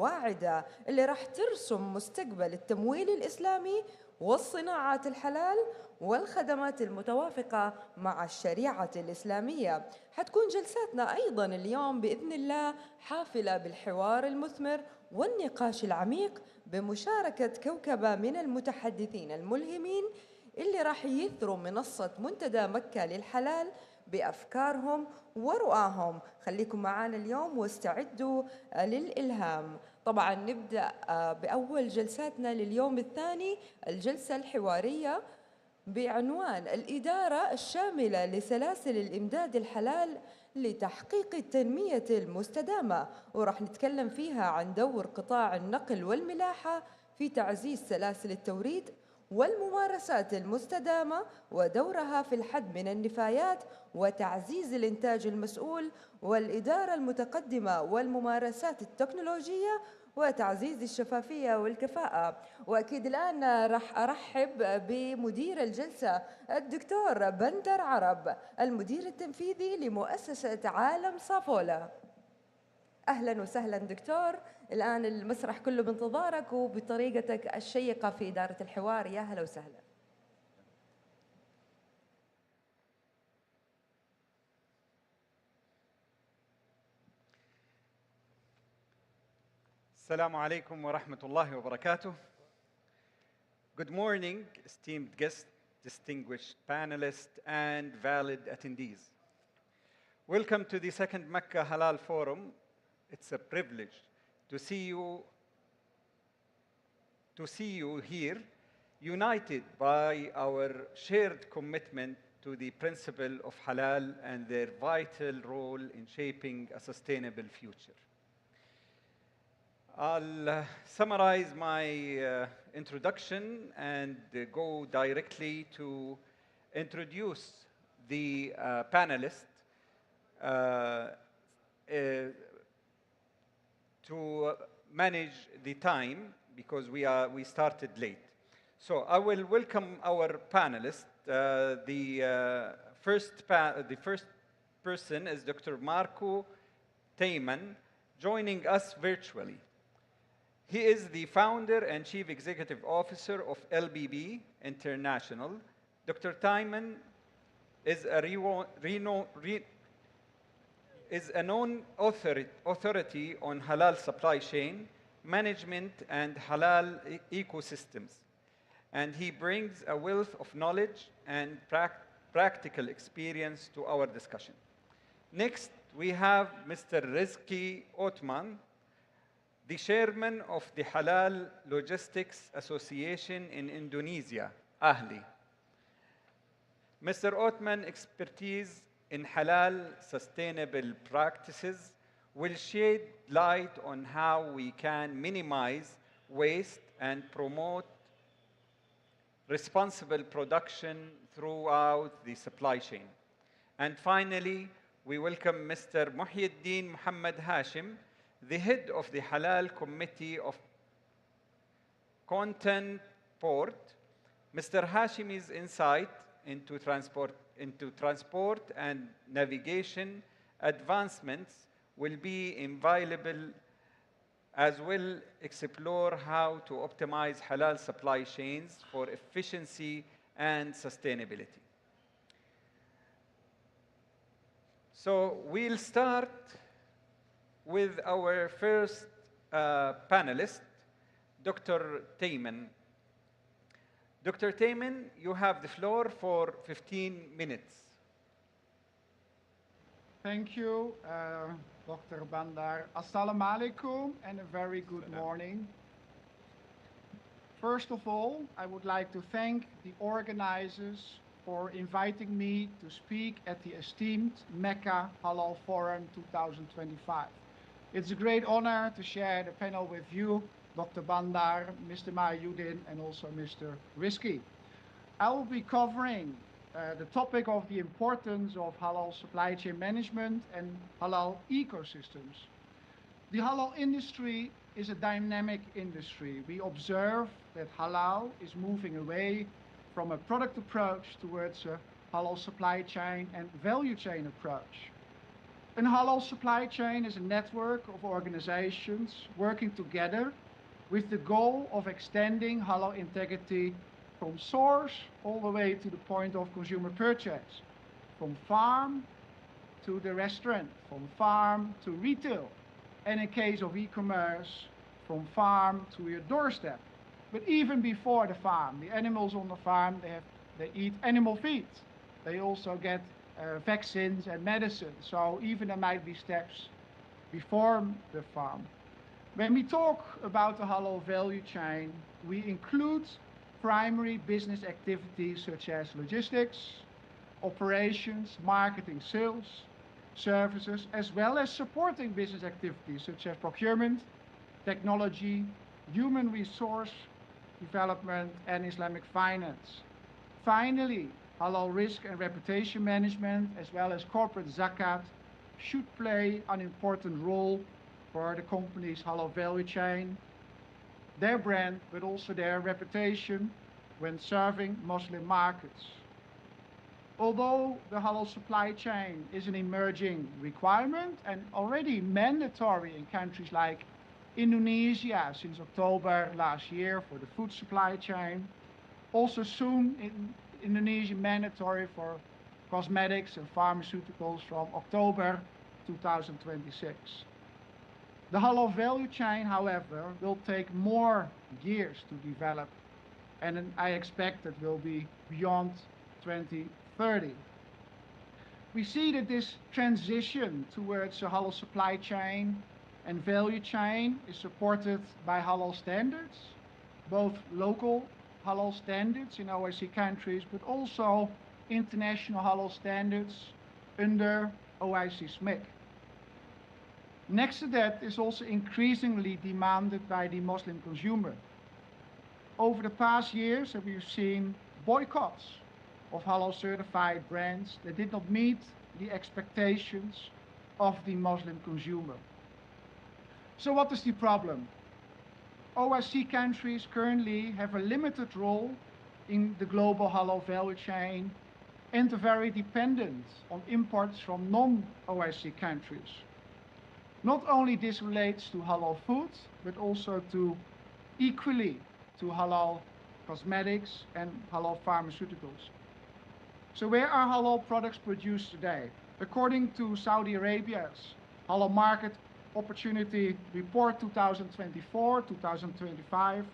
واعدة اللي راح ترسم مستقبل التمويل الإسلامي والصناعات الحلال والخدمات المتوافقة مع الشريعة الإسلامية. حتكون جلساتنا أيضاً اليوم بإذن الله حافلة بالحوار المثمر والنقاش العميق بمشاركة كوكبة من المتحدثين الملهمين اللي راح يثروا منصة منتدى مكة للحلال بأفكارهم ورؤاهم. خليكم معنا اليوم واستعدوا للإلهام. طبعا نبدأ بأول جلساتنا لليوم الثاني، الجلسة الحوارية بعنوان الإدارة الشاملة لسلاسل الإمداد الحلال لتحقيق التنمية المستدامة، وراح نتكلم فيها عن دور قطاع النقل والملاحة في تعزيز سلاسل التوريد والممارسات المستدامة ودورها في الحد من النفايات وتعزيز الإنتاج المسؤول والإدارة المتقدمة والممارسات التكنولوجية وتعزيز الشفافية والكفاءة. وأكيد الآن راح أرحب بمدير الجلسة الدكتور بندر عرب، المدير التنفيذي لمؤسسة عالم صافولا. أهلاً وسهلاً دكتور، الآن المسرح كله بانتظارك وبطريقتك الشيقة في إدارة الحوار. يا هلا وسهلا. Assalamu alaikum wa rahmatullahi wa barakatuh. Good morning, esteemed guests, distinguished panelists, and valid attendees. Welcome to the second Mecca Halal Forum. It's a privilege to see you here, united by our shared commitment to the principle of halal and their vital role in shaping a sustainable future. I'll summarize my introduction and go directly to introduce the panelists to manage the time because we started late. So I will welcome our panelists. The first person is Dr. Marco Tayman, joining us virtually. He is the founder and chief executive officer of LBB International. Dr. Tayman is a known authority on halal supply chain management and halal ecosystems, and he brings a wealth of knowledge and practical experience to our discussion. Next, we have Mr. Rizki Othman, the chairman of the Halal Logistics Association in Indonesia, AHLI. Mr. Othman's expertise in halal sustainable practices will shed light on how we can minimize waste and promote responsible production throughout the supply chain. And finally, we welcome Mr. Muhyiddin Muhammad Hashim, the head of the Halal Committee of Content Port. Mr. Hashimi's insight into transport and navigation advancements will be invaluable, as will explore how to optimize halal supply chains for efficiency and sustainability. So we'll start with our first panelist, Dr. Tayman. Dr. Tayman, you have the floor for 15 minutes. Thank you, Dr. Bandar. Assalamu alaikum and a very good morning. First of all, I would like to thank the organizers for inviting me to speak at the esteemed Mecca Halal Forum 2025. It's a great honor to share the panel with you, Dr. Bandar, Mr. Mahyuddin, and also Mr. Rizki. I will be covering the topic of the importance of halal supply chain management and halal ecosystems. The halal industry is a dynamic industry. We observe that halal is moving away from a product approach towards a halal supply chain and value chain approach. A halal supply chain is a network of organizations working together with the goal of extending halal integrity from source all the way to the point of consumer purchase, from farm to the restaurant, from farm to retail, and in case of e-commerce, from farm to your doorstep. But even before the farm, the animals on the farm, they eat animal feed. They also get vaccines and medicines. So even there might be steps before the farm. When we talk about the halal value chain, we include primary business activities such as logistics, operations, marketing, sales, services, as well as supporting business activities such as procurement, technology, human resource development, and Islamic finance. Finally, halal risk and reputation management, as well as corporate zakat, should play an important role for the company's halal value chain, their brand, but also their reputation when serving Muslim markets. Although the halal supply chain is an emerging requirement and already mandatory in countries like Indonesia since October last year for the food supply chain, also soon in Indonesia mandatory for cosmetics and pharmaceuticals from October 2026. The halal value chain, however, will take more years to develop, and I expect it will be beyond 2030. We see that this transition towards a halal supply chain and value chain is supported by halal standards, both local halal standards in OIC countries, but also international halal standards under OIC SMIC. Next to that is also increasingly demanded by the Muslim consumer. Over the past years, we've seen boycotts of halal certified brands that did not meet the expectations of the Muslim consumer. So what is the problem? OIC countries currently have a limited role in the global halal value chain and are very dependent on imports from non-OIC countries. Not only this relates to halal food, but also equally to halal cosmetics and halal pharmaceuticals. So where are halal products produced today? According to Saudi Arabia's Halal Market Opportunity Report 2024-2025,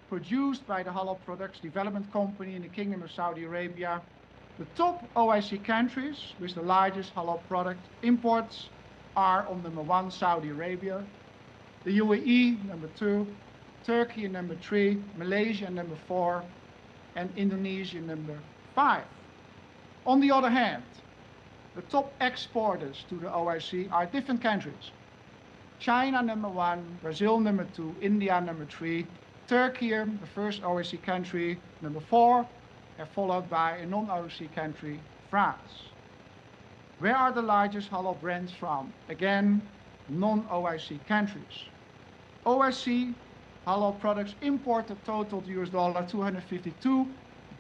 produced by the Halal Products Development Company in the Kingdom of Saudi Arabia, the top OIC countries with the largest halal product imports are on number 1, Saudi Arabia, the UAE, number 2, Turkey, number 3, Malaysia, number 4, and Indonesia, number 5. On the other hand, the top exporters to the OIC are different countries. China, number 1, Brazil, number 2, India, number 3, Turkey, the first OIC country, number 4, and followed by a non-OIC country, France. Where are the largest halal brands from? Again, non-OIC countries. OIC halal products imported totaled $252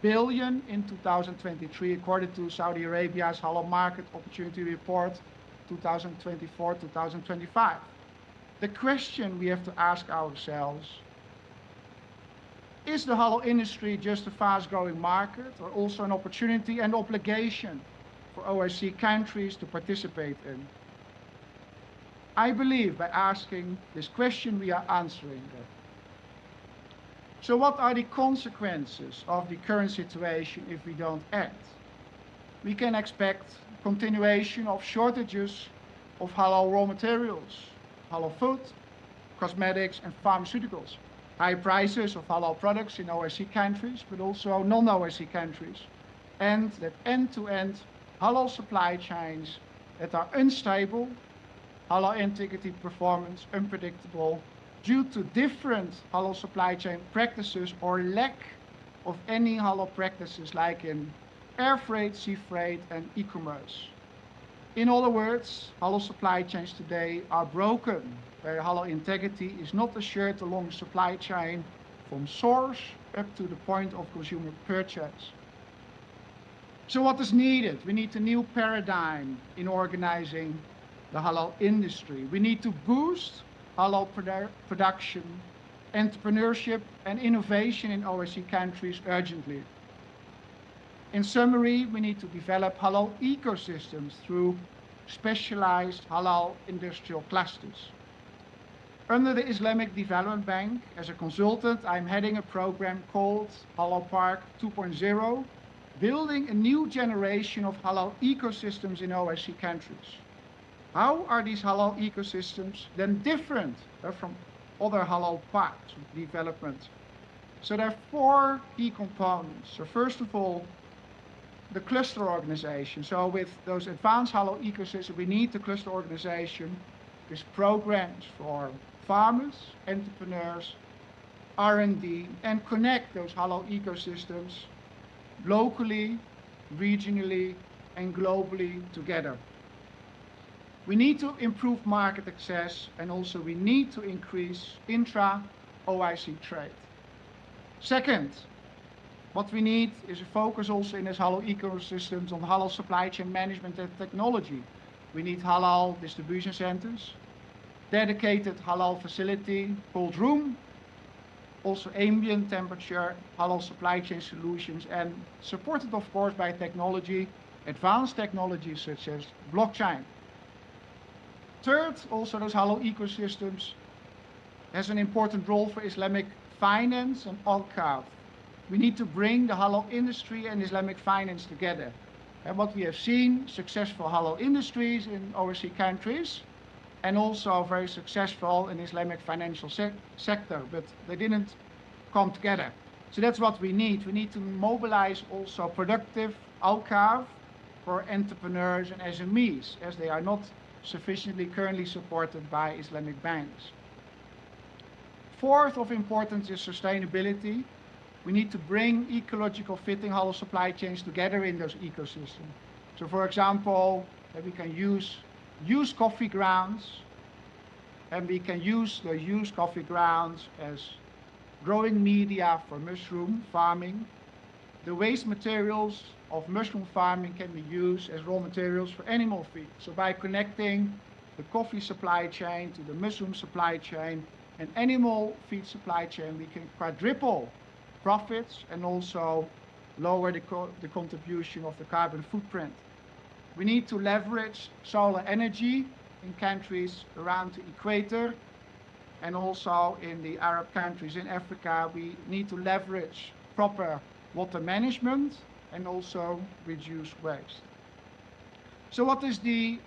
billion in 2023, according to Saudi Arabia's Halal Market Opportunity Report 2024-2025. The question we have to ask ourselves, is the halal industry just a fast-growing market or also an opportunity and obligation for OIC countries to participate in? I believe by asking this question we are answering that. So what are the consequences of the current situation if we don't act? We can expect continuation of shortages of halal raw materials, halal food, cosmetics, and pharmaceuticals, high prices of halal products in OIC countries, but also non-OIC countries, and that end-to-end halal supply chains that are unstable, halal integrity performance unpredictable due to different halal supply chain practices or lack of any halal practices like in air freight, sea freight, and e-commerce. In other words, halal supply chains today are broken, where halal integrity is not assured along the supply chain from source up to the point of consumer purchase. So what is needed? We need a new paradigm in organizing the halal industry. We need to boost halal production, entrepreneurship, and innovation in OSCE countries urgently. In summary, we need to develop halal ecosystems through specialized halal industrial clusters. Under the Islamic Development Bank, as a consultant, I'm heading a program called Halal Park 2.0, building a new generation of halal ecosystems in OSCE countries. How are these halal ecosystems then different from other halal parks of development? So there are four key components. So first of all, the cluster organization. So with those advanced halal ecosystems, we need the cluster organization with programs for farmers, entrepreneurs, R&D, and connect those halal ecosystems locally, regionally, and globally together. We need to improve market access, and also we need to increase intra-OIC trade. Second, what we need is a focus also in this halal ecosystems on halal supply chain management and technology. We need halal distribution centers, dedicated halal facility, cold room, also ambient temperature, halal supply chain solutions, and supported, of course, by technology, advanced technologies such as blockchain. Third, also those halal ecosystems has an important role for Islamic finance and Al-Qaf. We need to bring the halal industry and Islamic finance together. And what we have seen, successful halal industries in OSCE countries, and also very successful in Islamic financial sector, but they didn't come together. So that's what we need. We need to mobilize also productive Al-Qaf for entrepreneurs and SMEs, as they are not sufficiently currently supported by Islamic banks. Fourth of importance is sustainability. We need to bring ecological fitting halal supply chains together in those ecosystems. So for example, we can use used coffee grounds, and we can use the used coffee grounds as growing media for mushroom farming. The waste materials of mushroom farming can be used as raw materials for animal feed. So by connecting the coffee supply chain to the mushroom supply chain and animal feed supply chain, we can quadruple profits and also lower the contribution of the carbon footprint. We need to leverage solar energy in countries around the equator, and also in the Arab countries in Africa. We need to leverage proper water management and also reduce waste. So what is the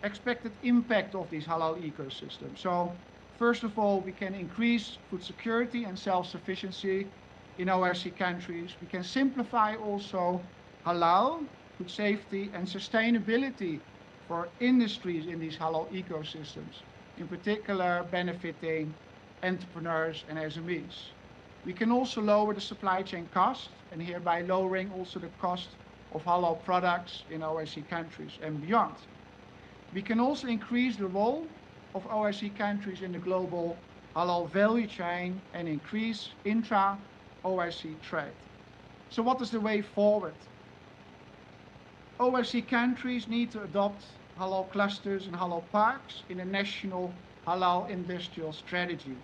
expected impact of these halal ecosystems? So first of all, we can increase food security and self-sufficiency in OSCE countries. We can simplify also halal, food safety, and sustainability for industries in these halal ecosystems, in particular benefiting entrepreneurs and SMEs. We can also lower the supply chain cost, and hereby lowering also the cost of halal products in OSCE countries and beyond. We can also increase the role of OSCE countries in the global halal value chain and increase intra-OSCE trade. So what is the way forward? OSCE countries need to adopt halal clusters and halal parks in a national halal industrial strategy.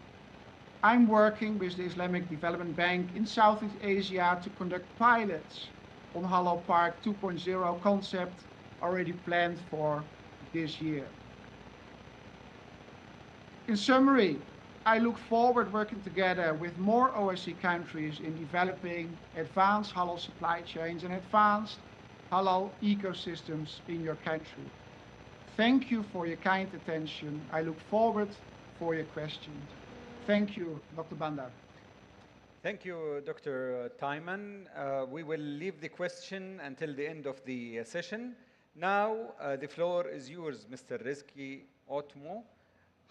I'm working with the Islamic Development Bank in Southeast Asia to conduct pilots on Halal Park 2.0 concept already planned for this year. In summary, I look forward working together with more OSCE countries in developing advanced halal supply chains and advanced halal ecosystems in your country. Thank you for your kind attention. I look forward for your questions. Thank you, Dr. Bandar. Thank you, Dr. Taiman. We will leave the question until the end of the session. Now, the floor is yours, Mr. Rizki Otmo.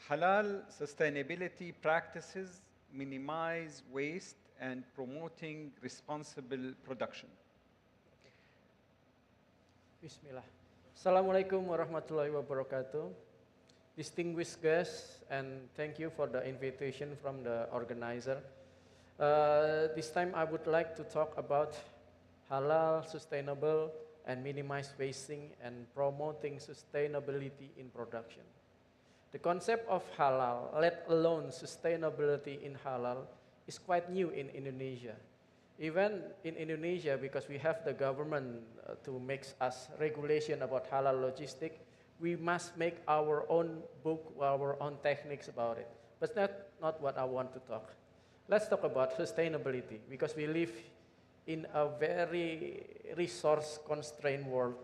Halal sustainability practices minimize waste and promoting responsible production. Bismillah. Assalamualaikum warahmatullahi wabarakatuh. Distinguished guests, and thank you for the invitation from the organizer. This time I would like to talk about halal sustainable and minimize wasting and promoting sustainability in production. The concept of halal, let alone sustainability in halal, is quite new in Indonesia. Even in Indonesia, because we have the government to make us regulation about halal logistic, we must make our own book, our own techniques about it. But that's not what I want to talk. Let's talk about sustainability, because we live in a very resource-constrained world,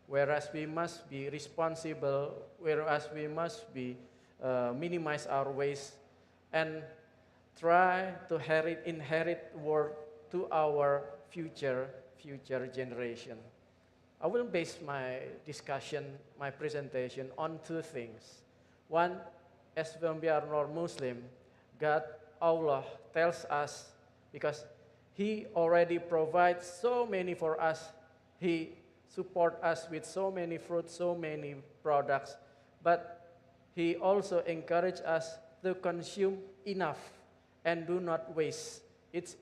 whereas we must be responsible, whereas we must be minimize our waste and try to inherit world to our future generation. I will base my discussion, my presentation on two things. One, as when we are non-Muslim, God, Allah tells us, because He already provides so many for us, He support us with so many fruits, so many products, but He also encourage us to consume enough and do not waste. It's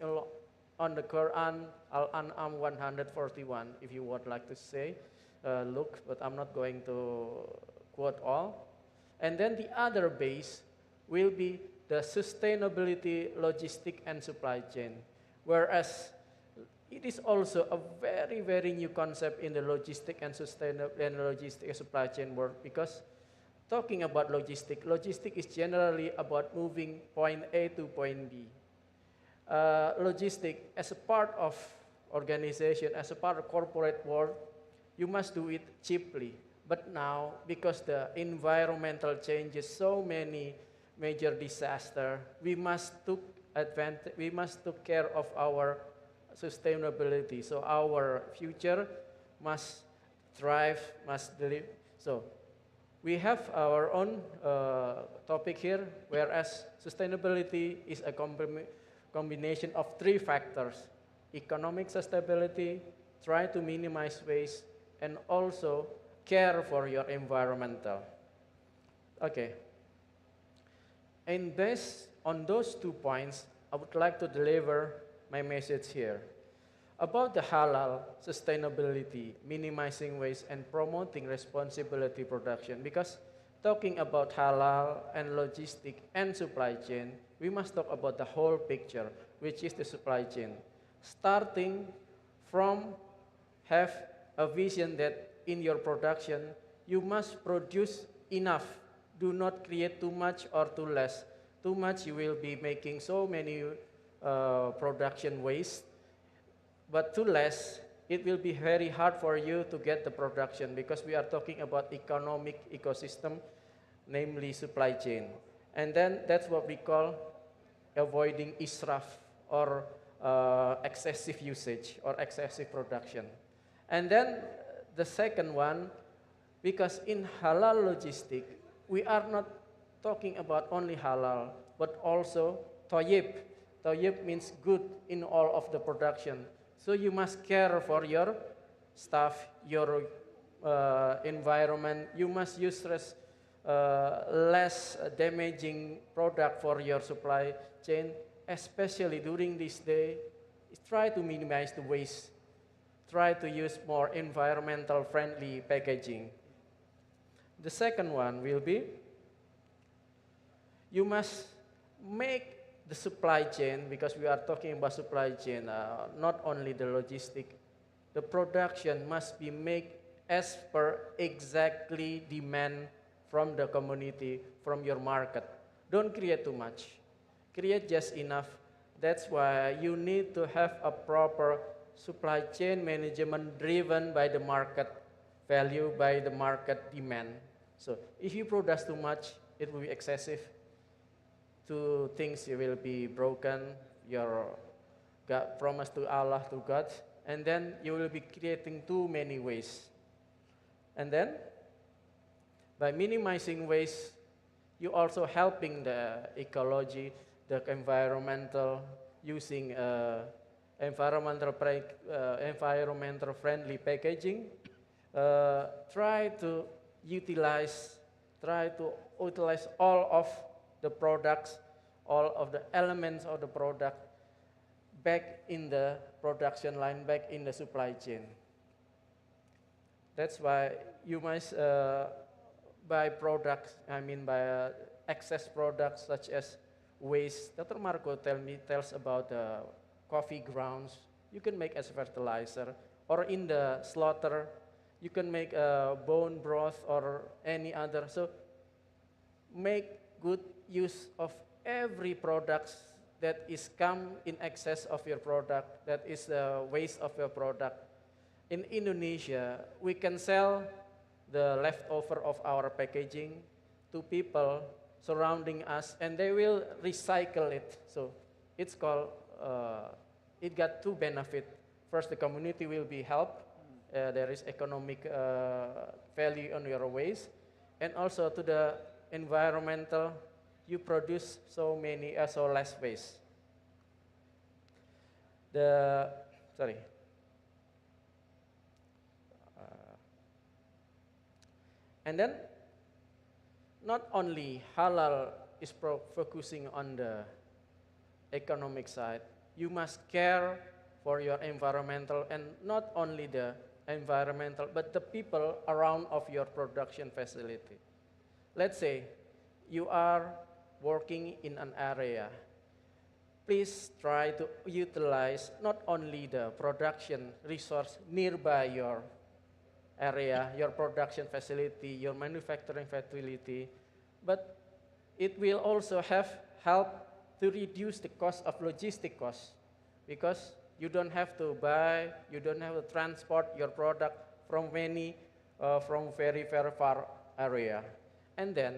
on the Quran, Al-An'am 141, if you would like to say, look, but I'm not going to quote all. And then the other base will be the sustainability, logistic, and supply chain, whereas it is also a very, very new concept in the logistic and logistic supply chain world, because talking about logistic is generally about moving point A to point B. Logistic, as a part of organization, as a part of corporate world, you must do it cheaply. But now, because the environmental changes, so many major disaster, we must take care of our sustainability. So our future must thrive, must live. So we have our own topic here, whereas sustainability is a combination of three factors: economic sustainability, try to minimize waste, and also care for your environmental. Okay. And based on those 2 points, I would like to deliver my message here about the halal, sustainability, minimizing waste, and promoting responsibility production. Because talking about halal and logistic and supply chain, we must talk about the whole picture, which is the supply chain. Starting from have a vision that in your production, you must produce enough. Do not create too much or too less. Too much, you will be making so many production waste. But too less, it will be very hard for you to get the production, because we are talking about economic ecosystem, namely supply chain. And then that's what we call avoiding israf, or excessive usage or excessive production. And then the second one, because in halal logistic, we are not talking about only halal, but also toyib. Toyib means good in all of the production. So you must care for your staff, your environment. You must use less damaging product for your supply chain, especially during this day. Try to minimize the waste. Try to use more environmental friendly packaging. The second one will be, you must make the supply chain, because we are talking about supply chain, not only the logistic, the production must be made as per exactly demand from the community, from your market. Don't create too much. Create just enough. That's why you need to have a proper supply chain management driven by the market value, by the market demand. So if you produce too much, it will be excessive. Two things will be broken, your God, promise to Allah, to God, and then you will be creating too many waste. And then, by minimizing waste, you also helping the ecology, the environmental, using environmental friendly packaging. Try to utilize all of the products, all of the elements of the product back in the production line, back in the supply chain. That's why you must buy products, buy excess products such as waste. Dr. Marco tells about coffee grounds. You can make as fertilizer, or in the slaughter, you can make bone broth or any other. So make good use of every product that is come in excess of your product, that is the waste of your product. In Indonesia, we can sell the leftover of our packaging to people surrounding us, and they will recycle it. So it's called, it got two benefits. First, the community will be helped. There is economic value on your waste, and also to the environmental, you produce so less waste. And then, not only halal is focusing on the economic side, you must care for your environmental, and not only the environmental, but the people around of your production facility. Let's say you are working in an area. Please try to utilize not only the production resource nearby your area, your production facility, your manufacturing facility, but it will also help to reduce the cost of logistic costs, because you don't have to buy, you don't have to transport your product from very, very far area. And then,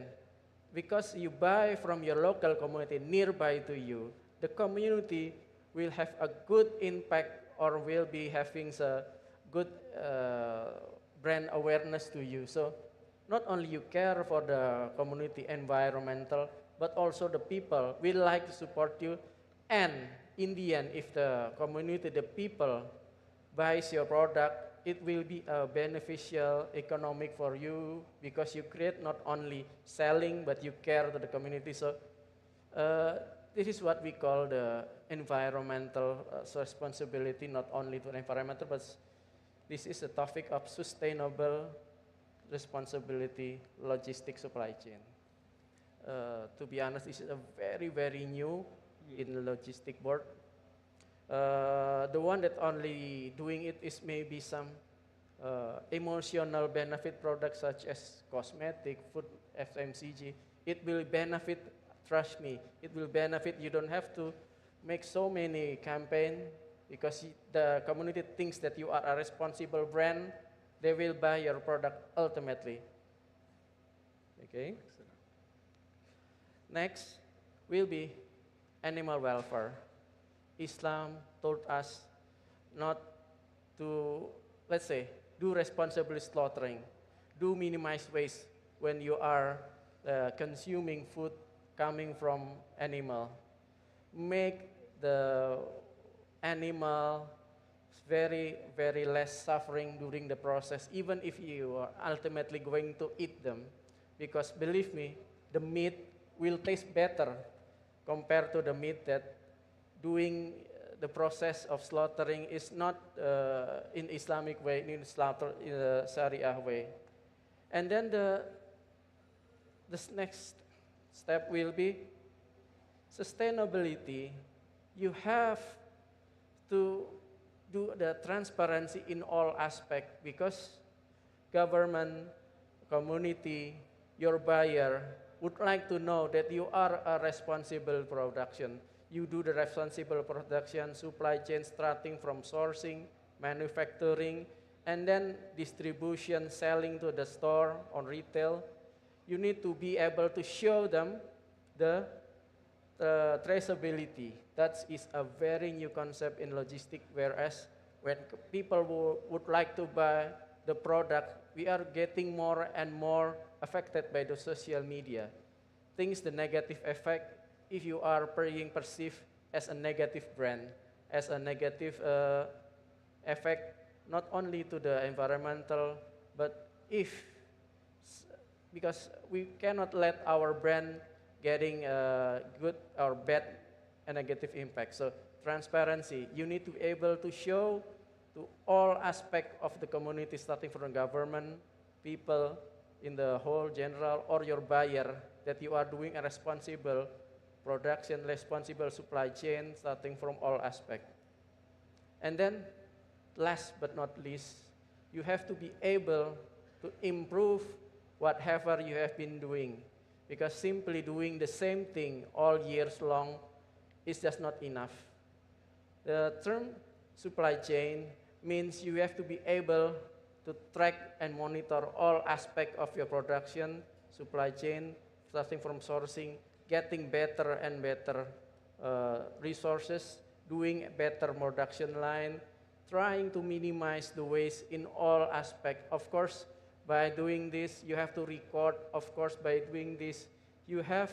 because you buy from your local community nearby to you, the community will have a good impact, or will be having a good brand awareness to you. So not only you care for the community environmental, but also the people will like to support you. And in the end, if the community, the people buys your product, it will be a beneficial economic for you, because you create not only selling, but you care to the community. So this is what we call the environmental responsibility, not only to the environmental, but this is a topic of sustainable responsibility logistic supply chain. To be honest, this is a very, very new in the logistic board. The one that only doing it is maybe some emotional benefit products such as cosmetic, food, FMCG. It will benefit, trust me, it will benefit. You don't have to make so many campaign, because the community thinks that you are a responsible brand. They will buy your product ultimately. Okay. Excellent. Next will be animal welfare. Islam told us not to, let's say, do responsible slaughtering, do minimize waste when you are consuming food coming from animal. Make the animal very, very less suffering during the process, even if you are ultimately going to eat them. Because believe me, the meat will taste better compared to the meat that doing the process of slaughtering is not in Islamic way, in the Sharia way. And then the next step will be sustainability. You have to do the transparency in all aspects, because government, community, your buyer would like to know that you are a responsible production. You do the responsible production, supply chain starting from sourcing, manufacturing, and then distribution, selling to the store on retail. You need to be able to show them the traceability. That is a very new concept in logistics, whereas when people would like to buy the product, we are getting more and more affected by the social media. Things the negative effect, if you are being perceived as a negative brand, as a negative effect, not only to the environmental, but because we cannot let our brand getting good or bad and negative impact. So transparency, you need to be able to show to all aspects of the community, starting from government, people in the whole general, or your buyer, that you are doing a responsible production, responsible supply chain, starting from all aspects. And then, last but not least, you have to be able to improve whatever you have been doing, because simply doing the same thing all years long is just not enough. The term supply chain means you have to be able to track and monitor all aspects of your production, supply chain, starting from sourcing, getting better and better resources, doing a better production line, trying to minimize the waste in all aspects. Of course, by doing this, you have to record. Of course, by doing this, you have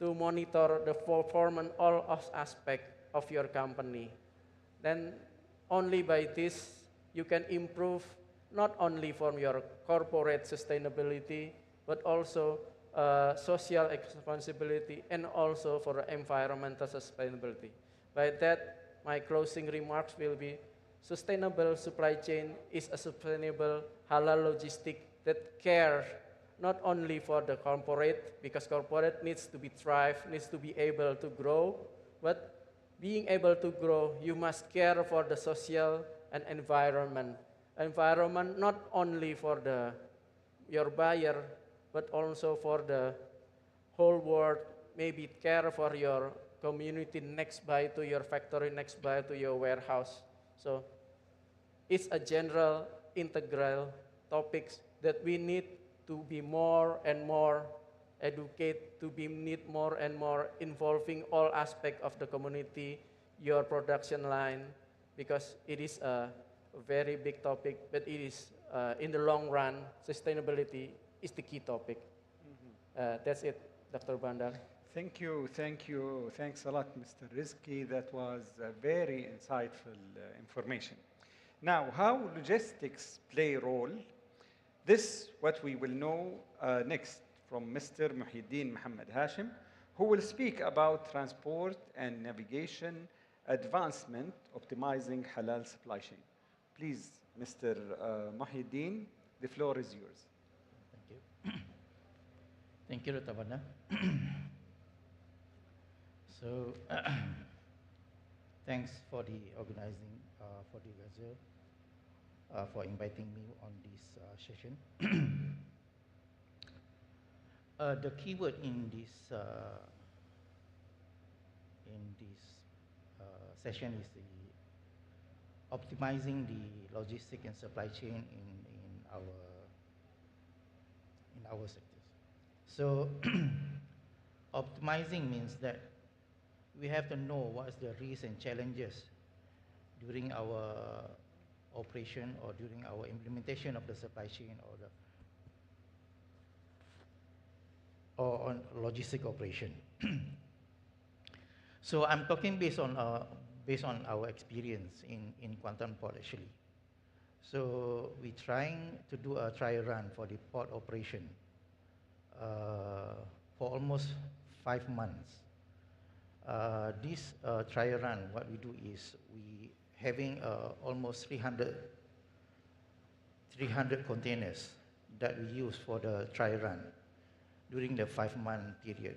to monitor the performance, all aspects of your company. Then only by this, you can improve not only from your corporate sustainability, but also social responsibility and also for environmental sustainability. By that, my closing remarks will be, sustainable supply chain is a sustainable halal logistic that cares not only for the corporate, because corporate needs to be thrive, needs to be able to grow, but being able to grow, you must care for the social and environment. Environment not only for your buyer, but also for the whole world. Maybe care for your community next by to your factory, next by to your warehouse. So it's a general, integral topics that we need to be more and more educate, to be need more and more involving all aspects of the community, your production line, because it is a very big topic, but it is, in the long run, sustainability is the key topic. That's it, Dr. Bandar. Thank you, thank you. Thanks a lot, Mr. Rizki. That was very insightful information. Now, how logistics play a role, this what we will know next from Mr. Muhyiddin Muhammad Hashim, who will speak about transport and navigation advancement, optimizing halal supply chain. Please, Mr. Muhyiddin, the floor is yours. Thank you. Thank you, Dr. Bandar. So, thanks for the organizing, for the Gazel, for inviting me on this session. The keyword in this session is the optimizing the logistic and supply chain in our sectors. So, optimizing means that we have to know what is the risks and challenges during our operation or during our implementation of the supply chain or on logistic operation. So I'm talking based on our experience in Kuantan Port actually. So we're trying to do a trial run for the port operation for almost 5 months. This trial run, what we do is we having almost 300 containers that we use for the trial run during the 5-month period.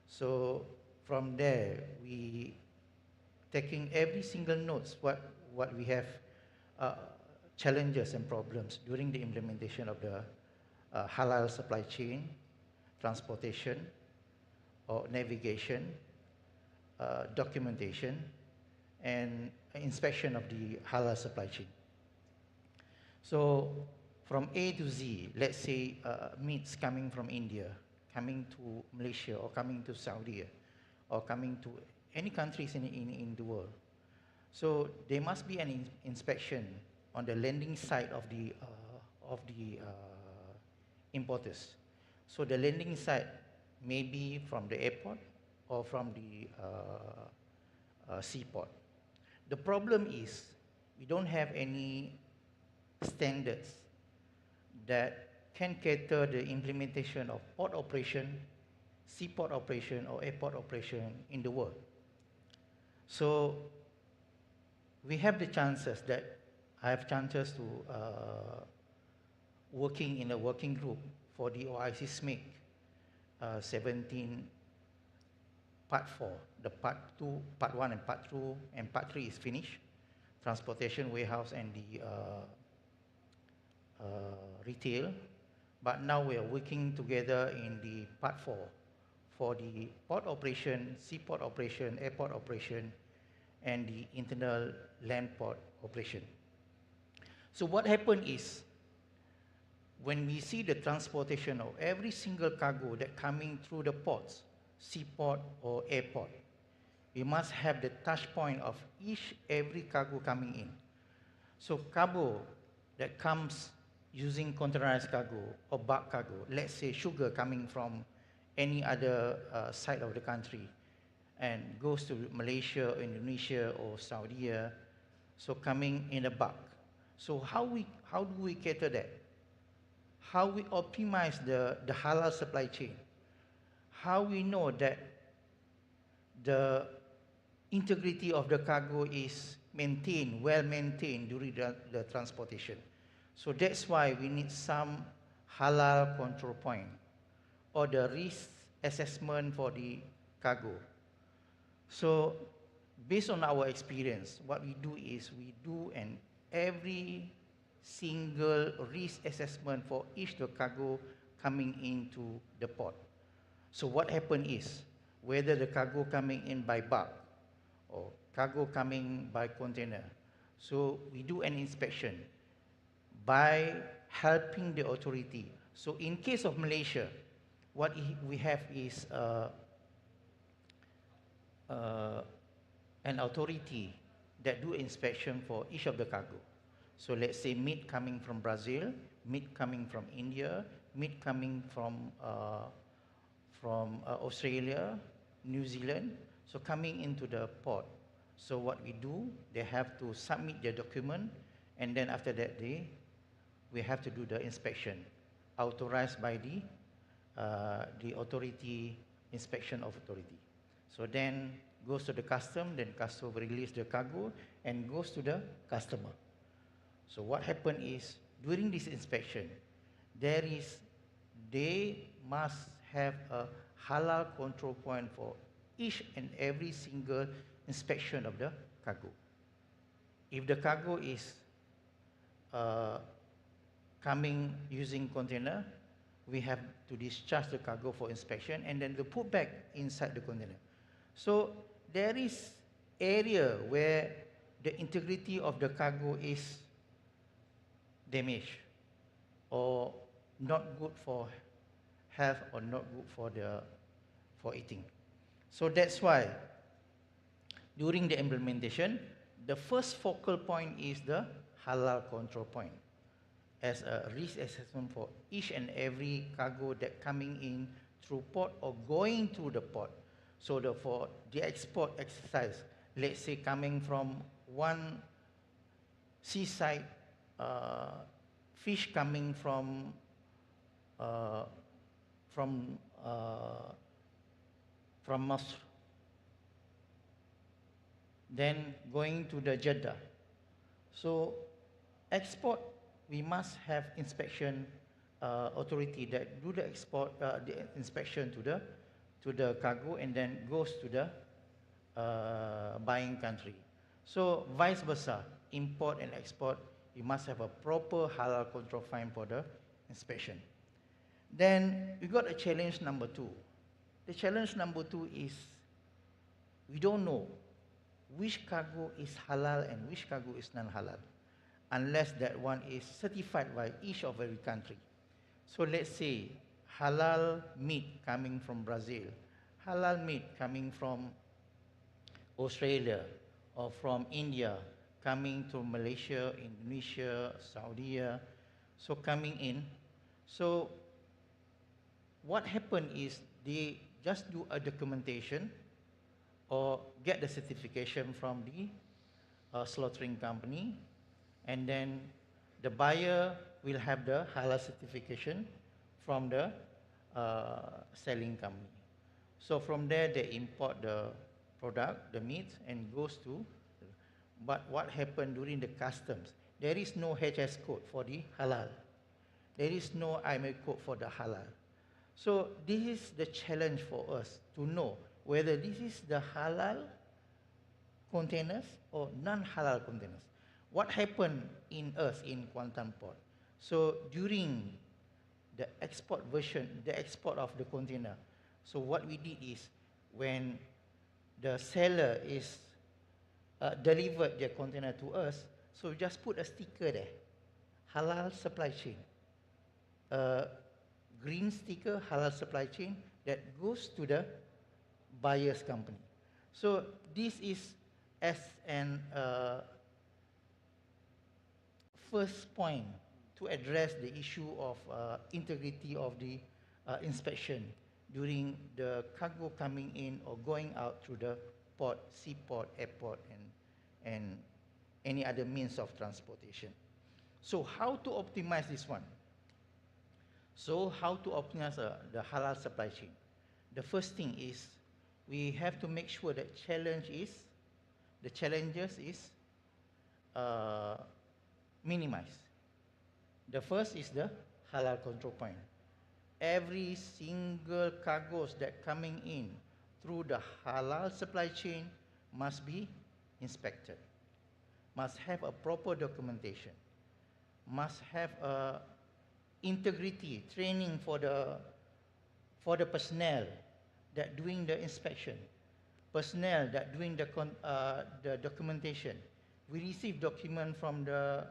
So from there, we taking every single notes what we have challenges and problems during the implementation of the halal supply chain, transportation, or navigation, documentation, and inspection of the halal supply chain. So from A to Z, let's say meats coming from India, coming to Malaysia, or coming to Saudi, or coming to any countries in the world. So there must be an inspection on the landing side of the importers. So the landing side may be from the airport or from the seaport. The problem is we don't have any standards that can cater the implementation of port operation, seaport operation, or airport operation in the world. So we have the chances that I have chances to working in a working group for the OIC SMIC 17 Part 4. The Part 2, Part 1 and Part 2 and Part 3 is finished. Transportation, warehouse and the retail. But now we are working together in the Part 4 for the port operation, seaport operation, airport operation, and the internal land port operation. So what happened is, when we see the transportation of every single cargo that coming through the ports, seaport or airport, we must have the touch point of every cargo coming in. So cargo that comes using containerized cargo or bulk cargo, let's say sugar coming from any other side of the country and goes to Malaysia, Indonesia or Saudi, so coming in a bulk. So how do we cater that? How we optimize the halal supply chain? How we know that the integrity of the cargo is maintained, well maintained during the transportation. So that's why we need some halal control point or the risk assessment for the cargo. So based on our experience, what we do is we do every single risk assessment for each the cargo coming into the port. So what happened is, whether the cargo coming in by bulk or cargo coming by container, so we do an inspection by helping the authority. So in case of Malaysia, what we have is an authority that do inspection for each of the cargo. So let's say meat coming from Brazil, meat coming from India, meat coming from Australia, New Zealand, so coming into the port. So what we do, they have to submit their document, and then after that we have to do the inspection, authorized by the authority, inspection of authority. So then goes to the custom, then custom will release the cargo and goes to the customer. So what happened is, during this inspection, they must have a halal control point for each and every single inspection of the cargo. If the cargo is coming using container, we have to discharge the cargo for inspection and then to put back inside the container. So there is area where the integrity of the cargo is damaged or not good for health or not good for eating. So that's why during the implementation, the first focal point is the halal control point as a risk assessment for each and every cargo that coming in through port or going through the port. So for the export exercise, let's say coming from one seaside, fish coming from Masr, then going to the Jeddah. So export, we must have inspection authority that do the export the inspection to the cargo and then goes to the buying country. So vice versa, import and export, you must have a proper halal control fine for the inspection. Then we got a challenge number 2. The challenge number 2 is we don't know which cargo is halal and which cargo is non-halal unless that one is certified by each of every country. So let's say halal meat coming from Brazil, halal meat coming from Australia or from India, coming to Malaysia, Indonesia, Saudi, so coming in. So what happened is they just do a documentation or get the certification from the slaughtering company, and then the buyer will have the halal certification from the selling company. So from there they import the product, the meat, and goes to. But what happened during the customs? there is no HS code for the halal. There is no IMA code for the halal. So this is the challenge for us to know whether this is the halal containers or non-halal containers. What happened in us in Kuantan Port? So during the export version, the export of the container, so what we did is when the seller is delivered their container to us, so we just put a sticker there, halal supply chain. Green sticker, halal supply chain, that goes to the buyer's company. So this is as an first point to address the issue of integrity of the inspection during the cargo coming in or going out through the port, seaport, airport, and any other means of transportation. So how to optimize this one? So how to optimize the halal supply chain? The first thing is we have to make sure that the challenges is minimized. The first is the halal control point. Every single cargoes that coming in through the halal supply chain must be inspected, must have a proper documentation, must have a integrity training for the personnel that doing the inspection, personnel that doing the documentation. We receive document from the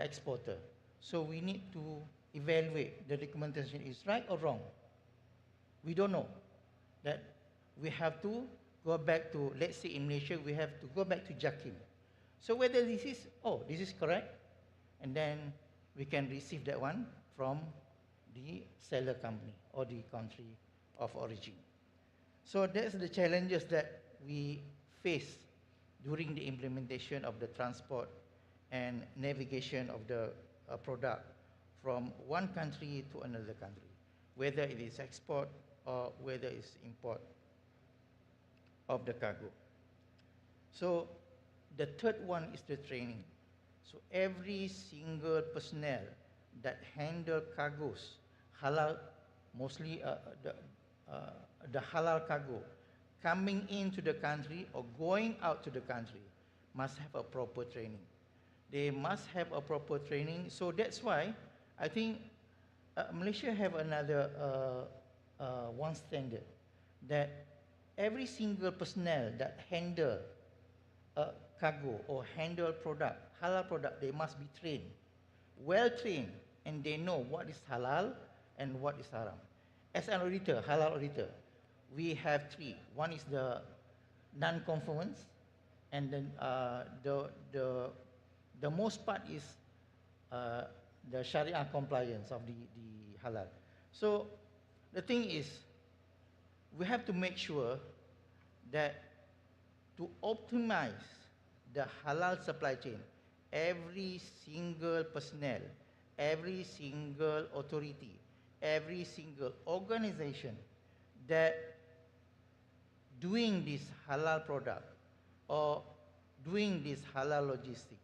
exporter, so we need to evaluate the documentation is right or wrong. We don't know. That we have to go back to, let's say in Malaysia, we have to go back to JAKIM. So whether this is correct, and then we can receive that one from the seller company or the country of origin. So that's the challenges that we face during the implementation of the transport and navigation of the product from one country to another country, whether it is export or whether it's import of the cargo. So the third one is the training. So every single personnel that handle cargoes, halal, mostly the halal cargo, coming into the country or going out to the country must have a proper training. They must have a proper training. So that's why I think Malaysia have another one standard that every single personnel that handle cargo or handle product, halal product, they must be trained, well trained, and they know what is halal and what is haram. As an auditor, halal auditor, we have three. One is the non-conformance, and then the most part is the Sharia compliance of the halal. So the thing is, we have to make sure that to optimize the halal supply chain, every single personnel, every single authority, every single organization that doing this halal product or doing this halal logistics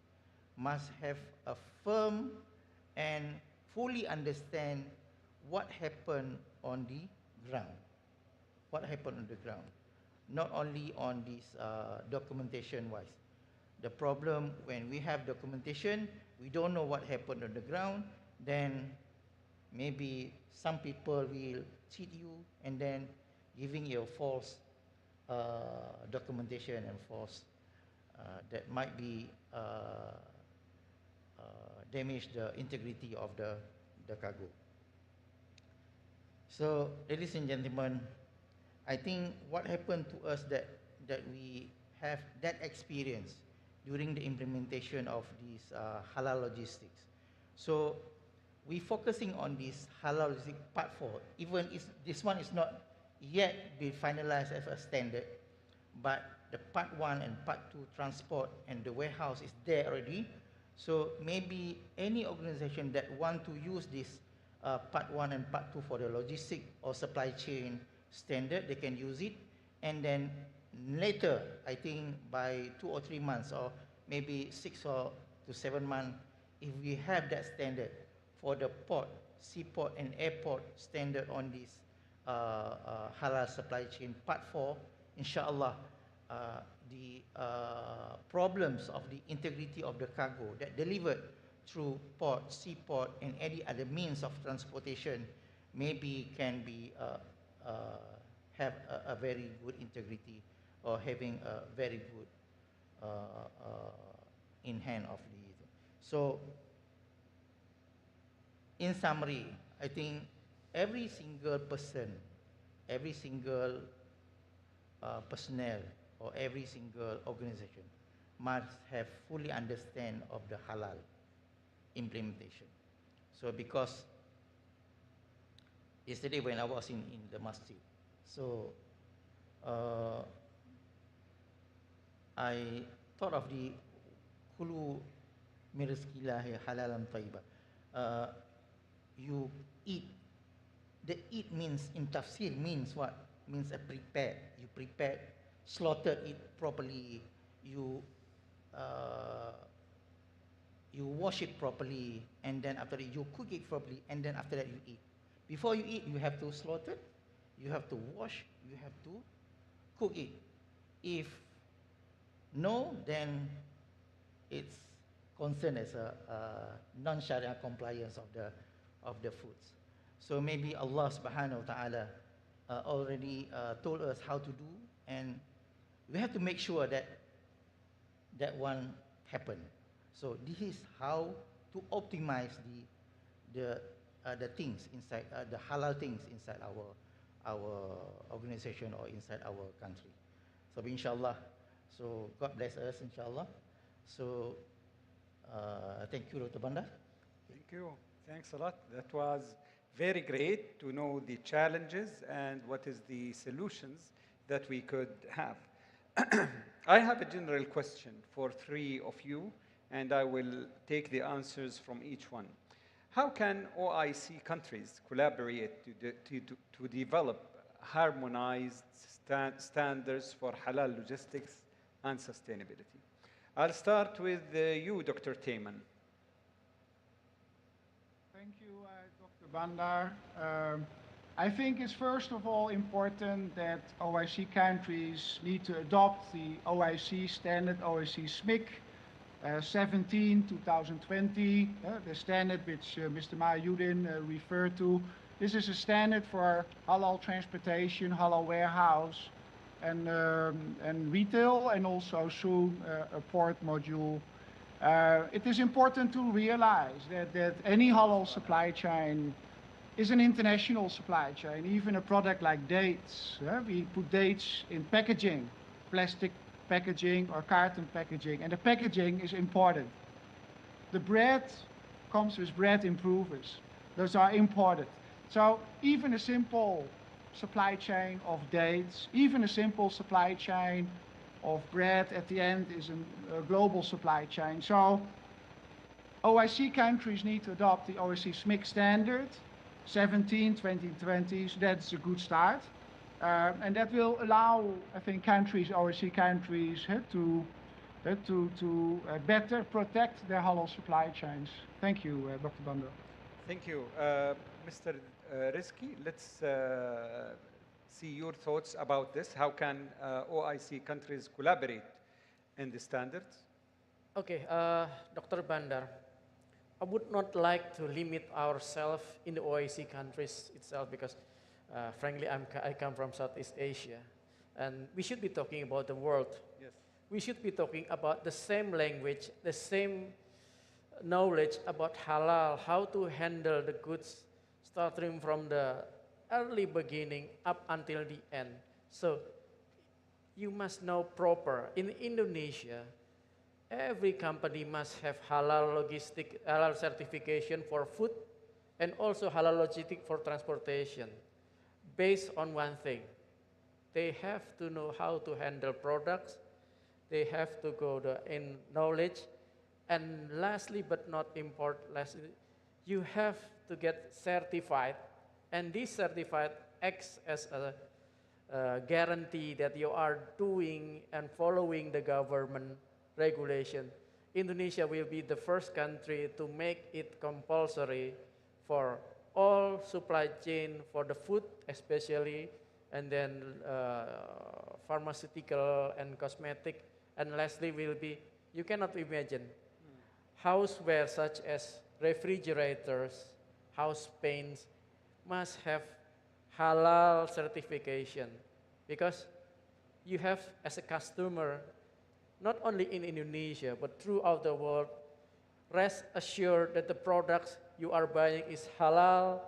must have a firm and fully understand what happened on the ground. What happened on the ground. Not only on this documentation wise. The problem when we have documentation, we don't know what happened on the ground, then maybe some people will cheat you and then giving you a false documentation and false that might be damage the integrity of the cargo. So, ladies and gentlemen, I think what happened to us that we have that experience during the implementation of this halal logistics. So, we focusing on this halal logistics part 4. Even if this one is not yet be finalized as a standard, but the part 1 and part 2 transport and the warehouse is there already. So maybe any organization that want to use this part 1 and part 2 for the logistic or supply chain standard, they can use it. And then later, I think by 2 or 3 months or maybe 6 or to 7 months, if we have that standard for the port, seaport and airport standard on this halal supply chain, part 4, inshallah, the problems of the integrity of the cargo that delivered through port, seaport, and any other means of transportation maybe can be have a very good integrity or having a very good in hand of the. So, in summary, I think every single person, every single personnel, or every single organization must have fully understand of the halal implementation. So because yesterday when I was in the masjid, so I thought of the kulu mirizkillahi halalan tayyiba. You eat. The eat means in tafsir means what? Means a prepared. You prepared, slaughtered it properly. You you wash it properly, and then after that you cook it properly, and then after that you eat. Before you eat, you have to slaughter, you have to wash, you have to cook it. If no, then it's concerned as a non-Sharia compliance of the foods. So maybe Allah subhanahu wa ta'ala already told us how to do, and we have to make sure that that one happen. So this is how to optimize the things inside the halal things inside our organization or inside our country. So inshallah, so God bless us inshallah. So thank you, Dr. Bandar. Thank you. Thanks a lot. That was very great to know the challenges and what is the solutions that we could have. I have a general question for three of you, and I will take the answers from each one. How can OIC countries collaborate to develop harmonized standards for halal logistics and sustainability? I'll start with you, Dr. Tayman. Thank you, Dr. Bandar. I think it's first of all important that OIC countries need to adopt the OIC standard, OIC SMIC 17/2020, the standard which Mr. Mahyudin referred to. This is a standard for halal transportation, halal warehouse, and retail, and also soon a port module. It is important to realize that any halal supply chain is an international supply chain. Even a product like dates, we put dates in packaging, plastic packaging or carton packaging, and the packaging is important. The bread comes with bread improvers. Those are imported. So even a simple supply chain of dates, even a simple supply chain of bread at the end is a global supply chain. So OIC countries need to adopt the OIC SMIC standard 17/2020, so that's a good start. And that will allow, I think, countries, OIC countries, to better protect their halal supply chains. Thank you, Dr. Bandar. Thank you. Mr. Rizki, let's see your thoughts about this. How can OIC countries collaborate in the standards? Okay, Dr. Bandar, I would not like to limit ourselves in the OIC countries itself because, frankly, I come from Southeast Asia, and we should be talking about the world. Yes. We should be talking about the same language, the same knowledge about halal, how to handle the goods, starting from the early beginning up until the end. So you must know proper. In Indonesia, every company must have halal certification for food and also halal logistic for transportation based on one thing. They have to know how to handle products. They have to go in knowledge. And lastly, but not lastly, you have to get certified. And this certified acts as a guarantee that you are doing and following the government regulation Indonesia will be the first country to make it compulsory for all supply chain for the food especially, and then pharmaceutical and cosmetic, and lastly will be, you cannot imagine, houseware such as refrigerators, house paints must have halal certification, because you have as a customer, not only in Indonesia but throughout the world, rest assured that the products you are buying is halal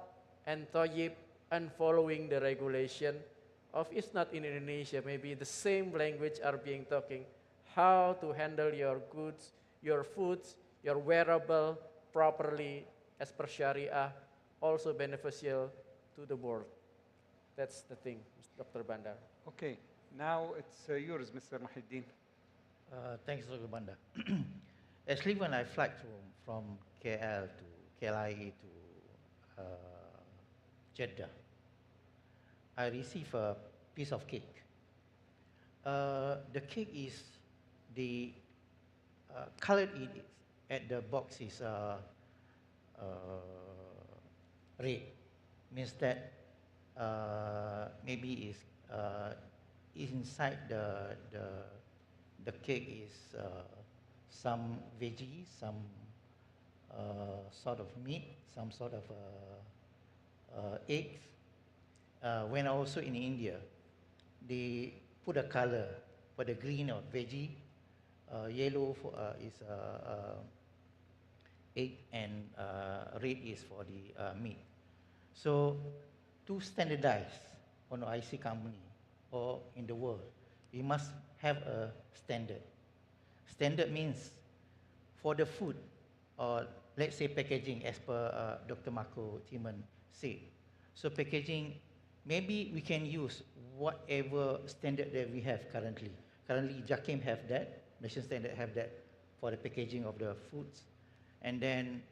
and tayyib and following the regulation of, it's not in Indonesia, maybe the same language are being talking, how to handle your goods, your foods, your wearable properly as per Sharia, also beneficial to the world. That's the thing, Dr. Bandar. Okay, now it's yours, Mr. Muhyiddin. Thanks, Dr. Banda. Actually, when I fly from KL to KLIA to Jeddah, I receive a piece of cake. The cake is the color it is at the box is red, means that maybe is inside the cake is some veggies, some sort of meat, some sort of eggs. When also in India, they put a color for the green or veggie, yellow for, is egg, and red is for the meat. So to standardize on an IC company or in the world, we must have a standard. Standard means for the food, or let's say packaging, as per Dr. Marco Timan said. So packaging, maybe we can use whatever standard that we have currently. Currently, JAKIM have that, nation standard have that for the packaging of the foods. And then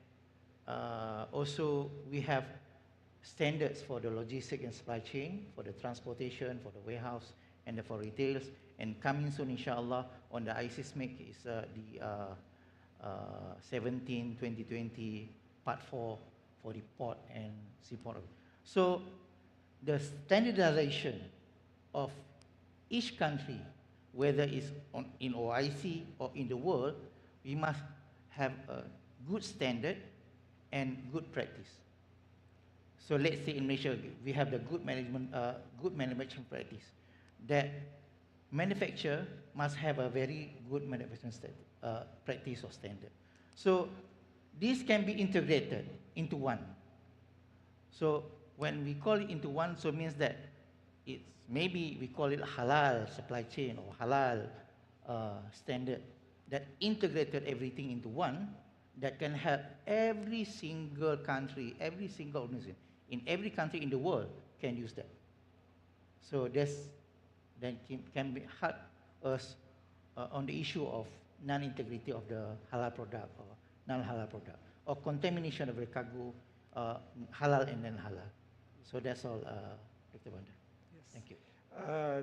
also we have standards for the logistic and supply chain, for the transportation, for the warehouse, and for retailers. And coming soon, inshallah, on the ICSMIC is the 17-2020 Part 4 for the port and seaport. So the standardization of each country, whether it's in OIC or in the world, we must have a good standard and good practice. So let's say in Malaysia, we have the good manufacturing practice, that manufacturer must have a very good manufacturing practice or standard. So this can be integrated into one. So when we call it into one, so means that it's maybe we call it halal supply chain or halal standard that integrated everything into one, that can help every single country, every single organization in every country in the world can use that. So this then can be help us on the issue of non-integrity of the halal product or non-halal product, or contamination of the cargo, halal and non-halal. So that's all, Dr. Banda. Yes. Thank you.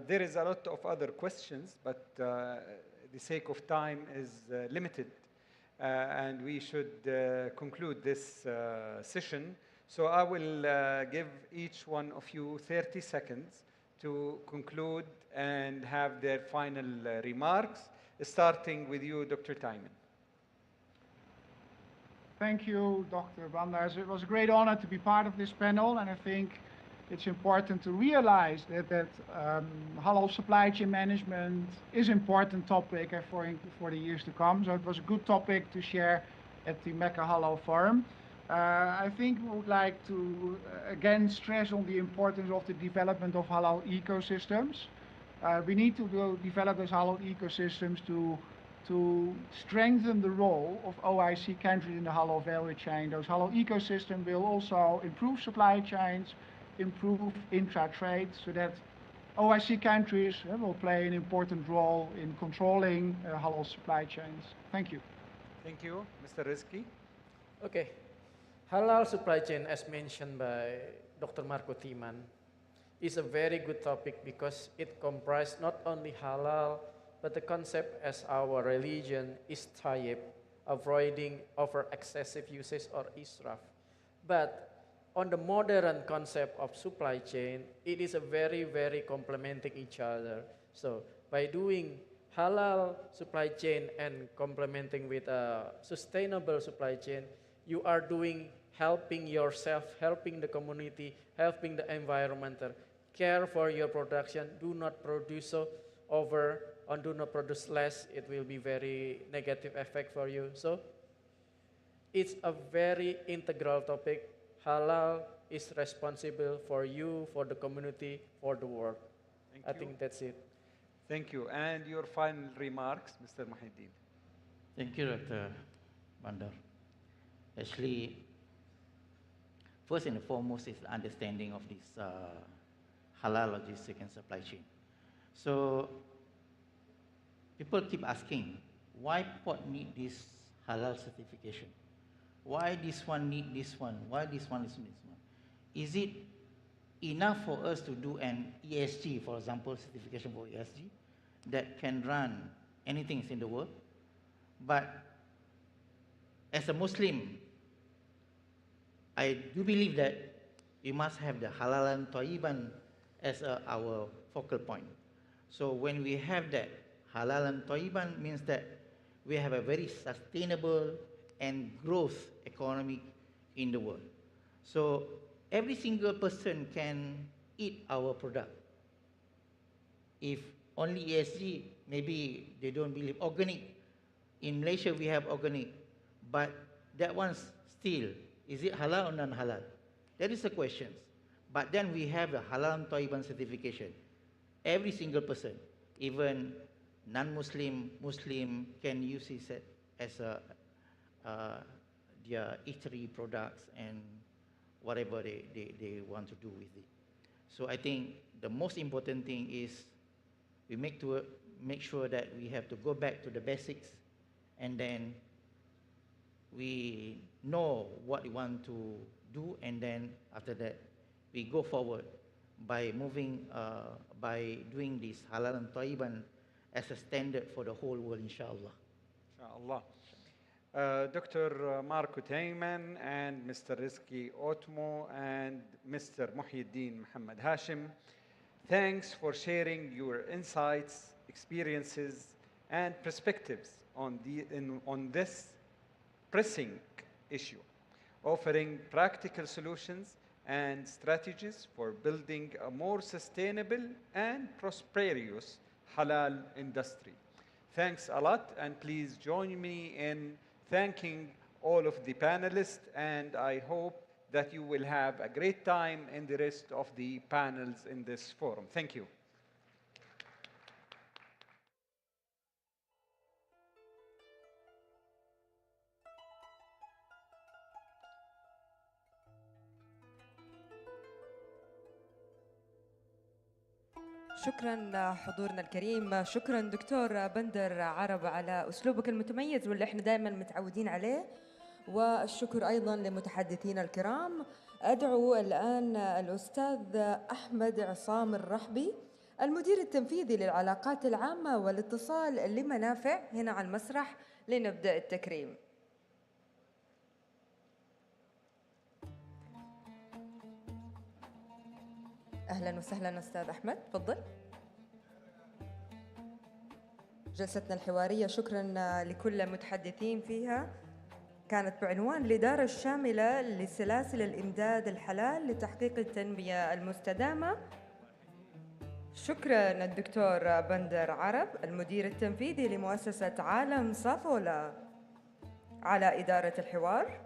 There is a lot of other questions, but the sake of time is limited, and we should conclude this session. So I will give each one of you 30 seconds to conclude and have their final remarks, starting with you, Dr. Taiman. Thank you, Dr. Bandars. It was a great honor to be part of this panel, and I think it's important to realize that halal supply chain management is an important topic for the years to come. So it was a good topic to share at the Mecca Halal Forum. I think we would like to again stress on the importance of the development of halal ecosystems. We need to develop those halal ecosystems to strengthen the role of OIC countries in the halal value chain. Those halal ecosystems will also improve supply chains, improve intra-trade, so that OIC countries will play an important role in controlling halal supply chains. Thank you. Thank you. Mr. Rizki. Okay. Halal supply chain, as mentioned by Dr. Marco Timan, is a very good topic because it comprises not only halal, but the concept as our religion is tayyib, avoiding over excessive usage or israf. But on the modern concept of supply chain, it is a very, very complementing each other. So by doing halal supply chain and complementing with a sustainable supply chain, you are doing helping yourself, helping the community, helping the environment. Care for your production. Do not produce so over and do not produce less. It will be very negative effect for you. So it's a very integral topic. Halal is responsible for you, for the community, for the world. I think that's it. Thank you. And your final remarks, Mr. Muhyiddin. Thank you, Dr. Bandar. Actually, first and foremost is the understanding of this halal logistics and supply chain. So people keep asking, why port need this halal certification? Why this one need this one? Why this one is this one? Is it enough for us to do an ESG, for example, certification for ESG, that can run anything in the world? But as a Muslim, I do believe that we must have the halalan thayyiban as our focal point. So when we have that, halalan thayyiban means that we have a very sustainable and growth economy in the world. So every single person can eat our product. If only ESG, maybe they don't believe organic. In Malaysia, we have organic, but that one's still, is it halal or non-halal? That is the question. But then we have a halal thayyiban certification. Every single person, even non-Muslim, Muslim, can use it as their eatery products and whatever they want to do with it. So I think the most important thing is we make sure that we have to go back to the basics, and then we know what we want to do, and then after that we go forward by moving, by doing this halal and thayyiban as a standard for the whole world, inshallah. Inshallah. Dr. Marco Tayman and Mr. Rizki Otmo and Mr. Muhyiddin Muhammad Hashim, thanks for sharing your insights, experiences, and perspectives on this pressing issue, offering practical solutions and strategies for building a more sustainable and prosperous halal industry. Thanks a lot, and please join me in thanking all of the panelists, and I hope that you will have a great time in the rest of the panels in this forum. Thank you. شكرا حضورنا الكريم، شكرا دكتور بندر عرب على أسلوبك المتميز واللي احنا دائما متعودين عليه، والشكر أيضا لمتحدثينا الكرام. أدعو الآن الأستاذ أحمد عصام الرحبي المدير التنفيذي للعلاقات العامة والاتصال لمنافع هنا على المسرح لنبدأ التكريم. أهلا وسهلا أستاذ أحمد، تفضل. جلستنا الحوارية شكرا لكل المتحدثين فيها كانت بعنوان الإدارة الشاملة لسلاسل الإمداد الحلال لتحقيق التنمية المستدامة. شكرا الدكتور بندر عرب المدير التنفيذي لمؤسسة عالم صافولا على إدارة الحوار.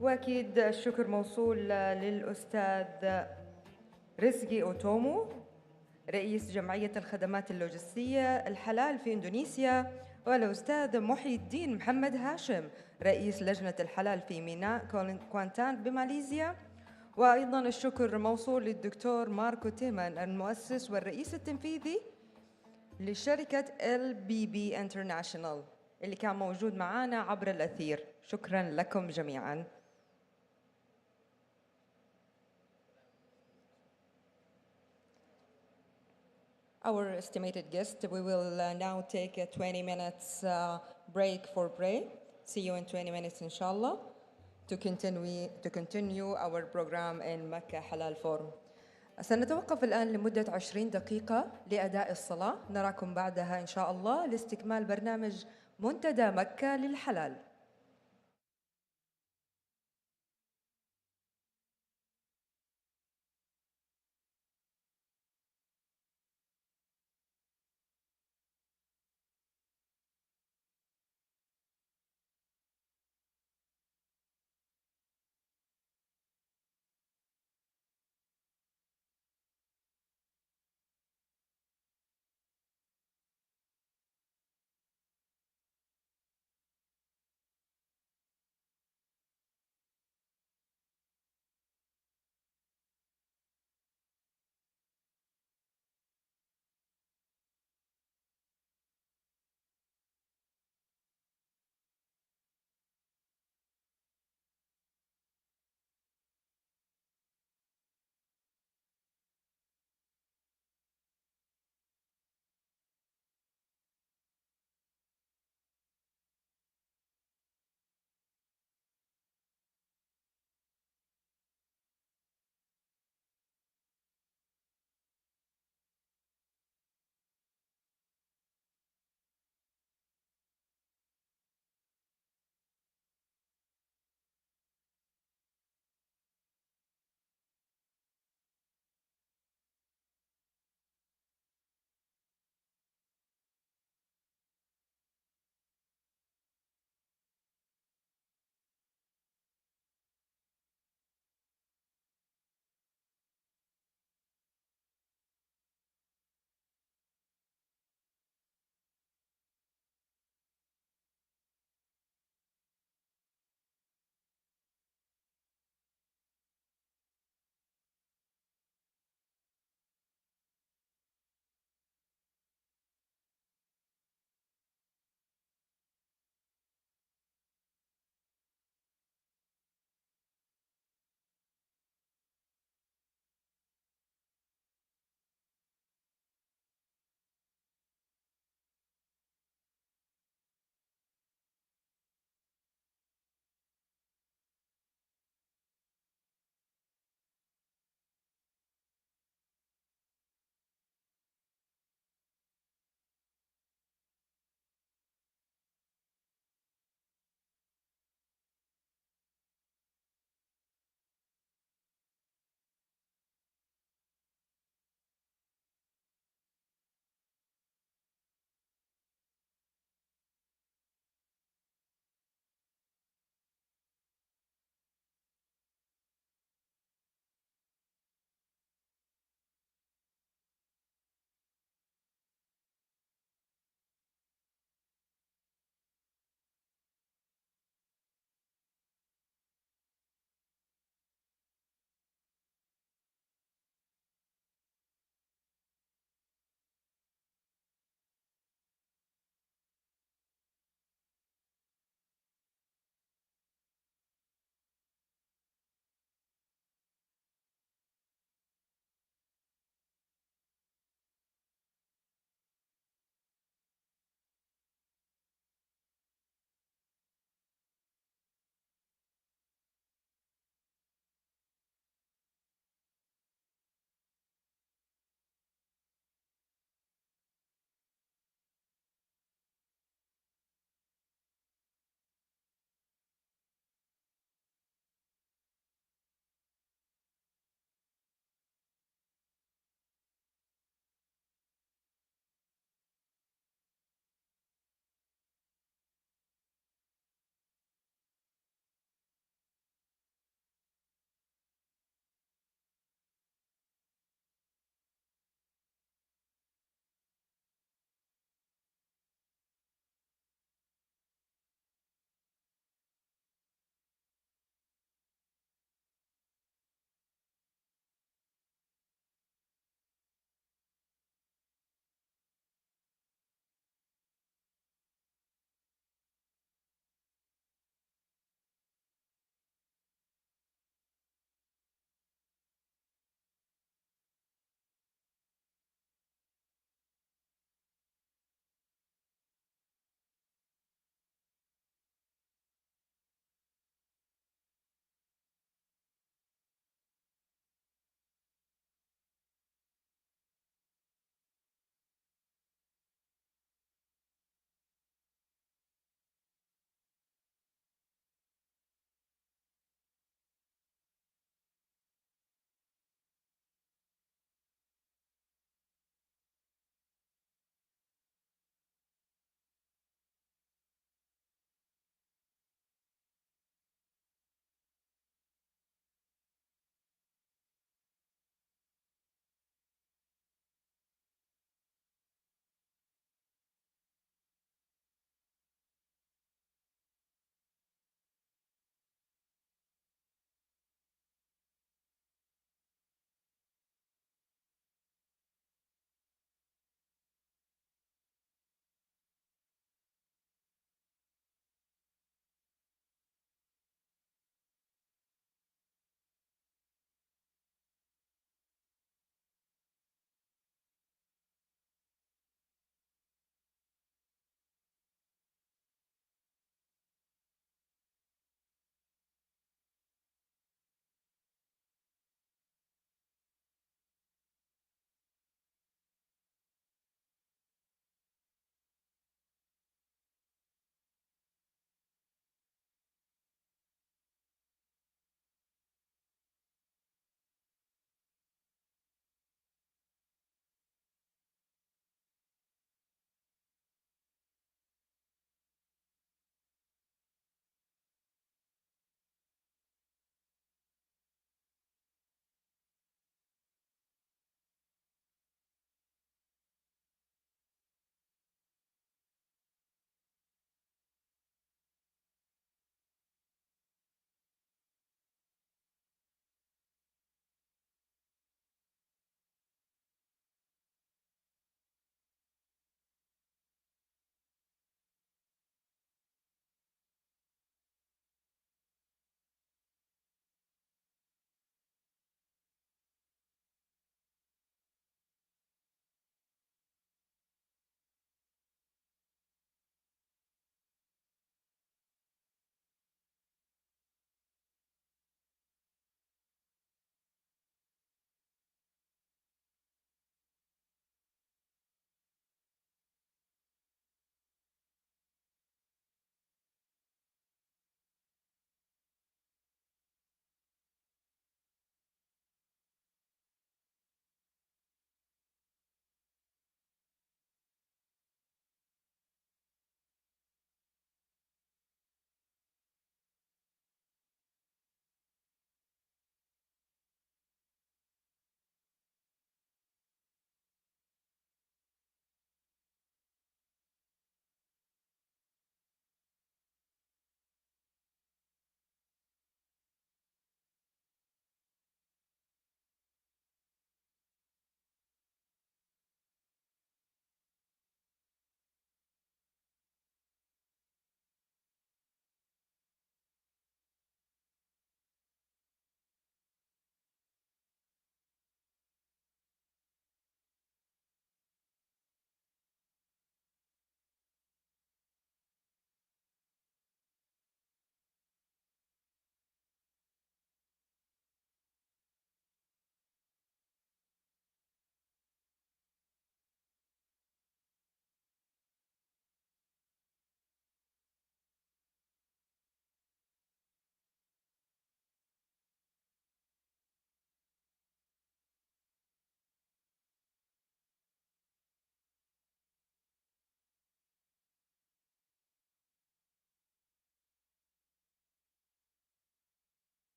وأكيد الشكر موصول للأستاذ رزقي أوتومو رئيس جمعية الخدمات اللوجستية الحلال في إندونيسيا، والأستاذ محي الدين محمد هاشم رئيس لجنة الحلال في ميناء كوانتان بماليزيا. وأيضا الشكر موصول للدكتور ماركو تيمان المؤسس والرئيس التنفيذي لشركة LBB International اللي كان موجود معنا عبر الأثير. شكرا لكم جميعا. our estimated guest. We will now take a 20 minutes break for pray. See you in 20 minutes, inshallah, to continue our program in Mecca Halal Forum. سنتوقف الآن لمدة 20 دقيقة لأداء الصلاة. نراكم بعدها إن شاء الله لاستكمال برنامج منتدى مكة للحلال.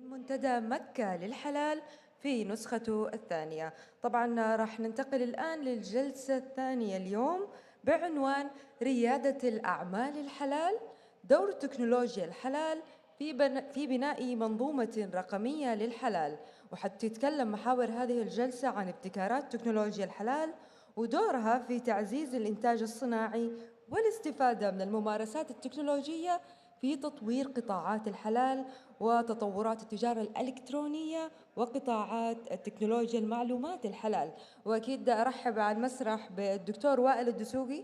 من منتدى مكة للحلال في نسخته الثانية. طبعا راح ننتقل الآن للجلسة الثانية اليوم بعنوان ريادة الأعمال الحلال، دور تكنولوجيا الحلال في بناء منظومة رقمية للحلال. وحتى تتكلم محاور هذه الجلسة عن ابتكارات تكنولوجيا الحلال ودورها في تعزيز الإنتاج الصناعي والاستفادة من الممارسات التكنولوجية في تطوير قطاعات الحلال وتطورات التجارة الإلكترونية وقطاعات التكنولوجيا المعلومات الحلال. وأكيد أرحب على المسرح بالدكتور وائل الدسوقي،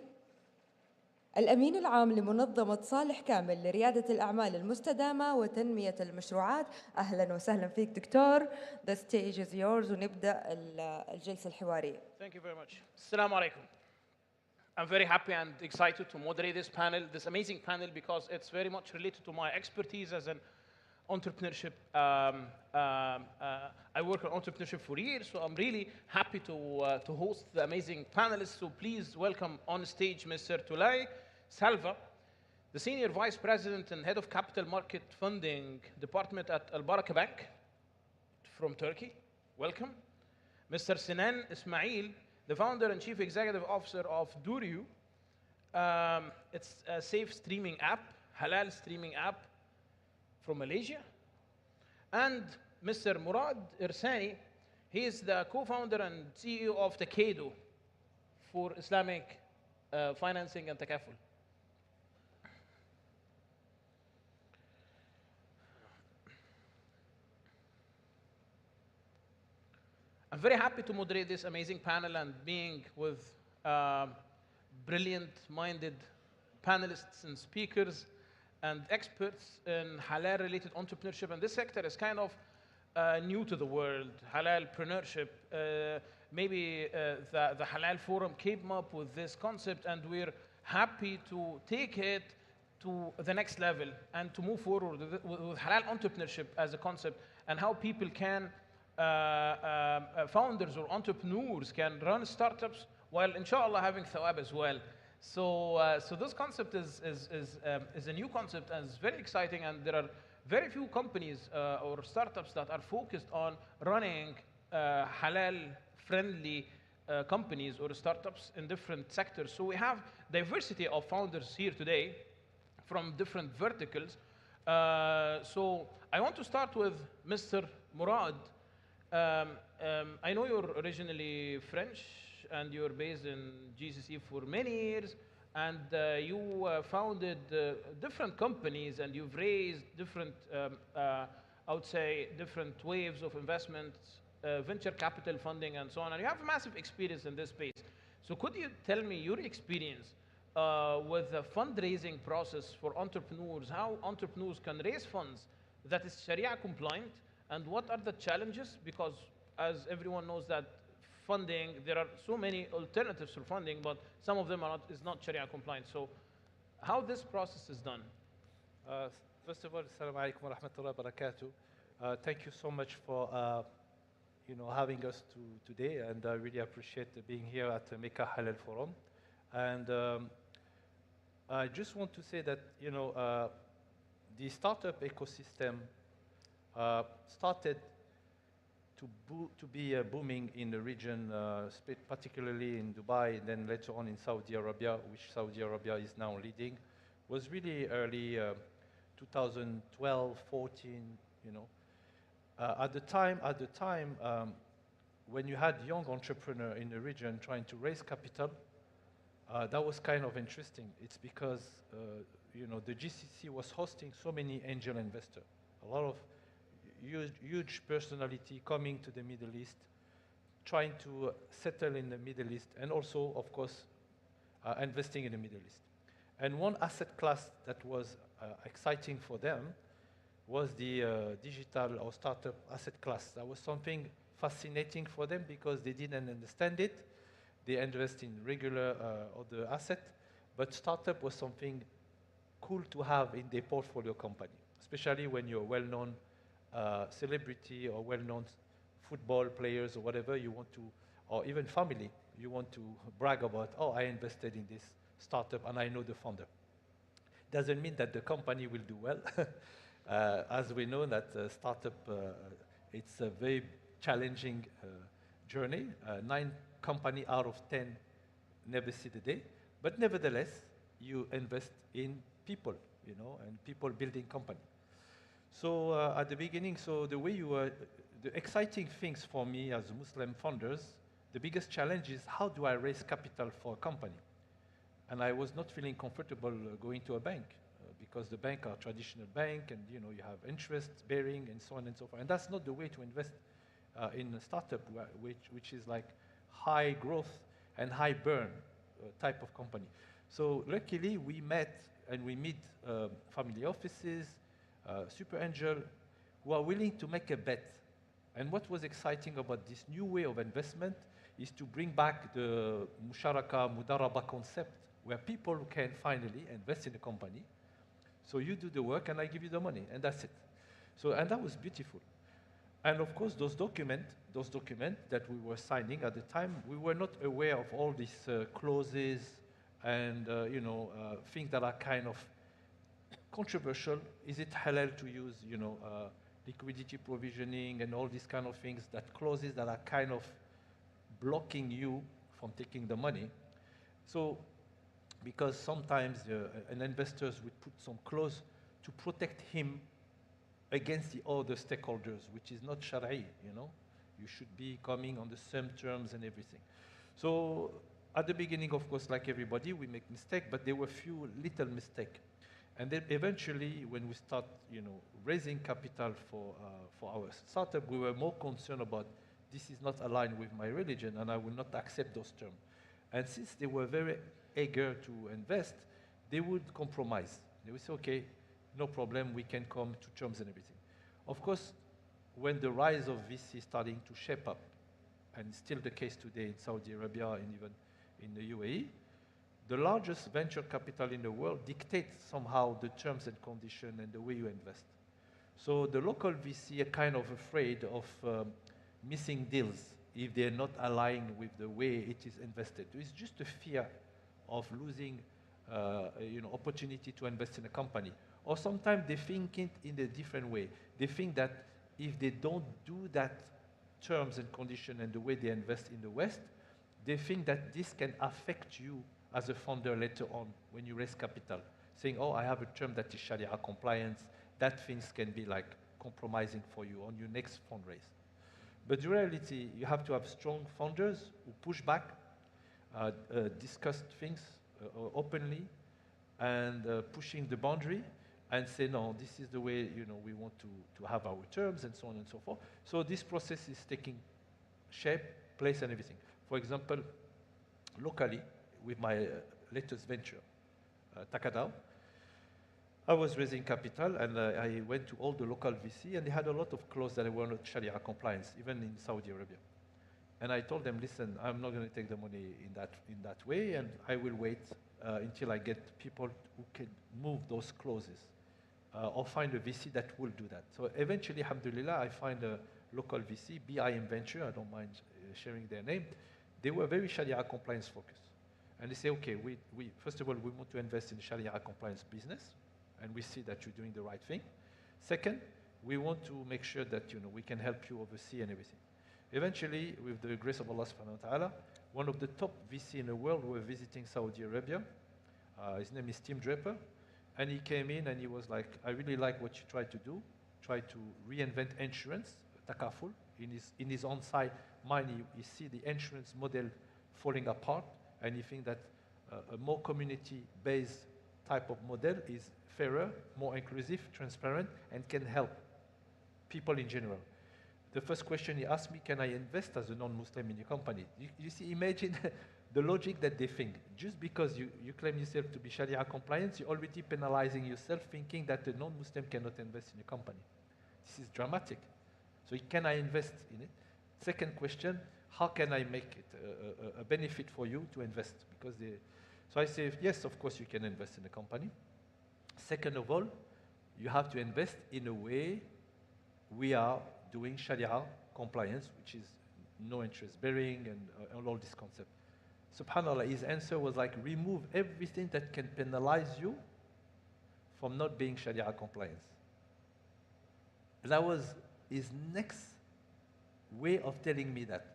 الأمين العام لمنظمة صالح كامل لريادة الأعمال المستدامة وتنمية المشروعات. أهلاً وسهلاً فيك دكتور. The stage is yours ونبدأ الجلسة الحوارية. Thank you very much. Assalamu alaikum. I'm very happy and excited to moderate this panel, this amazing panel, because it's very much related to my expertise as an entrepreneurship. I work on entrepreneurship for years, so I'm really happy to host the amazing panelists. So please welcome on stage Mr. Tulay Salva, the Senior Vice President and Head of Capital Market Funding Department at Al Baraka Bank from Turkey. Welcome. Mr. Sinan Ismail, the founder and chief executive officer of Duriu. It's a safe streaming app, halal streaming app from Malaysia. And Mr. Murad Irsani, he is the co-founder and CEO of Takado for Islamic financing and takaful. I'm very happy to moderate this amazing panel and being with brilliant-minded panelists and speakers and experts in halal-related entrepreneurship. And this sector is kind of new to the world, halalpreneurship. Maybe the Halal Forum came up with this concept, and we're happy to take it to the next level and to move forward with halal entrepreneurship as a concept, and how people can founders or entrepreneurs can run startups while inshallah having thawab as well. So this concept is a new concept and it's very exciting, and there are very few companies or startups that are focused on running halal-friendly companies or startups in different sectors. So we have diversity of founders here today from different verticals. So I want to start with Mr. Murad. I know you're originally French and you're based in GCC for many years, and you founded different companies and you've raised different, I would say, different waves of investments, venture capital funding and so on, and you have massive experience in this space. So could you tell me your experience with the fundraising process for entrepreneurs, how entrepreneurs can raise funds that is Sharia compliant, and what are the challenges? Because as everyone knows that funding, there are so many alternatives for funding, but some of them is not Sharia compliant. So how this process is done? First of all, assalamu alaikum wa rahmatullahi wa barakatuh. Thank you so much for having us today, and I really appreciate being here at the Mecca Halal Forum. And I just want to say that the startup ecosystem started to be booming in the region, particularly in Dubai, and then later on in Saudi Arabia, which Saudi Arabia is now leading. Was really early 2012, 14, At the time, when you had young entrepreneur in the region trying to raise capital, that was kind of interesting. It's because the GCC was hosting so many angel investors, a lot of huge personality coming to the Middle East, trying to settle in the Middle East, and also, of course, investing in the Middle East. And one asset class that was exciting for them was the digital or startup asset class. That was something fascinating for them because they didn't understand it. They invest in regular other asset, but startup was something cool to have in their portfolio company, especially when you're well-known celebrity or well-known football players or whatever you want to, or even family, you want to brag about, oh, I invested in this startup and I know the founder. Doesn't mean that the company will do well. As we know that startup, it's a very challenging journey. 9 company out of 10 never see the day. But nevertheless, you invest in people, you know, and people building company. So at the beginning, so the way you were, the exciting things for me as Muslim founders, the biggest challenge is how do I raise capital for a company? And I was not feeling comfortable going to a bank because the bank are traditional bank and you know you have interest bearing and so on and so forth. And that's not the way to invest in a startup which is like high growth and high burn type of company. So luckily we met and we meet family offices, super angel who are willing to make a bet. And what was exciting about this new way of investment is to bring back the musharaka, mudaraba concept where people can finally invest in a company. So you do the work and I give you the money and that's it. So, and that was beautiful. And of course, those documents that we were signing at the time, we were not aware of all these clauses and things that are kind of controversial. Is it halal to use, liquidity provisioning and all these kind of things, that clauses that are kind of blocking you from taking the money? So, because sometimes an investor would put some clause to protect him against the other stakeholders, which is not shari'i, you know. You should be coming on the same terms and everything. So at the beginning, of course, like everybody, we make mistakes, but there were few little mistakes. And then eventually, when we start, raising capital for our startup, we were more concerned about this is not aligned with my religion, and I will not accept those terms. And since they were very eager to invest, they would compromise. They would say, okay, no problem, we can come to terms and everything. Of course, when the rise of VC is starting to shape up, and it's still the case today in Saudi Arabia and even in the UAE, the largest venture capital in the world dictates somehow the terms and conditions and the way you invest. So the local VC are kind of afraid of missing deals if they're not aligning with the way it is invested. It's just a fear of losing opportunity to invest in a company. Or sometimes they think it in a different way. They think that if they don't do that terms and conditions and the way they invest in the West, they think that this can affect you as a founder later on when you raise capital. Saying, oh, I have a term that is Sharia compliance, that things can be like compromising for you on your next fundraise. But in reality, you have to have strong founders who push back, discuss things openly, and pushing the boundary, and say, no, this is the way we want to have our terms, and so on and so forth. So this process is taking shape, place, and everything. For example, locally, with my latest venture, Takadao, I was raising capital, and I went to all the local VC, and they had a lot of clauses that were not Sharia compliance, even in Saudi Arabia. And I told them, listen, I'm not going to take the money in that way, and I will wait until I get people who can move those clauses, or find a VC that will do that. So eventually, alhamdulillah, I find a local VC, BIM Venture, I don't mind sharing their name. They were very Sharia compliance focused. And they say, okay, we first of all, we want to invest in the Sharia compliance business, and we see that you're doing the right thing. Second, we want to make sure that we can help you oversee and everything. Eventually, with the grace of Allah subhanahu wa ta'ala, one of the top VC in the world were visiting Saudi Arabia. His name is Tim Draper. And he came in and he was like, I really like what you try to do. Try to reinvent insurance, takaful. In his on-site mind, you see the insurance model falling apart, and you think that a more community-based type of model is fairer, more inclusive, transparent, and can help people in general. The first question he asked me, can I invest as a non-Muslim in your company? You see, imagine the logic that they think. Just because you claim yourself to be Sharia compliant, you're already penalizing yourself, thinking that a non-Muslim cannot invest in your company. This is dramatic. So can I invest in it? Second question, how can I make it a benefit for you to invest? So I say, yes, of course you can invest in the company. Second of all, you have to invest in a way we are doing Sharia compliance, which is no interest bearing and all this concept. SubhanAllah, his answer was like, remove everything that can penalize you from not being Sharia compliance. That was his next way of telling me that.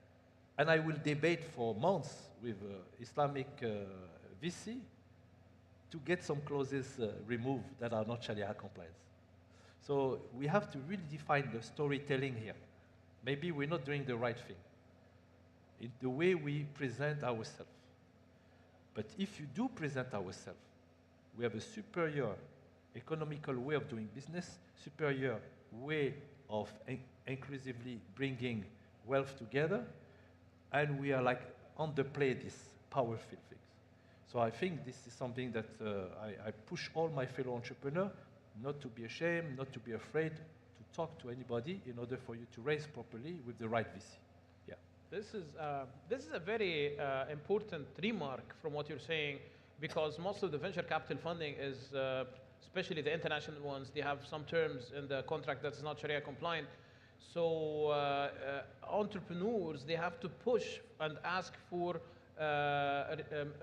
And I will debate for months with Islamic VC to get some clauses removed that are not Sharia compliant. So we have to really define the storytelling here. Maybe we're not doing the right thing in the way we present ourselves. But if you do present ourselves, we have a superior economical way of doing business, superior way of inclusively bringing wealth together, and we are like underplay these powerful things. So I think this is something that I push all my fellow entrepreneurs not to be ashamed, not to be afraid to talk to anybody in order for you to raise properly with the right VC. Yeah. This is a very important remark from what you're saying, because most of the venture capital funding is, especially the international ones, they have some terms in the contract that's not Sharia compliant. So entrepreneurs, they have to push and ask for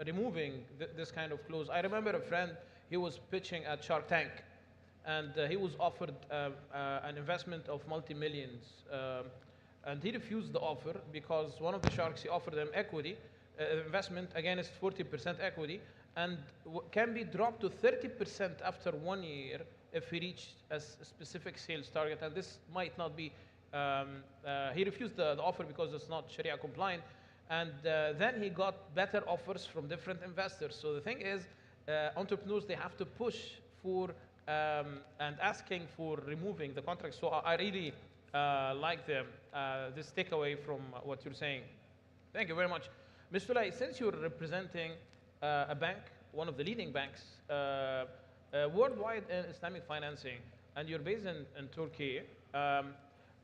removing this kind of clause. I remember a friend, he was pitching at Shark Tank, and he was offered an investment of multi-millions. And he refused the offer because one of the sharks, he offered them equity, investment against 40% equity, and can be dropped to 30% after 1 year if he reached a specific sales target. And this might not be, he refused the offer because it's not Sharia compliant. And then he got better offers from different investors. So the thing is, entrepreneurs, they have to push for and asking for removing the contract. So I really like this takeaway from what you're saying. Thank you very much. Mr. Tulay, since you're representing a bank, one of the leading banks worldwide in Islamic financing, and you're based in Turkey,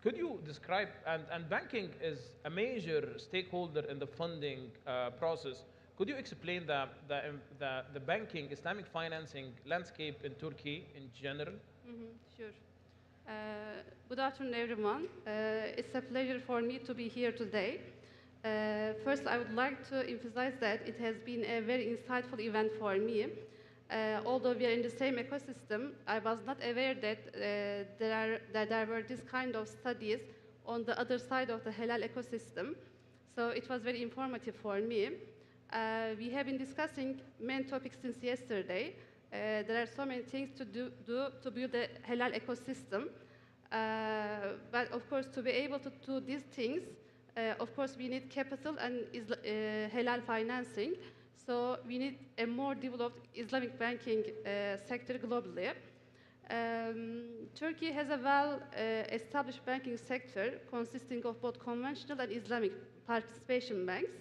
could you describe, and banking is a major stakeholder in the funding process, could you explain the banking, Islamic financing landscape in Turkey in general? Sure. Good afternoon, everyone. It's a pleasure for me to be here today. First, I would like to emphasize that it has been a very insightful event for me. Although we are in the same ecosystem, I was not aware that there were this kind of studies on the other side of the halal ecosystem. So it was very informative for me. We have been discussing main topics since yesterday. There are so many things to do to build a halal ecosystem. But of course, to be able to do these things, of course, we need capital and halal financing. So we need a more developed Islamic banking sector globally. Turkey has a well-established banking sector consisting of both conventional and Islamic participation banks.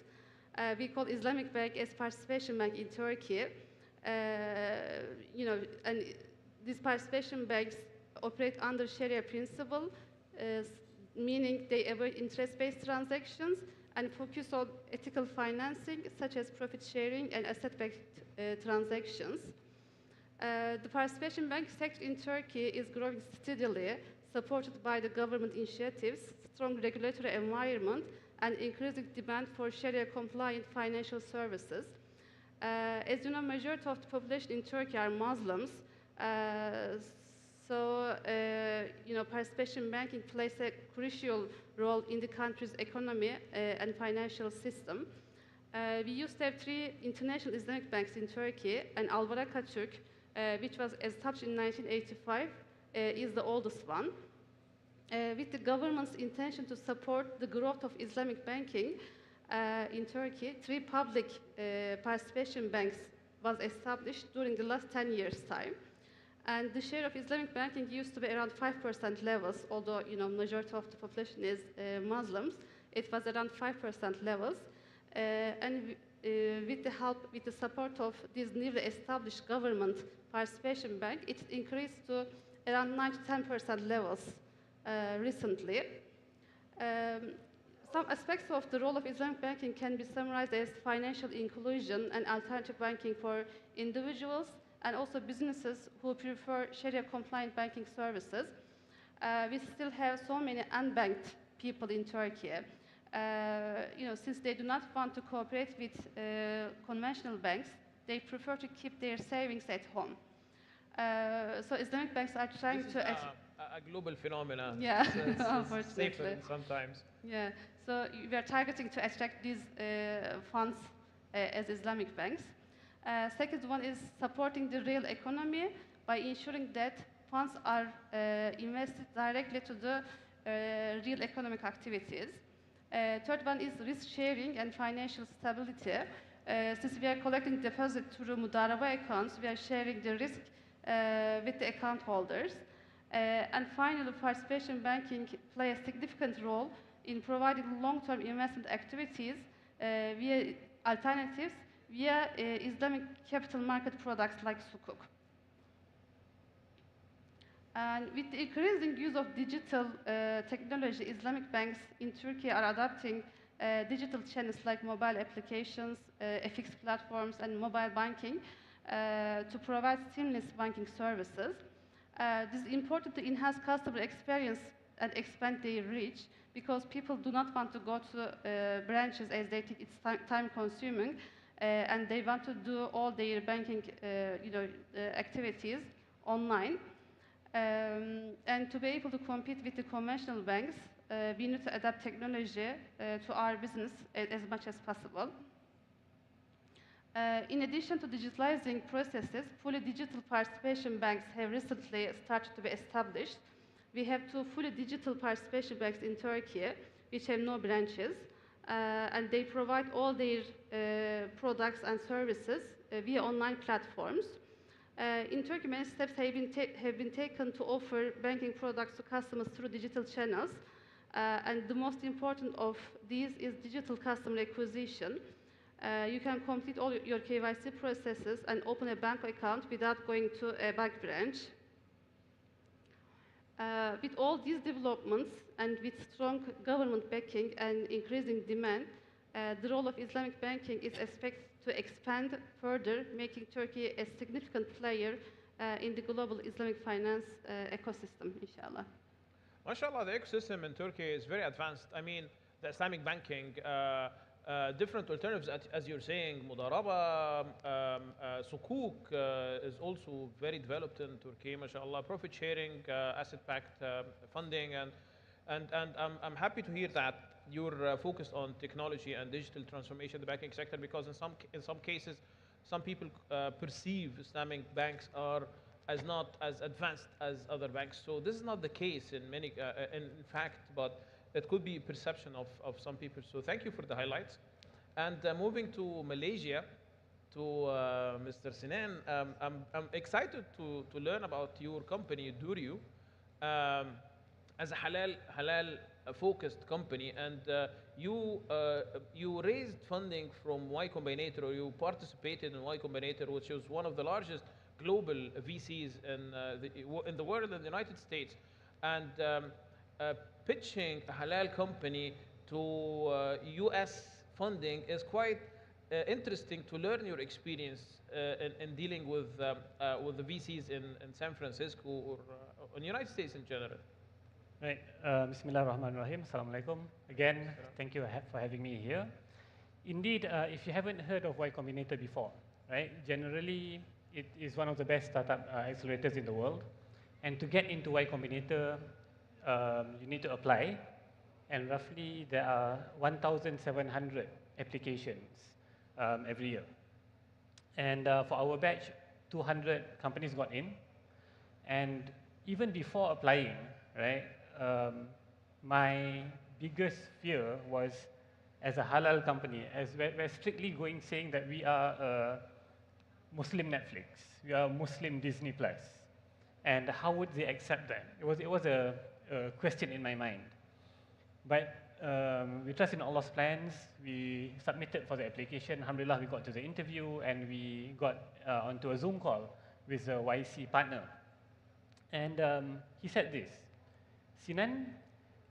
We call Islamic Bank as participation bank in Turkey. And these participation banks operate under Sharia principle, meaning they avoid interest-based transactions and focus on ethical financing, such as profit sharing and asset-backed transactions. The participation bank sector in Turkey is growing steadily, supported by the government initiatives, strong regulatory environment, and increasing demand for Sharia-compliant financial services. As you know, majority of the population in Turkey are Muslims. Participation banking plays a crucial role in the country's economy and financial system. We used to have 3 international Islamic banks in Turkey, and Albaraka Türk, which was established in 1985, is the oldest one. With the government's intention to support the growth of Islamic banking in Turkey, 3 public participation banks was established during the last 10 years' time. And the share of Islamic banking used to be around 5% levels, although majority of the population is Muslims. It was around 5% levels, and with the support of this newly established government participation bank, it increased to around 9 to 10% levels recently. Some aspects of the role of Islamic banking can be summarized as financial inclusion and alternative banking for individuals and also businesses who prefer Sharia-compliant banking services. We still have so many unbanked people in Turkey. Since they do not want to cooperate with conventional banks, they prefer to keep their savings at home. So Islamic banks are trying to... a global phenomenon. Yeah, It's safer unfortunately. sometimes. Yeah, so we are targeting to attract these funds as Islamic banks. Second one is supporting the real economy by ensuring that funds are invested directly to the real economic activities. Third one is risk sharing and financial stability. Since we are collecting deposit through Mudaraba accounts, we are sharing the risk with the account holders. And finally, participation banking play a significant role in providing long-term investment activities via alternatives via Islamic capital market products like sukuk. And with the increasing use of digital technology, Islamic banks in Turkey are adopting digital channels like mobile applications, FX platforms, and mobile banking to provide seamless banking services. This is important to enhance customer experience and expand their reach because people do not want to go to branches as they think it's time-consuming, and they want to do all their banking activities online. And to be able to compete with the conventional banks, we need to adapt technology to our business as much as possible. In addition to digitalizing processes, fully digital participation banks have recently started to be established. We have 2 fully digital participation banks in Turkey, which have no branches, and they provide all their products and services via online platforms. In Turkey, many steps have been taken to offer banking products to customers through digital channels, and the most important of these is digital customer acquisition. You can complete all your KYC processes and open a bank account without going to a bank branch. With all these developments and with strong government backing and increasing demand, the role of Islamic banking is expected to expand further, making Turkey a significant player in the global Islamic finance ecosystem, inshallah. MashaAllah, the ecosystem in Turkey is very advanced. I mean, the Islamic banking, different alternatives, as you're saying, Mudaraba, Sukuk is also very developed in Turkey, MashaAllah, profit sharing, asset-backed funding, and I'm happy to hear that you're focused on technology and digital transformation in the banking sector, because in some cases, some people perceive Islamic banks are as not as advanced as other banks. So this is not the case in many, in fact, but it could be a perception of some people. So thank you for the highlights. And moving to Malaysia, to Mr. Sinan, I'm excited to learn about your company, Duriu, as a halal focused company, and you raised funding from Y Combinator, or you participated in Y Combinator, which is one of the largest global VCs in the world, in the United States, and pitching a halal company to US funding is quite interesting to learn your experience in dealing with the VCs in San Francisco or in the United States in general. Right. Bismillahirrahmanirrahim. Assalamualaikum. Again, thank you for having me here. Indeed, if you haven't heard of Y Combinator before, right? Generally, it is one of the best startup accelerators in the world. And to get into Y Combinator, you need to apply. And roughly, there are 1,700 applications every year. And for our batch, 200 companies got in. And even before applying, right, my biggest fear was, as a halal company, as we're strictly saying that we are a Muslim Netflix, we are Muslim Disney Plus, and how would they accept that? It was a question in my mind. But we trust in Allah's plans. We submitted for the application. Alhamdulillah, we got to the interview, and we got onto a Zoom call with a YC partner. And he said this: Sinan,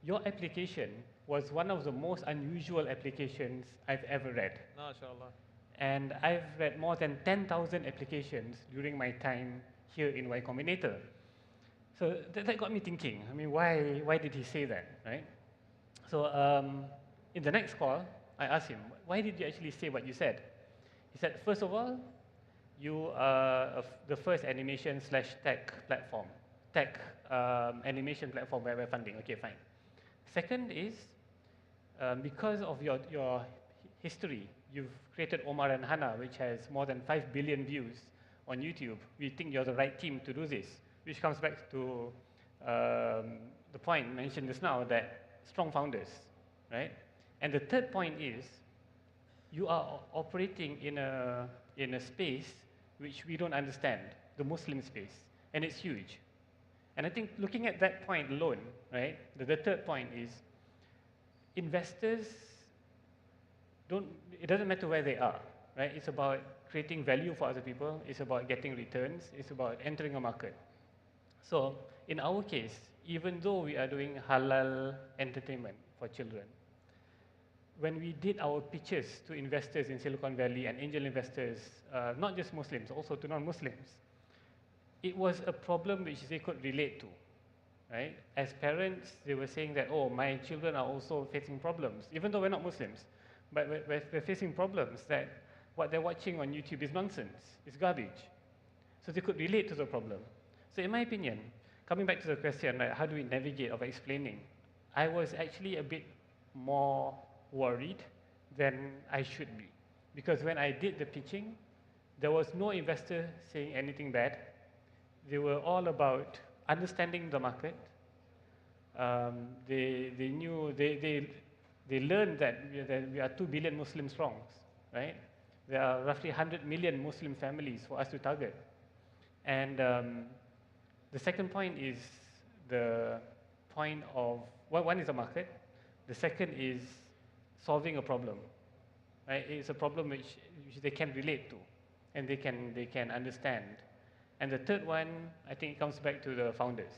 your application was one of the most unusual applications I've ever read. MashaAllah. And I've read more than 10,000 applications during my time here in Y Combinator. So that got me thinking. I mean, why did he say that, right? So in the next call, I asked him, why did you actually say what you said? He said, first of all, you are the first animation/tech platform, tech animation platform where we're funding. Okay, fine. Second is, because of your history, you've created Omar and Hannah, which has more than 5 billion views on YouTube. We think you're the right team to do this, which comes back to the point mentioned just now, that strong founders, right? And the third point is, you are operating in a space which we don't understand, the Muslim space, and it's huge. And I think looking at that point alone, right, the third point is, investors it doesn't matter where they are, right? It's about creating value for other people, it's about getting returns, it's about entering a market. So in our case, even though we are doing halal entertainment for children, when we did our pitches to investors in Silicon Valley and angel investors, not just Muslims, also to non-Muslims, it was a problem which they could relate to, right? As parents, they were saying that, oh, my children are also facing problems, even though we're not Muslims, but we're facing problems that what they're watching on YouTube is nonsense, it's garbage. So they could relate to the problem. So in my opinion, coming back to the question, like, how do we navigate of explaining, I was actually a bit more worried than I should be. Because when I did the pitching, there was no investor saying anything bad. They were all about understanding the market. They learned that we are 2 billion Muslim strong, right? There are roughly 100 million Muslim families for us to target. And the second point is the point of, well, one is the market. The second is solving a problem, right? It's a problem which they can relate to and they can understand. And the third one, I think it comes back to the founders.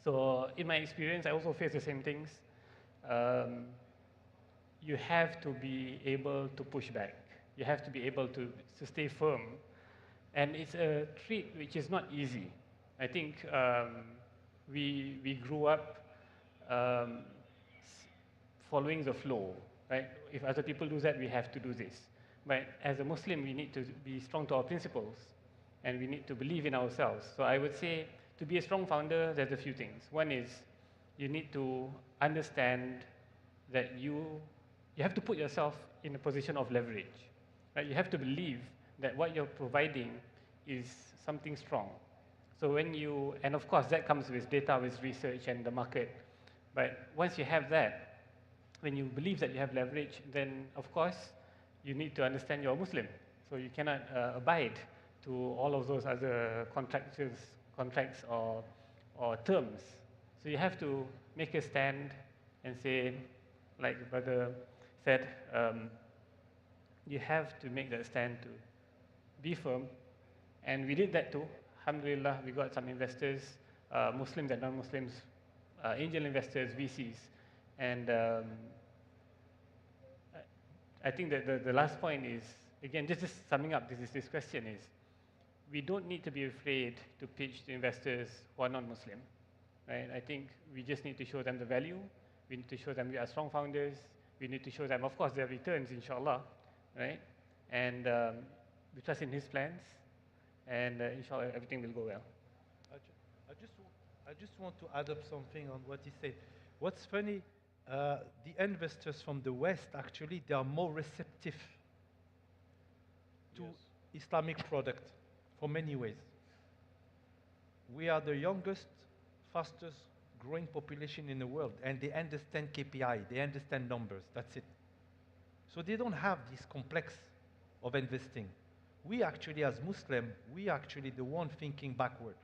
So in my experience, I also face the same things. You have to be able to push back. You have to be able to stay firm. And it's a treat which is not easy. I think we grew up following the flow, right? If other people do that, we have to do this. But as a Muslim, we need to be strong to our principles, and we need to believe in ourselves. So I would say, to be a strong founder, there's a few things. One is, you need to understand that you have to put yourself in a position of leverage. Right? You have to believe that what you're providing is something strong. So when you, and of course that comes with data, with research and the market. But once you have that, when you believe that you have leverage, then of course you need to understand you're a Muslim. So you cannot abide to all of those other contracts or terms. So you have to make a stand and say, like the brother said, you have to make that stand to be firm. And we did that too. Alhamdulillah, we got some investors, Muslims and non-Muslims, angel investors, VCs. And I think that the last point is, again, just summing up this question is, we don't need to be afraid to pitch to investors who are non-Muslim. Right? I think we just need to show them the value. We need to show them we are strong founders. We need to show them, of course, their returns, inshallah. Right? And we trust in his plans. And inshallah, everything will go well. I just want to add up something on what he said. What's funny, the investors from the West, actually, they are more receptive to Islamic product for many ways. We are the youngest, fastest growing population in the world, and they understand KPI, they understand numbers, that's it. So they don't have this complex of investing. We actually, as Muslim, we actually the one thinking backward.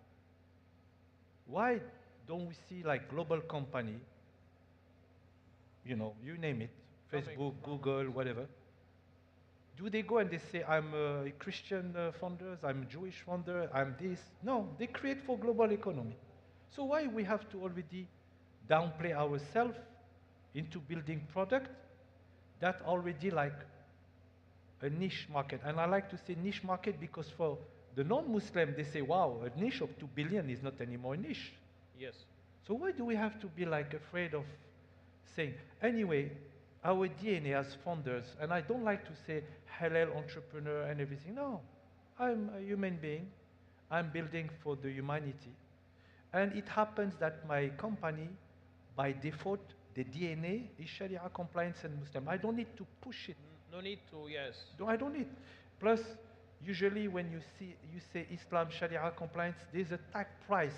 Why don't we see like global company, you know, you name it, Facebook, Google, whatever. Do they go and they say, I'm a Christian founder, I'm a Jewish founder, I'm this? No, they create for global economy. So why we have to already downplay ourselves into building product that already like a niche market? And I like to say niche market because for the non-Muslim, they say, wow, a niche of 2 billion is not anymore niche. Yes. So why do we have to be like afraid of saying, anyway, our DNA as founders, and I don't like to say halal entrepreneur and everything. No, I'm a human being. I'm building for the humanity. And it happens that my company, by default, the DNA is Sharia compliance and Muslim. I don't need to push it. No need to, yes. No, I don't need. Plus, usually when you say Islam Sharia compliance, there's a tag price.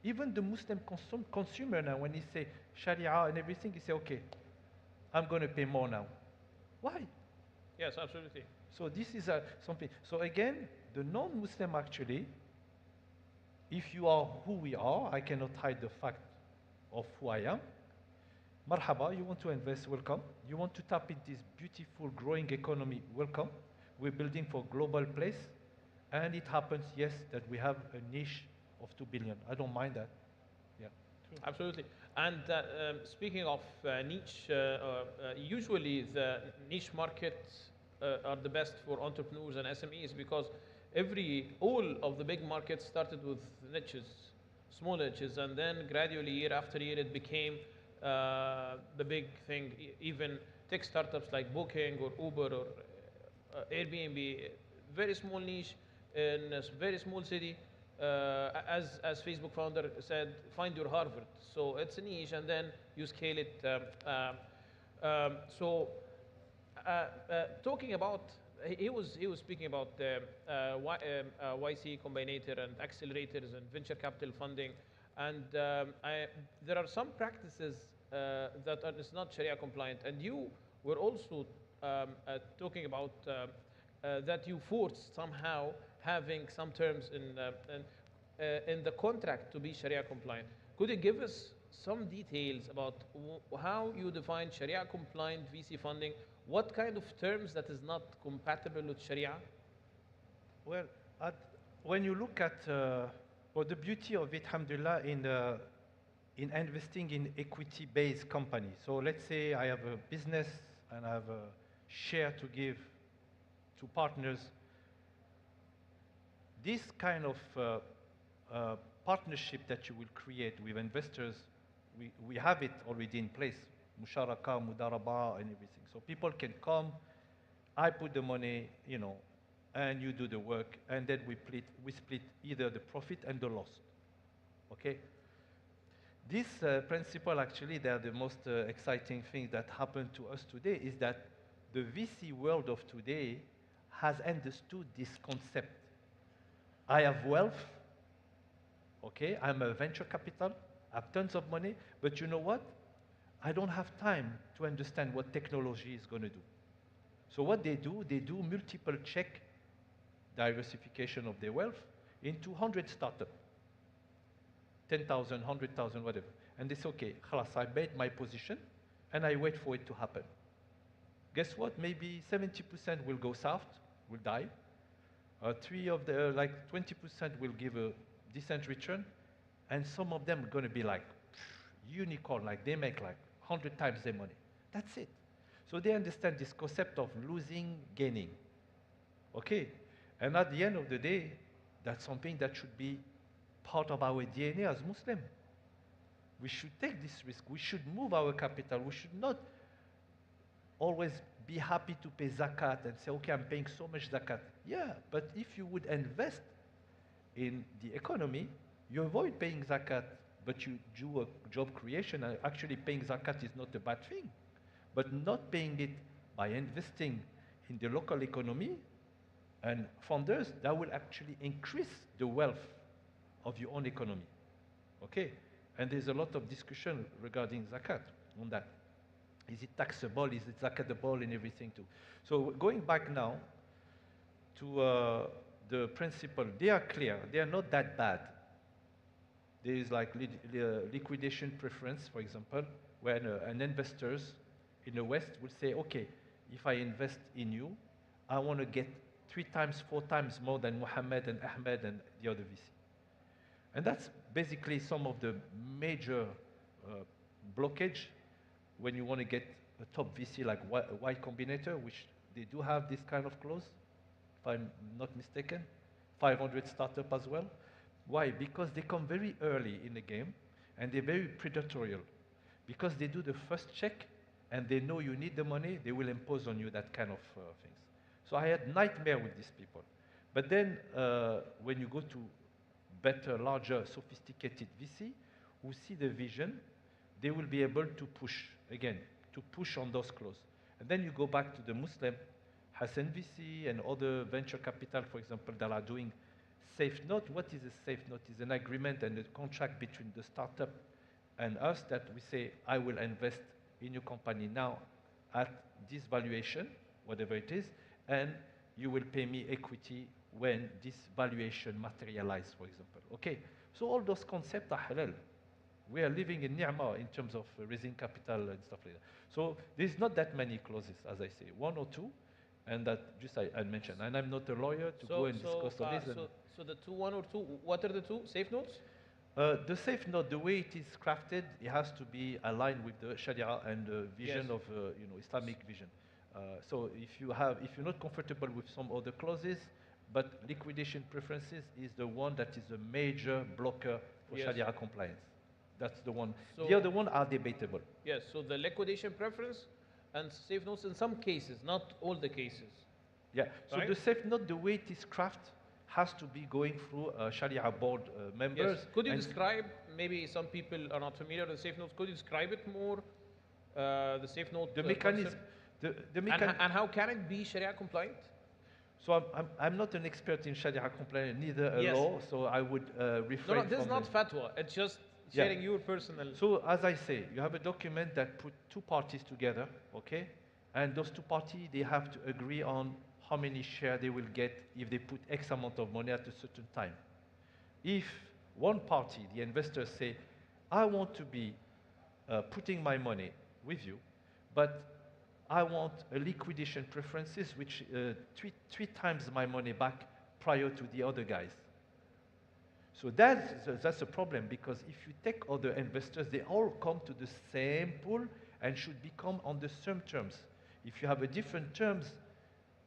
Even the Muslim consumer now, when he say Sharia and everything, he say, okay, I'm going to pay more now. Why? Yes, absolutely. So this is something. So again, the non-Muslim actually, if you are who we are, I cannot hide the fact of who I am. Marhaba, you want to invest, welcome. You want to tap into this beautiful growing economy, welcome. We're building for global place. And it happens, yes, that we have a niche of 2 billion. I don't mind that. Yeah. Absolutely. And speaking of niche, usually the niche markets are the best for entrepreneurs and SMEs because all of the big markets started with niches, small niches, and then gradually year after year it became the big thing. Even tech startups like Booking or Uber or Airbnb, very small niche in a very small city. As Facebook founder said, find your Harvard. So it's a niche, and then you scale it. Talking about, he was speaking about YC Combinator and accelerators and venture capital funding, and there are some practices that is not Sharia compliant, and you were also talking about that you forced somehow having some terms in the contract to be Sharia compliant. Could you give us some details about how you define Sharia compliant VC funding? What kind of terms that is not compatible with Sharia? Well, when you look at well, the beauty of it, alhamdulillah, in investing in equity-based companies. So let's say I have a business and I have a share to give to partners. This kind of partnership that you will create with investors, we have it already in place. Musharaka, Mudaraba, and everything. So people can come, I put the money, and you do the work, and then we split either the profit and the loss. Okay? This principle, actually, they are the most exciting thing that happened to us today, is that the VC world of today has understood this concept. I have wealth, okay? I'm a venture capital, I have tons of money, but you know what? I don't have time to understand what technology is going to do. So what they do multiple check diversification of their wealth into 100 startups. 10,000, 100,000, whatever. And they say, okay, khalas, I made my position, and I wait for it to happen. Guess what? Maybe 70% will go south, will die. 20% will give a decent return, and some of them are going to be like unicorn, like they make like 100 times their money. That's it. So they understand this concept of losing, gaining. Okay? And at the end of the day, that's something that should be part of our DNA as Muslim. We should take this risk. We should move our capital. We should not always be happy to pay zakat and say, okay, I'm paying so much zakat. Yeah, but if you would invest in the economy, you avoid paying zakat, but you do a job creation. And actually, paying zakat is not a bad thing. But not paying it by investing in the local economy and founders, that will actually increase the wealth of your own economy. Okay? And there's a lot of discussion regarding zakat on that. Is it taxable? Is it zakatable and everything too? So going back now to the principle, they are clear. They are not that bad. There is like liquidation preference, for example, where an investors in the West would say, okay, if I invest in you, I want to get 3 times, 4 times more than Mohammed and Ahmed and the other VC. And that's basically some of the major blockage when you want to get a top VC like Y Combinator, which they do have this kind of clause, if I'm not mistaken, 500 startup as well. Why? Because they come very early in the game and they're very predatory. Because they do the first check and they know you need the money, they will impose on you that kind of things. So I had nightmare with these people. But then when you go to better, larger, sophisticated VC who see the vision, they will be able to push, again, to push on those clauses. And then you go back to the Muslim, Hassan VC and other venture capital, for example, that are doing safe note. What is a safe note? It's an agreement and a contract between the startup and us that we say, I will invest in your company now at this valuation, whatever it is, and you will pay me equity when this valuation materializes, for example. Okay, so all those concepts are halal. We are living in ni'mah in terms of raising capital and stuff like that. So there's not that many clauses, as I say, one or two, and that just I mentioned. And I'm not a lawyer to go and discuss all this. So the two, one or two, what are the two? Safe notes? The safe note, the way it is crafted, it has to be aligned with the Sharia and the vision of Islamic vision. So if you're not comfortable with some other clauses, but liquidation preferences is the one that is a major blocker for Sharia compliance. That's the one. So the other one are debatable. Yes, so the liquidation preference and safe notes in some cases, not all the cases. Yeah, so Right? the safe note, the way it is crafted, has to be going through Sharia board members. Yes. Could you describe, maybe some people are not familiar with safe notes, could you describe it more, the safe note the mechanism? And how can it be Sharia compliant? So I'm not an expert in Sharia compliance, neither a law, so I would refrain No, this is not fatwa, it's just sharing your personal... So as I say, you have a document that put two parties together, okay? And those two parties, they have to agree on how many shares they will get if they put X amount of money at a certain time. If one party, the investors say, I want to be putting my money with you, but I want a liquidation preferences which three times my money back prior to the other guys. So that's a problem, because if you take other investors, they all come to the same pool and should become on the same terms. If you have a different terms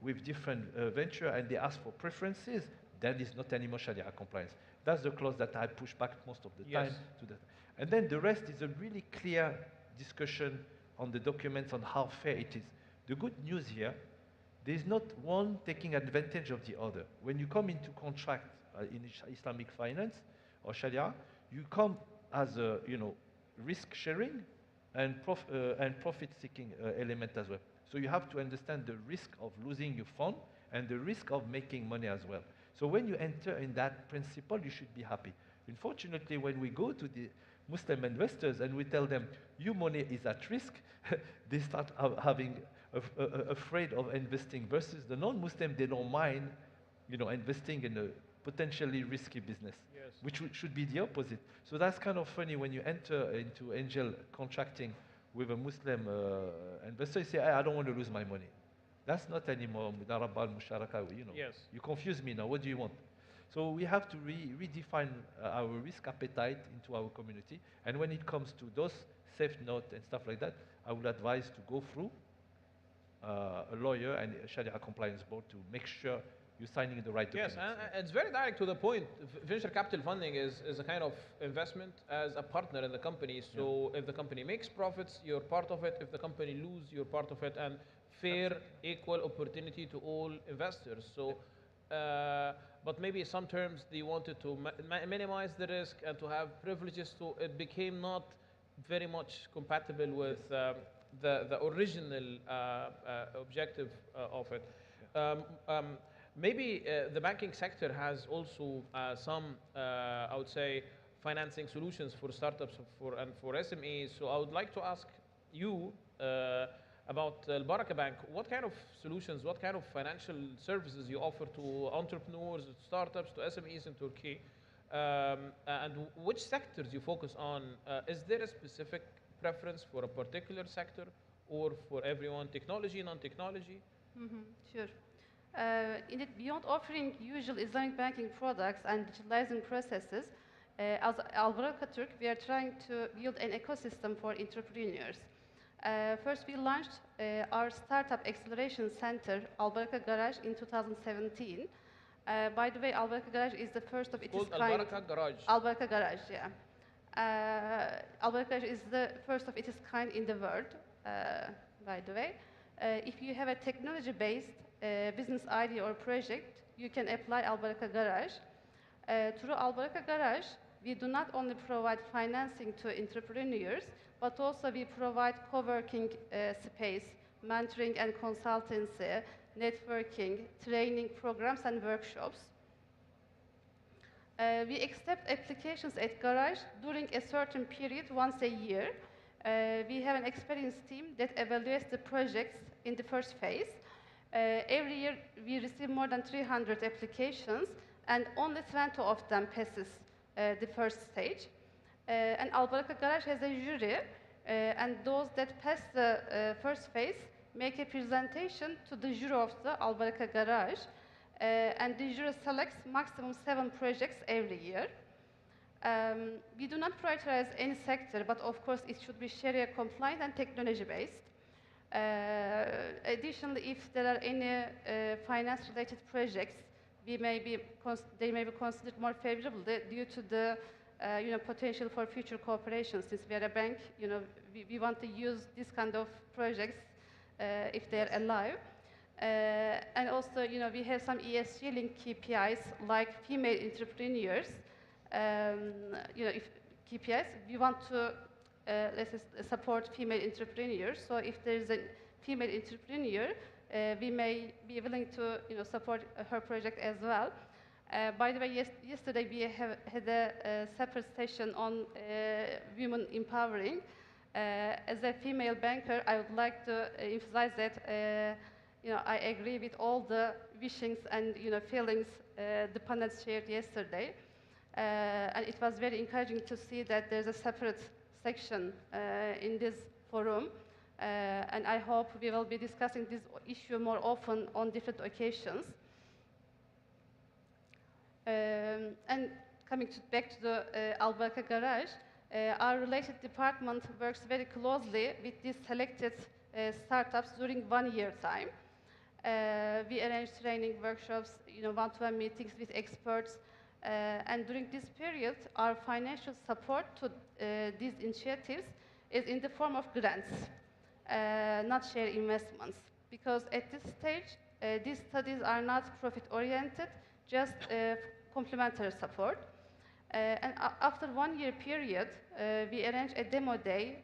with different venture and they ask for preferences, that is not anymore Sharia compliance. That's the clause that I push back most of the time to that. And then the rest is a really clear discussion on the documents on how fair it is. The good news here, there is not one taking advantage of the other. When you come into contract in Islamic finance or Sharia, you come as a risk sharing and profit-seeking element as well. So you have to understand the risk of losing your fund and the risk of making money as well. So when you enter in that principle, you should be happy. Unfortunately, when we go to the Muslim investors and we tell them, your money is at risk, they start having afraid of investing, versus the non-Muslim, they don't mind investing in a potentially risky business, which should be the opposite. So that's kind of funny when you enter into angel contracting with a Muslim investor, you say, I don't want to lose my money. That's not anymore mudaraba al-musharaka, You confuse me now, what do you want? So we have to redefine our risk appetite into our community. And when it comes to those safe note and stuff like that, I would advise to go through a lawyer and a Sharia compliance board to make sure you're signing the right documents. Yes, and it's very direct to the point. Venture capital funding is a kind of investment as a partner in the company. So if the company makes profits, you're part of it. If the company loses, you're part of it. And fair, equal opportunity to all investors. So, but maybe some terms they wanted to minimize the risk and to have privileges, so it became not very much compatible with the original objective of it. Maybe the banking sector has also some, I would say, financing solutions for startups and for SMEs. So I would like to ask you about Al Baraka Bank. What kind of solutions, what kind of financial services you offer to entrepreneurs, startups, to SMEs in Turkey? And which sectors you focus on? Is there a specific preference for a particular sector or for everyone, technology, non-technology? Sure. Indeed, beyond offering usual Islamic banking products and digitalizing processes, as Al Baraka Turk, we are trying to build an ecosystem for entrepreneurs. First, we launched our Startup Acceleration Center, Al Baraka Garage, in 2017. By the way, Al Baraka Garage is the first of its kind. Al Baraka Garage. Al Baraka Garage, yeah. Al Baraka Garage is the first of its kind in the world, by the way. If you have a technology-based business idea or project, you can apply Al Baraka Garage. Through Albaraka Garage, we do not only provide financing to entrepreneurs, but also we provide co-working space, mentoring and consultancy, networking, training programs and workshops. We accept applications at Garage during a certain period once a year. We have an experienced team that evaluates the projects in the first phase. Every year we receive more than 300 applications and only 20 of them passes the first stage. And Albaraka Garage has a jury and those that pass the first phase make a presentation to the jury of the Albaraka Garage. And the jury selects maximum 7 projects every year. We do not prioritize any sector, but of course it should be Sharia compliant and technology based. Additionally, if there are any finance related projects, they may be considered more favorably due to the potential for future cooperation. Since we are a bank, we want to use this kind of projects if they are alive. And also, we have some ESG linked KPIs like female entrepreneurs. If KPIs, we want to let's say support female entrepreneurs. So if there is a female entrepreneur, we may be willing to support her project as well. By the way, yesterday we had a separate session on women empowering. As a female banker, I would like to emphasize that I agree with all the wishings and feelings the panelists shared yesterday. And it was very encouraging to see that there's a separate section in this forum. And I hope we will be discussing this issue more often on different occasions. And coming back to the Albaraka Garage, our related department works very closely with these selected startups during 1 year time. We arrange training workshops, one-to-one meetings with experts. And during this period, our financial support to these initiatives is in the form of grants, not share investments. Because at this stage, these studies are not profit-oriented, just complementary support. And after 1 year period, we arrange a demo day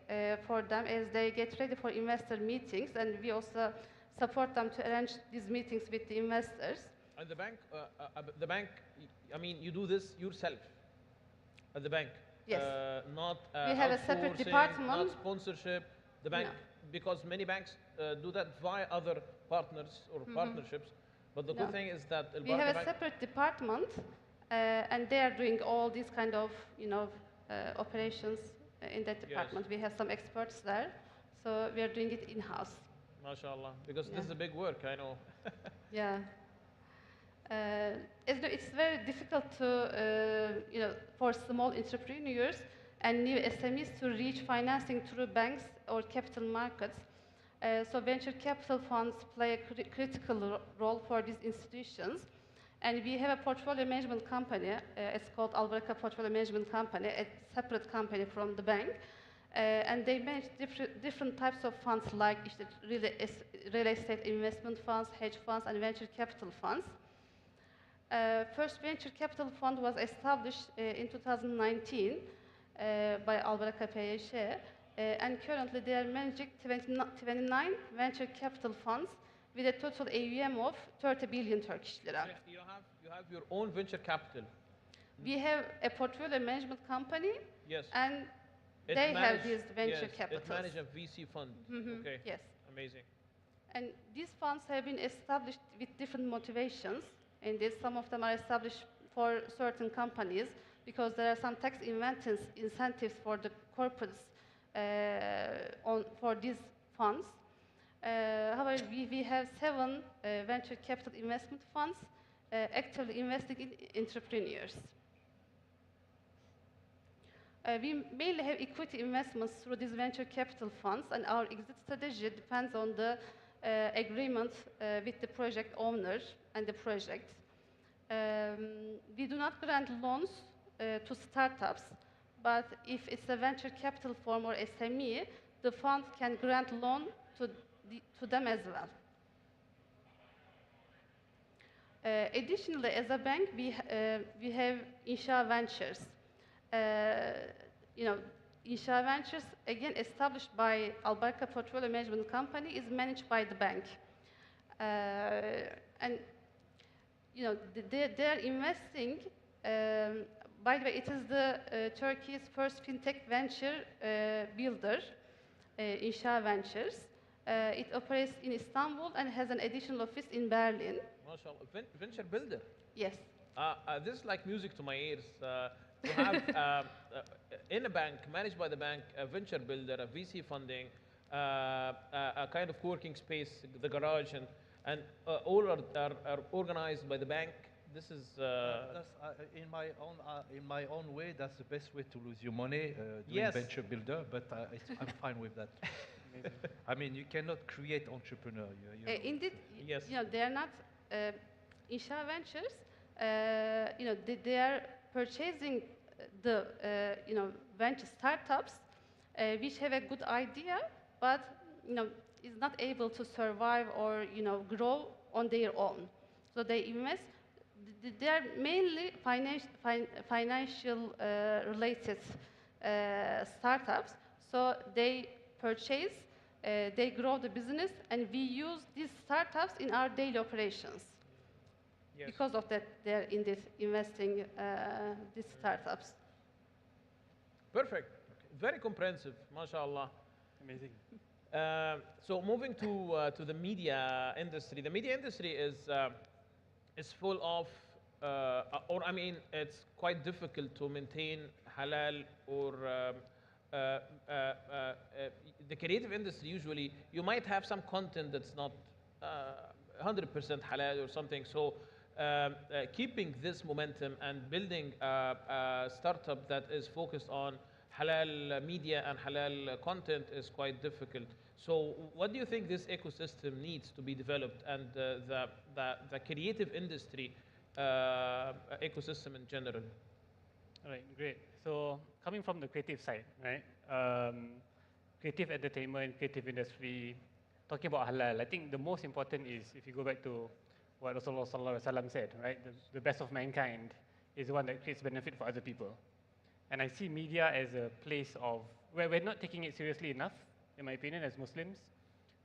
for them as they get ready for investor meetings, and we also support them to arrange these meetings with the investors. And the bank, I mean, you do this yourself at the bank? Yes. Not we have a separate department. Not sponsorship. The bank, No. because many banks do that via other partners or partnerships. But the good thing is that we have a separate department, and they are doing all these kind of operations in that department. Yes. We have some experts there, so we are doing it in-house. MashaAllah, because this is a big work, I know. Yeah. It's very difficult to, for small entrepreneurs and new SMEs to reach financing through banks or capital markets. So venture capital funds play a critical role for these institutions. And we have a portfolio management company, it's called Albaraka Portfolio Management Company, a separate company from the bank. And they manage different types of funds like real estate investment funds, hedge funds, and venture capital funds. First venture capital fund was established in 2019 by Albaraka PYŞ, and currently they are managing 29 venture capital funds with a total AUM of 30 billion Turkish lira. You have your own venture capital? We have a portfolio management company, yes, and they have these venture capitals. It manages a VC fund. Okay. Yes. Amazing. And these funds have been established with different motivations. And some of them are established for certain companies because there are some tax incentives for the corporates for these funds. However, we have 7 venture capital investment funds actively investing in entrepreneurs. We mainly have equity investments through these venture capital funds, and our exit strategy depends on the agreement with the project owner and the project. We do not grant loans to startups, but if it's a venture capital firm or SME, the fund can grant loan to them as well. Additionally, as a bank, we have Insha Ventures. You know, Insha Ventures, again established by Albarka Portfolio Management Company, is managed by the bank. And you know, they're investing. By the way, it is the Turkey's first fintech venture builder, Insha Ventures. It operates in Istanbul and has an additional office in Berlin. MashaAllah. Venture builder. Yes. This is like music to my ears. To have in a bank, managed by the bank, a venture builder, a VC funding, a kind of co-working space, the garage, and all are organized by the bank. This is in my own way. That's the best way to lose your money doing Yes. venture builder. But I'm fine with that. I mean, you cannot create entrepreneur. You know. Indeed, Yes. you know, they are not Insha Ventures. You know, they are purchasing the you know, venture startups which have a good idea, but you know, is not able to survive or you know, grow on their own. So they invest. They are mainly financial related startups. So they purchase, they grow the business, and we use these startups in our daily operations. Yes. Because of that, they're in this investing these startups. Perfect. Very comprehensive. MashaAllah. Amazing. So moving to the media industry. The media industry is full of, or I mean, it's quite difficult to maintain halal or the creative industry. Usually, you might have some content that's not 100% halal or something. So keeping this momentum and building a startup that is focused on halal media and halal content is quite difficult. So what do you think this ecosystem needs to be developed, and the creative industry ecosystem in general? All right, great. So coming from the creative side, right? Creative entertainment, creative industry, talking about halal, I think the most important is, if you go back to what Rasulullah Sallallahu Alaihi Wasallam said, right? The best of mankind is the one that creates benefit for other people. And I see media as a place of, where we're not taking it seriously enough, in my opinion, as Muslims.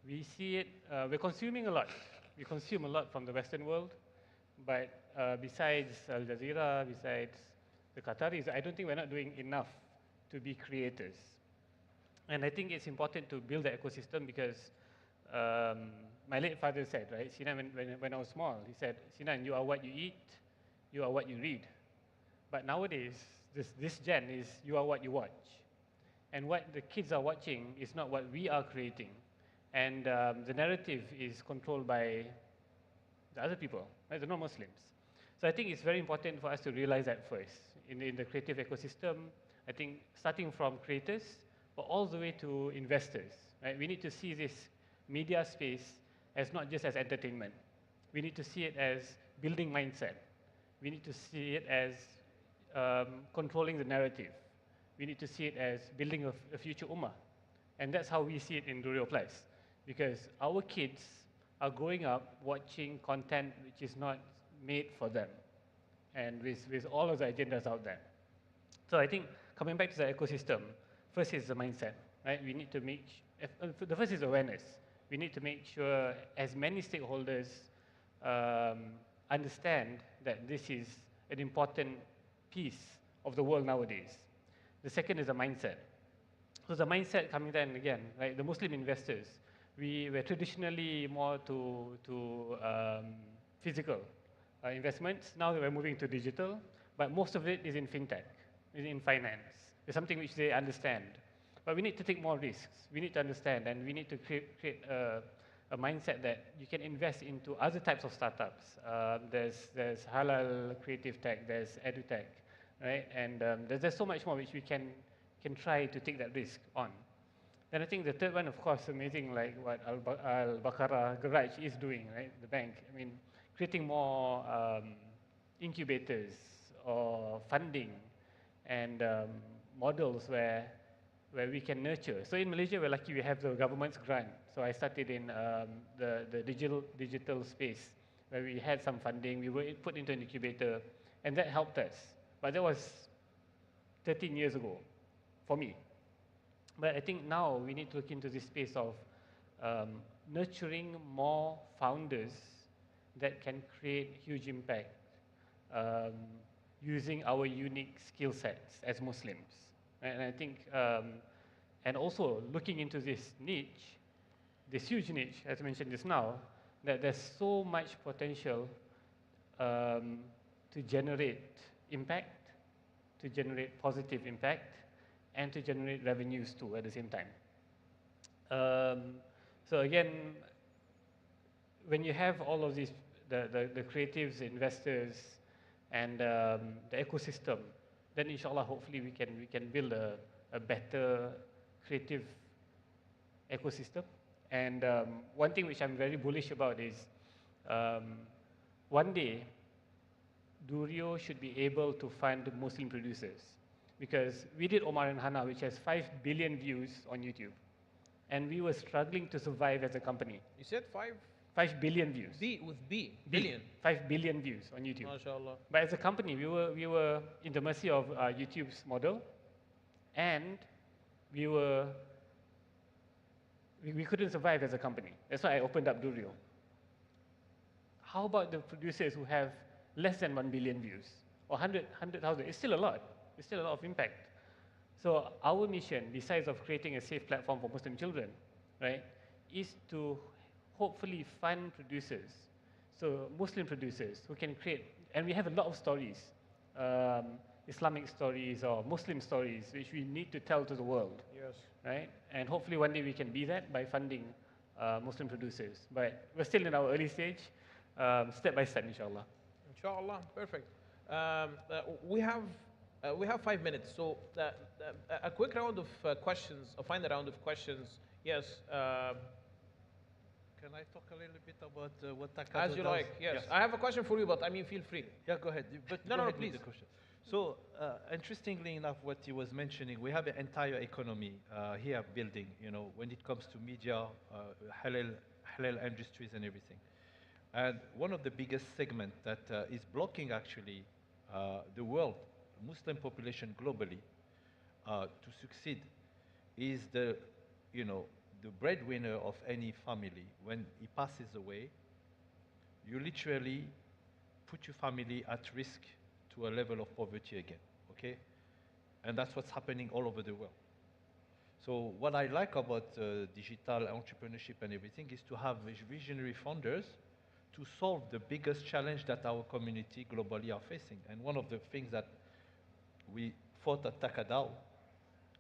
We see it, we're consuming a lot. We consume a lot from the Western world, but besides Al Jazeera, besides the Qataris, I don't think we're not doing enough to be creators. And I think it's important to build the ecosystem because my late father said, right, Sinan, when I was small, he said, Sinan, you are what you eat, you are what you read. But nowadays, this gen is you are what you watch. And what the kids are watching is not what we are creating. And the narrative is controlled by the other people, right, the non-Muslims. So I think it's very important for us to realize that first. In the creative ecosystem, I think starting from creators, but all the way to investors, right? We need to see this media space as not just as entertainment. We need to see it as building mindset. We need to see it as controlling the narrative. We need to see it as building a future ummah. And that's how we see it in Rural Place. Because our kids are growing up watching content which is not made for them, and with all of the agendas out there. So I think coming back to the ecosystem, first is the mindset, right? We need to make, the first is awareness. We need to make sure as many stakeholders understand that this is an important piece of the world nowadays. The second is the mindset. So the mindset coming then again, right? The Muslim investors, we were traditionally more to physical investments. Now we're moving to digital, but most of it is in fintech, is in finance. It's something which they understand. But we need to take more risks. We need to understand, and we need to create a mindset that you can invest into other types of startups. There's halal creative tech, there's edutech, right? And there's so much more which we can try to take that risk on. Then I think the third one, of course, amazing, like what Al-Baqarah Garage is doing, right? The bank. I mean, creating more incubators or funding and models where we can nurture. So in Malaysia, we're lucky we have the government's grant. So I started in the digital space where we had some funding, we were put into an incubator, and that helped us. But that was 13 years ago for me. But I think now we need to look into this space of nurturing more founders that can create huge impact using our unique skill sets as Muslims. And I think, and also looking into this niche, this huge niche, as I mentioned just now, that there's so much potential to generate impact, to generate positive impact, and to generate revenues too at the same time. So again, when you have all of these, the creatives, investors, and the ecosystem, then inshallah, hopefully we can build a better creative ecosystem. And one thing which I'm very bullish about is one day, Durio should be able to fund Muslim producers. Because we did Omar and Hana, which has 5 billion views on YouTube. And we were struggling to survive as a company. You said 5? 5 billion views. Billion? 5 billion views on YouTube. MashaAllah. But as a company, we were in the mercy of YouTube's model. And we couldn't survive as a company. That's why I opened up Durio. How about the producers who have less than 1 billion views or 100,000? It's still a lot. It's still a lot of impact. So our mission, besides of creating a safe platform for Muslim children, right, is to hopefully fund producers, so Muslim producers who can create, and we have a lot of stories, Islamic stories or Muslim stories, which we need to tell to the world. Yes. Right? And hopefully one day we can be that by funding Muslim producers. But we're still in our early stage, step by step, inshallah. Inshallah, perfect. We have 5 minutes, so a quick round of questions, a final round of questions. Yes. Can I talk a little bit about what Takado As you does? like, yes. I have a question for you, but I mean, feel free. Yeah, go ahead. But No, go no, ahead with please. the question. So, interestingly enough, what he was mentioning, we have an entire economy here building, you know, when it comes to media, halal industries and everything. And one of the biggest segments that is blocking actually the world, Muslim population globally, to succeed is the, you know, the breadwinner of any family. When he passes away, you literally put your family at risk to a level of poverty again, okay? And that's what's happening all over the world. So what I like about digital entrepreneurship and everything is to have visionary founders to solve the biggest challenge that our community globally are facing. And one of the things that we fought at Takadao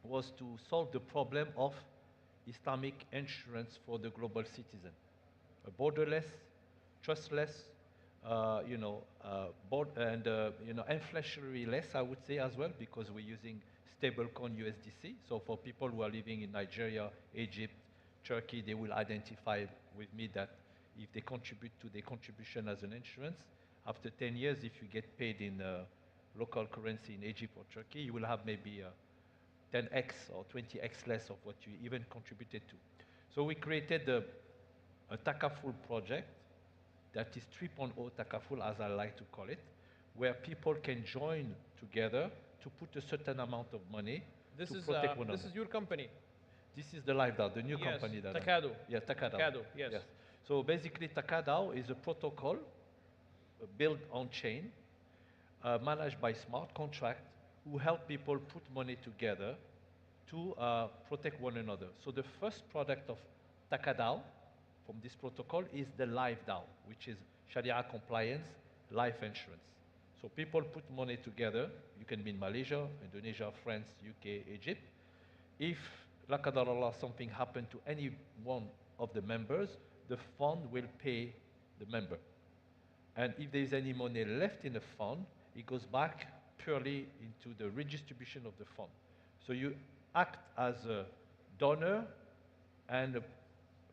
was to solve the problem of Islamic insurance for the global citizen. A borderless, trustless, inflationary less, I would say as well, because we're using stablecoin USDC. So for people who are living in Nigeria, Egypt, Turkey, they will identify with me that if they contribute to their contribution as an insurance, after 10 years, if you get paid in local currency in Egypt or Turkey, you will have maybe 10x or 20x less of what you even contributed to. So we created a Takaful project that is 3.0 Takaful, as I like to call it, where people can join together to put a certain amount of money to protect one another. This is your company. This is the LiveDAO, the new Yes, company that Takado. Yeah, Takado. Takado, yes. So basically, Takado is a protocol built on chain, managed by smart contract, who help people put money together to protect one another. So the first product of Takadao from this protocol is the LiveDAO, which is Sharia compliance life insurance. So people put money together. You can be in Malaysia, Indonesia, France, UK, Egypt. If, la qadar Allah, something happened to any one of the members, the fund will pay the member. And if there is any money left in the fund, it goes back purely into the redistribution of the fund. So you act as a donor and a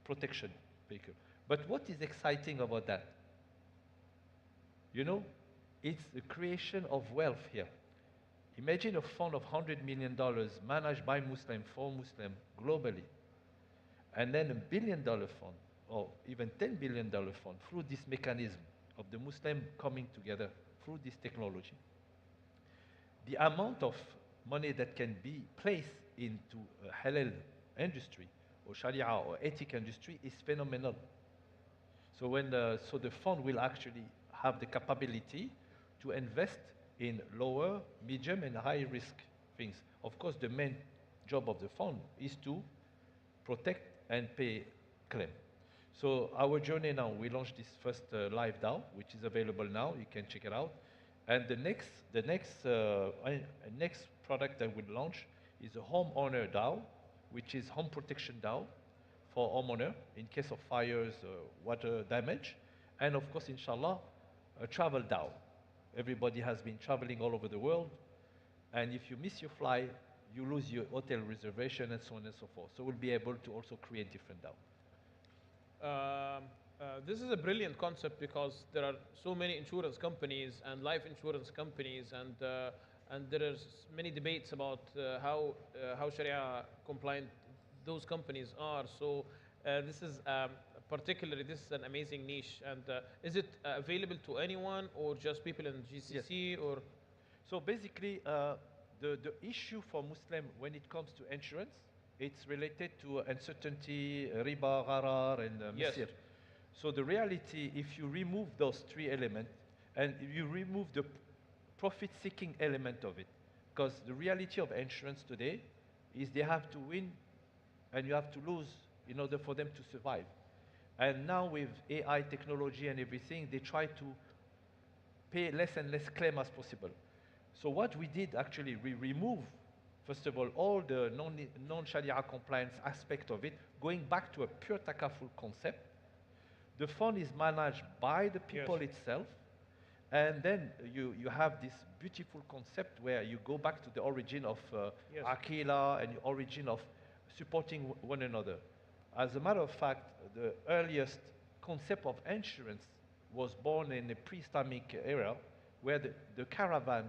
protection vehicle. But what is exciting about that? You know, it's the creation of wealth here. Imagine a fund of $100 million managed by Muslim, for Muslim, globally. And then $1 billion fund, or even $10 billion fund through this mechanism of the Muslim coming together through this technology, the amount of money that can be placed into a halal industry or Sharia or ethic industry is phenomenal. So so the fund will actually have the capability to invest in lower, medium, and high risk things. Of course, the main job of the fund is to protect and pay claim. So our journey now, we launched this first live DAO, which is available now. You can check it out. And the next product that we'll launch is a homeowner DAO, which is home protection DAO for homeowner in case of fires, water damage, and of course, inshallah, a travel DAO. Everybody has been traveling all over the world, and if you miss your flight, you lose your hotel reservation and so on and so forth. So we'll be able to also create different DAO. This is a brilliant concept because there are so many insurance companies and life insurance companies, and there is many debates about how Sharia compliant those companies are. So this is this is an amazing niche. And is it available to anyone or just people in GCC? Yes. Or so basically, the issue for Muslim when it comes to insurance, it's related to uncertainty, riba, gharar, and Yes. misir. So the reality, if you remove those three elements and you remove the profit-seeking element of it, because the reality of insurance today is they have to win and you have to lose in order for them to survive. And now with AI technology and everything, they try to pay less and less claim as possible. So what we did actually, we remove, first of all the non-Sharia compliance aspect of it, going back to a pure takaful concept. The fund is managed by the people itself, and then you have this beautiful concept where you go back to the origin of Akila and the origin of supporting one another. As a matter of fact, the earliest concept of insurance was born in the pre-Islamic era, where the caravan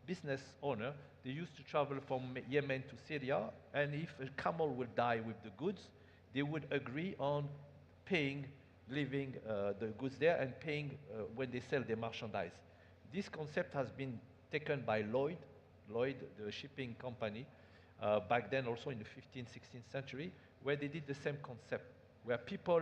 business owner, they used to travel from Yemen to Syria, and if a camel would die with the goods, they would agree on paying, leaving the goods there and paying when they sell their merchandise. This concept has been taken by Lloyd, the shipping company, back then also in the 15th, 16th century, where they did the same concept, where people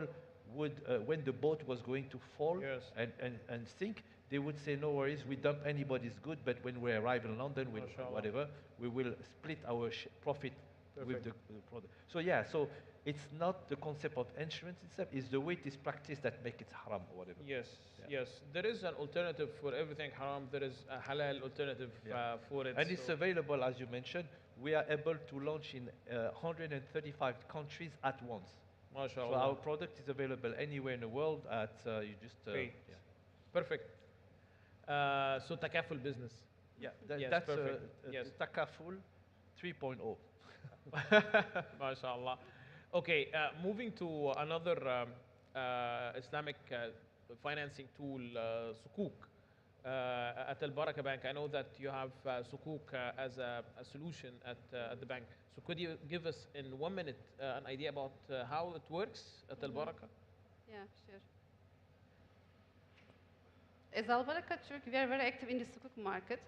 would, when the boat was going to fall and sink, they would say, no worries, we dump anybody's good, but when we arrive in London, with whatever, we will split our profit with the product. So yeah, so it's not the concept of insurance itself, it's the way it is practiced that make it haram or whatever. yes, there is an alternative for everything haram. There is a halal alternative for it. And it's available, as you mentioned. We are able to launch in 135 countries at once. MashaAllah. So our product is available anywhere in the world at, you just... Great. Perfect. So takaful business. Yeah, Yes, that's perfect. takaful 3.0. MashaAllah. Okay, moving to another Islamic financing tool, Sukuk. At Al Baraka Bank, I know that you have Sukuk as a solution at the bank. So could you give us in 1 minute an idea about how it works at Al Baraka? Yeah, sure. As Al Baraka Turk, we are very active in the Sukuk market.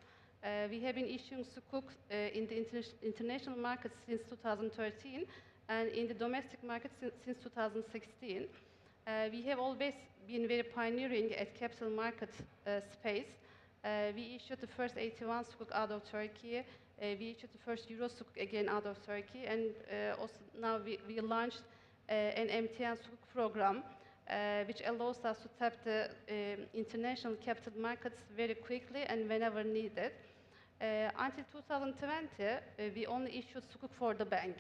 We have been issuing Sukuk in the international market since 2013 and in the domestic market since 2016. We have always been very pioneering at capital market space. We issued the first 81 Sukuk out of Turkey. We issued the first Euro Sukuk again out of Turkey. And also now we launched an MTN Sukuk program, which allows us to tap the international capital markets very quickly and whenever needed. Until 2020, we only issued Sukuk for the bank.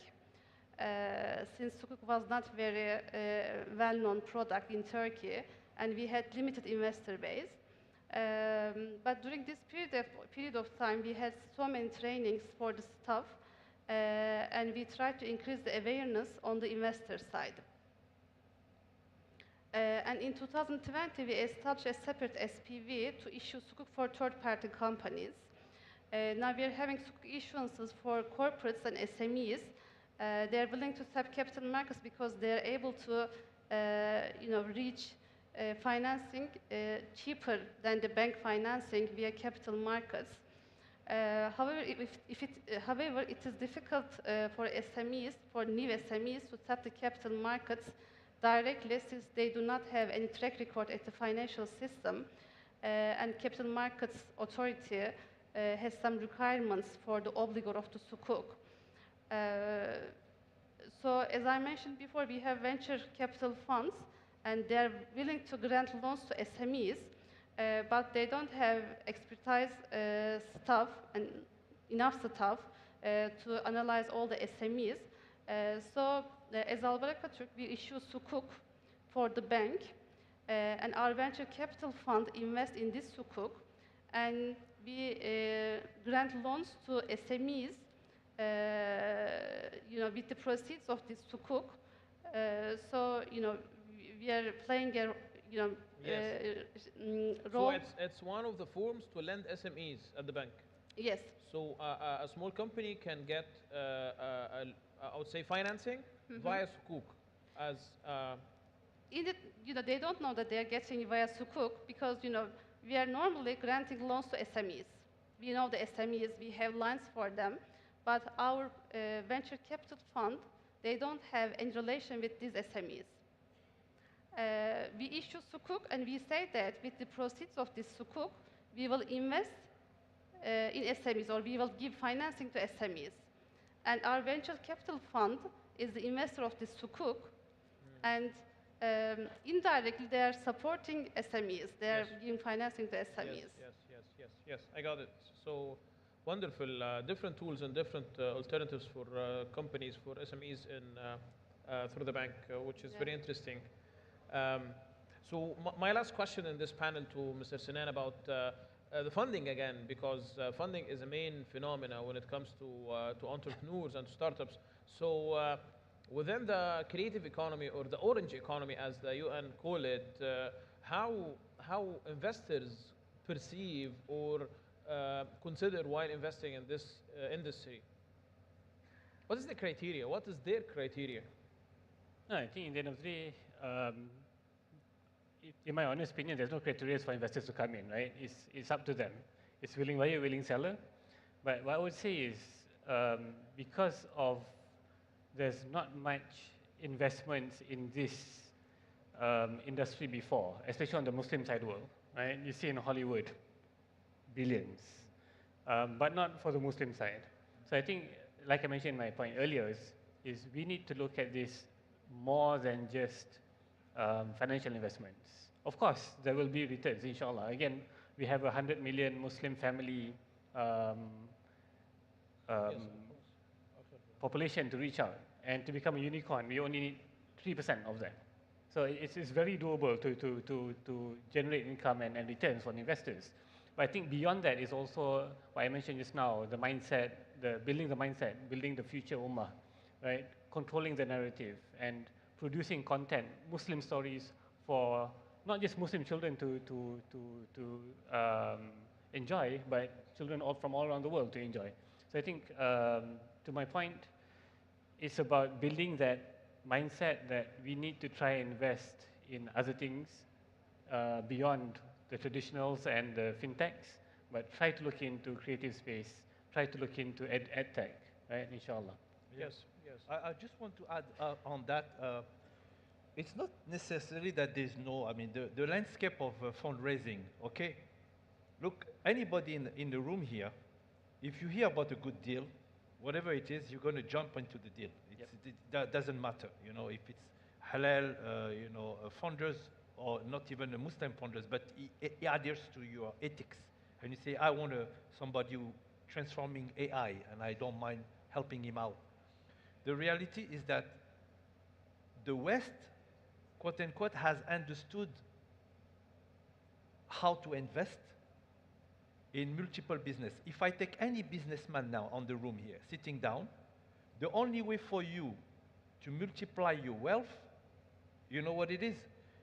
Since Sukuk was not very well-known product in Turkey, and we had limited investor base. But during this period of time, we had so many trainings for the staff, and we tried to increase the awareness on the investor side. And in 2020, we established a separate SPV to issue Sukuk for third-party companies. Now we are having Sukuk issuances for corporates and SMEs. They are willing to tap capital markets because they are able to, reach financing cheaper than the bank financing via capital markets. However, it is difficult for SMEs, for new SMEs, to tap the capital markets directly since they do not have any track record at the financial system, and capital markets authority has some requirements for the obligor of the sukuk. So as I mentioned before, we have venture capital funds, and they're willing to grant loans to SMEs, but they don't have expertise staff and enough staff to analyze all the SMEs. So as Albaraka Türk, we issue sukuk for the bank, and our venture capital fund invests in this sukuk, and we grant loans to SMEs, with the proceeds of this sukuk. So, we are playing a, role. So it's one of the forms to lend SMEs at the bank. Yes. So a small company can get, I would say, financing via sukuk as. They don't know that they are getting via sukuk because, we are normally granting loans to SMEs. We know the SMEs, we have lines for them, but our venture capital fund, they don't have any relation with these SMEs. We issue sukuk, and we say that with the proceeds of this sukuk, we will invest in SMEs, or we will give financing to SMEs. And our venture capital fund is the investor of this sukuk, and indirectly they are supporting SMEs. They are giving financing to SMEs. Yes, I got it. So wonderful. Different tools and different alternatives for companies, for SMEs through the bank, which is very interesting. So my last question in this panel to Mr. Sinan about the funding again, because funding is a main phenomena when it comes to entrepreneurs and startups. So within the creative economy, or the orange economy as the UN call it, how investors perceive or consider while investing in this industry? What is the criteria? What is their criteria? No, I think in the end of the day, in my honest opinion, there's no criteria for investors to come in, right? It's up to them. It's willing buyer, willing seller. But what I would say is, because of there's not much investments in this industry before, especially on the Muslim side world, right? You see in Hollywood, billions, but not for the Muslim side. So I think, like I mentioned in my point earlier, is we need to look at this more than just financial investments. Of course, there will be returns, inshallah. Again, we have 100 million Muslim family population to reach out. And to become a unicorn, we only need 3% of that. So it's very doable to generate income and returns for investors. But I think beyond that is also what I mentioned just now, the mindset, building the future ummah, right? Controlling the narrative and producing content, Muslim stories for not just Muslim children to enjoy, but children from all around the world to enjoy. So I think, to my point, it's about building that mindset that we need to try and invest in other things beyond the traditionals and the fintechs, but try to look into creative space, try to look into ed tech, right, inshallah. Yes. I just want to add on that. It's not necessarily that there's no, the landscape of fundraising, okay? Look, anybody in the room here, if you hear about a good deal, whatever it is, you're going to jump into the deal. That doesn't matter, if it's halal, funders, or not even the Muslim funders, but it adheres to your ethics. And you say, I want somebody who transforming AI, and I don't mind helping him out. The reality is that the West, quote unquote, has understood how to invest in multiple business. If I take any businessman now on the room here, sitting down, the only way for you to multiply your wealth, you know what it is?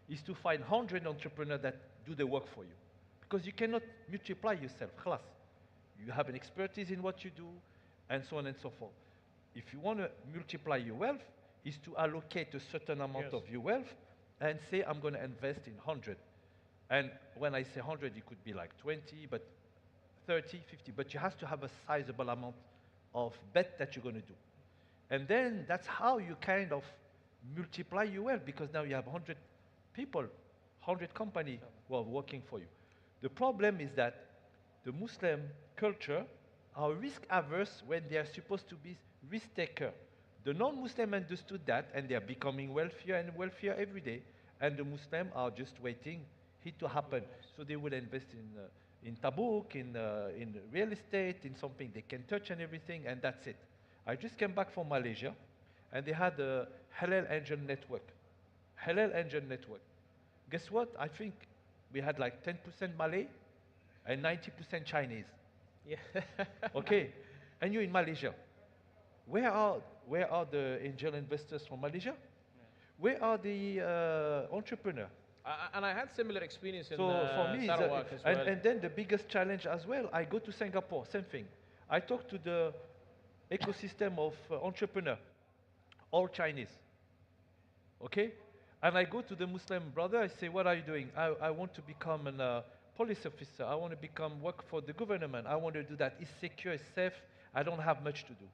Is to find 100 entrepreneurs that do the work for you. Because you cannot multiply yourself, خلاص. You have an expertise in what you do, and so on and so forth. If you want to multiply your wealth, is to allocate a certain amount of your wealth and say, I'm going to invest in 100. And when I say 100, it could be like 20, but 30, 50. But you have to have a sizable amount of bet that you're going to do. And then that's how you kind of multiply your wealth, because now you have 100 people, 100 companies who are working for you. The problem is that the Muslim culture are risk averse when they are supposed to be risk taker. The non-Muslim understood that, and they are becoming wealthier and wealthier every day. And the Muslims are just waiting it to happen. So they would invest in Tabuk, in real estate, in something they can touch and everything, and that's it. I just came back from Malaysia, and they had a Halal Angel Network. Halal Angel Network. Guess what? I think we had like 10% Malay and 90% Chinese. Yeah. Okay, and you're in Malaysia. Where are the angel investors from Malaysia? Where are the entrepreneurs? And I had similar experience in So for me, Sarawak as well. and then the biggest challenge as well, I go to Singapore, same thing. I talk to the ecosystem of entrepreneur, all Chinese. Okay? And I go to the Muslim brother, I say, what are you doing? I want to become a police officer. I want to work for the government. I want to do that. It's secure, it's safe. I don't have much to do.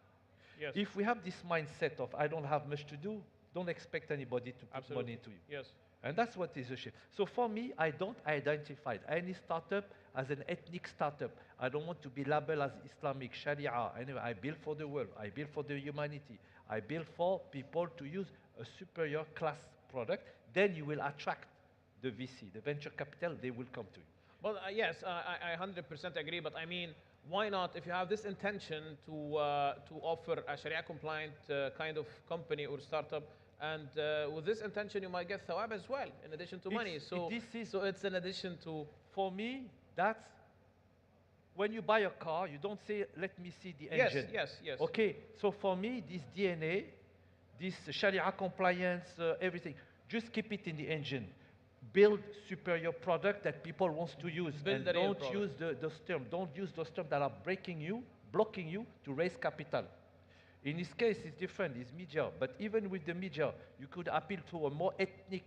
Yes. If we have this mindset of I don't have much to do, don't expect anybody to put money into you. Yes. And that's what is a shift. So for me, I don't identify any startup as an ethnic startup. I don't want to be labeled as Islamic Sharia. Anyway, I build for the world. I build for the humanity. I build for people to use a superior class product. Then you will attract the VC, the venture capital, they will come to you. Well, yes, I 100% agree, but I mean, why not, if you have this intention to offer a Sharia-compliant kind of company or startup, and with this intention, you might get thawab as well, in addition to money. So it's an addition to... For me, that's when you buy a car, you don't say, let me see the engine. Yes. Okay, so for me, this DNA, this Sharia compliance, everything, just keep it in the engine. Build superior product that people want to use. Build and don't use those terms. Don't use those terms that are blocking you to raise capital. In this case, it's different. It's media. But even with the media, you could appeal to a more ethic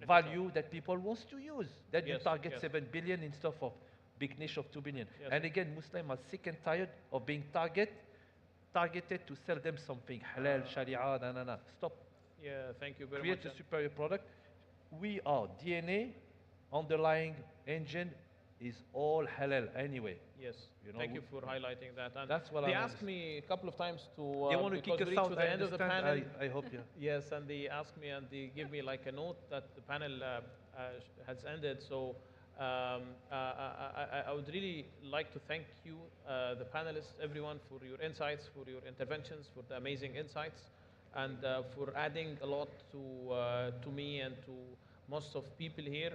value that people want to use. Then you target 7 billion instead of big niche of 2 billion. Yes. And again, Muslims are sick and tired of being targeted to sell them something. Halal, Sharia, no. Stop. Yeah, thank you very Create much. a superior product. We are DNA, underlying engine is all halal anyway. Yes, you know, thank you for highlighting that. And that's what they I asked me a couple of times to... they want to kick us out, to the end of the panel. I hope, yeah. Yes, and they asked me and they give me like a note that the panel has ended. So I would really like to thank you, the panelists, everyone, for your insights, for your interventions, for the amazing insights, and for adding a lot to me and to most of people here,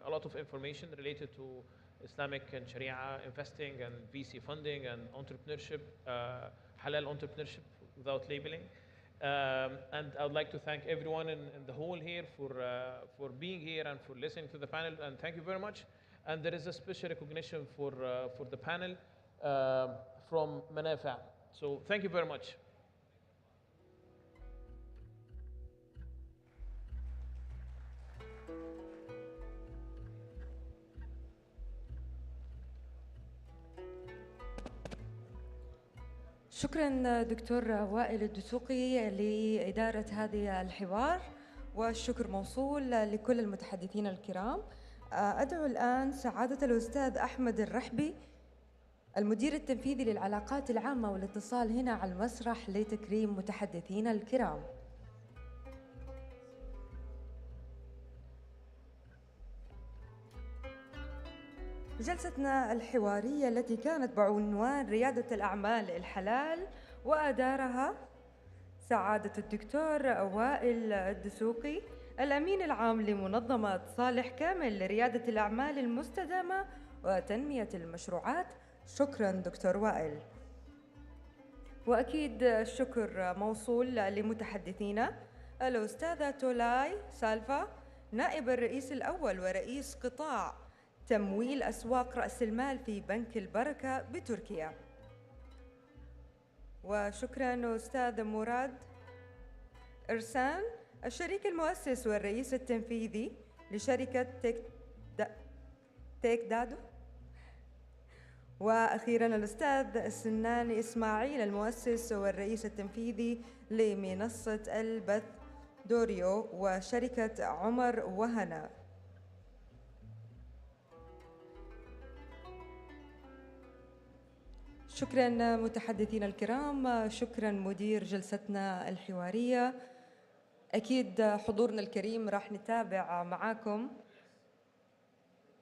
a lot of information related to Islamic and Sharia investing and VC funding and entrepreneurship, halal entrepreneurship without labeling. And I would like to thank everyone in the hall here for being here and for listening to the panel, and thank you very much. And there is a special recognition for the panel from Manafa. So thank you very much. شكرا دكتور وائل الدسوقي لإدارة هذه الحوار، والشكر موصول لكل المتحدثين الكرام. أدعو الآن سعادة الأستاذ أحمد الرحبي المدير التنفيذي للعلاقات العامة والاتصال هنا على المسرح لتكريم متحدثينا الكرام. جلستنا الحوارية التي كانت بعنوان ريادة الأعمال الحلال، وأدارها سعادة الدكتور وائل الدسوقي الأمين العام لمنظمة صالح كامل لريادة الأعمال المستدامة وتنمية المشروعات. شكراً دكتور وائل. وأكيد الشكر موصول لمتحدثينا الأستاذة تولاي سالفا نائب الرئيس الأول ورئيس قطاع تمويل أسواق رأس المال في بنك البركة بتركيا. وشكراً أستاذ مراد إرسان الشريك المؤسس والرئيس التنفيذي لشركة تيك دادو. وأخيراً الأستاذ السناني إسماعيل، المؤسس والرئيس التنفيذي لمنصة البث دوريو وشركة عمر وهنا. شكراً متحدثينا الكرام، شكراً مدير جلستنا الحوارية. أكيد حضورنا الكريم راح نتابع معاكم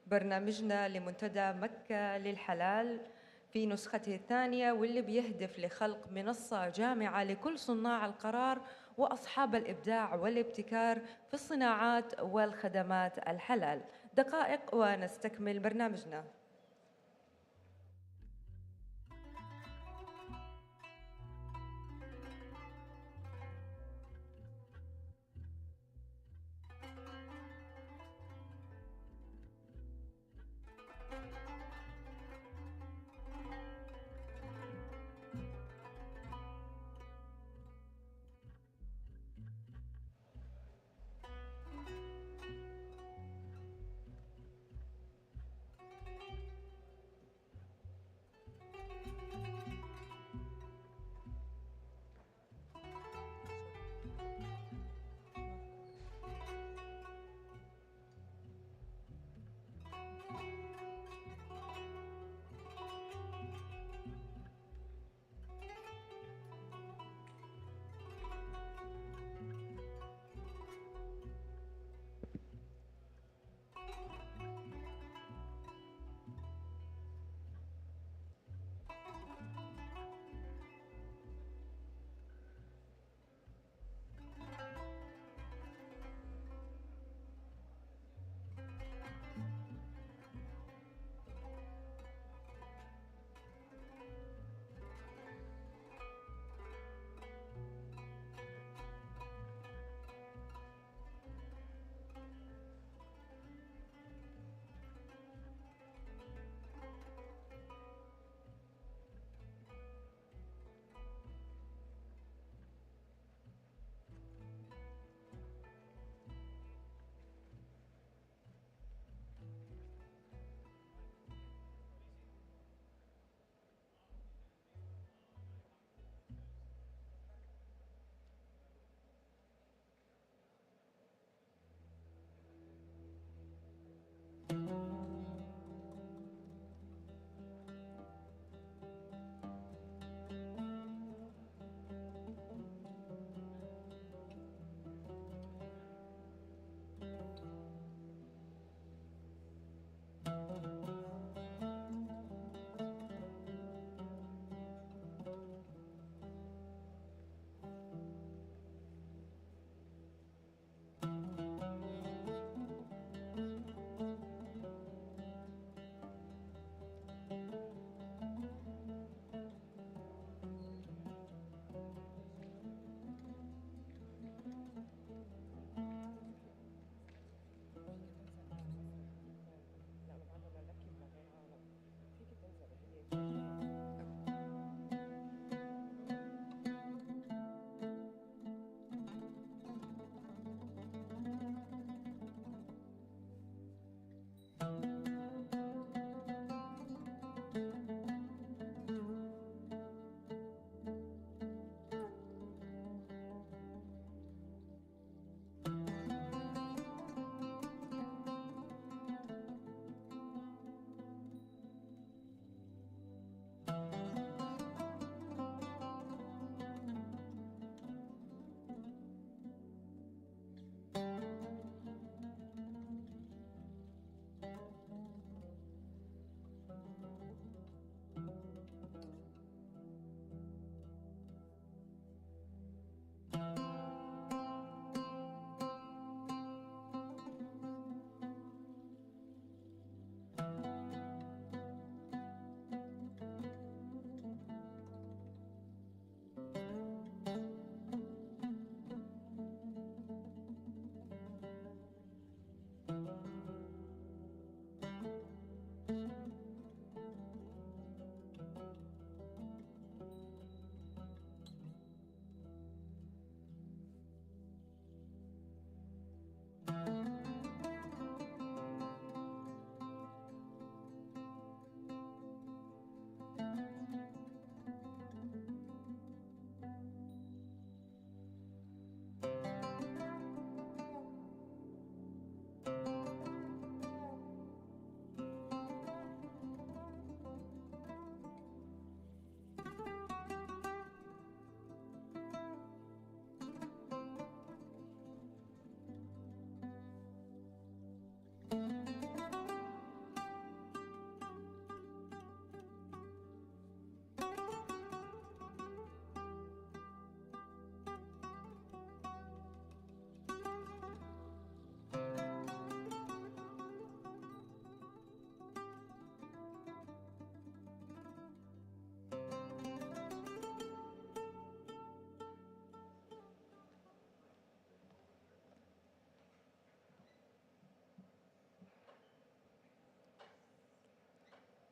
برنامجنا لمنتدى مكة للحلال في نسخته الثانية، واللي بيهدف لخلق منصة جامعة لكل صناع القرار وأصحاب الإبداع والابتكار في الصناعات والخدمات الحلال. دقائق ونستكمل برنامجنا.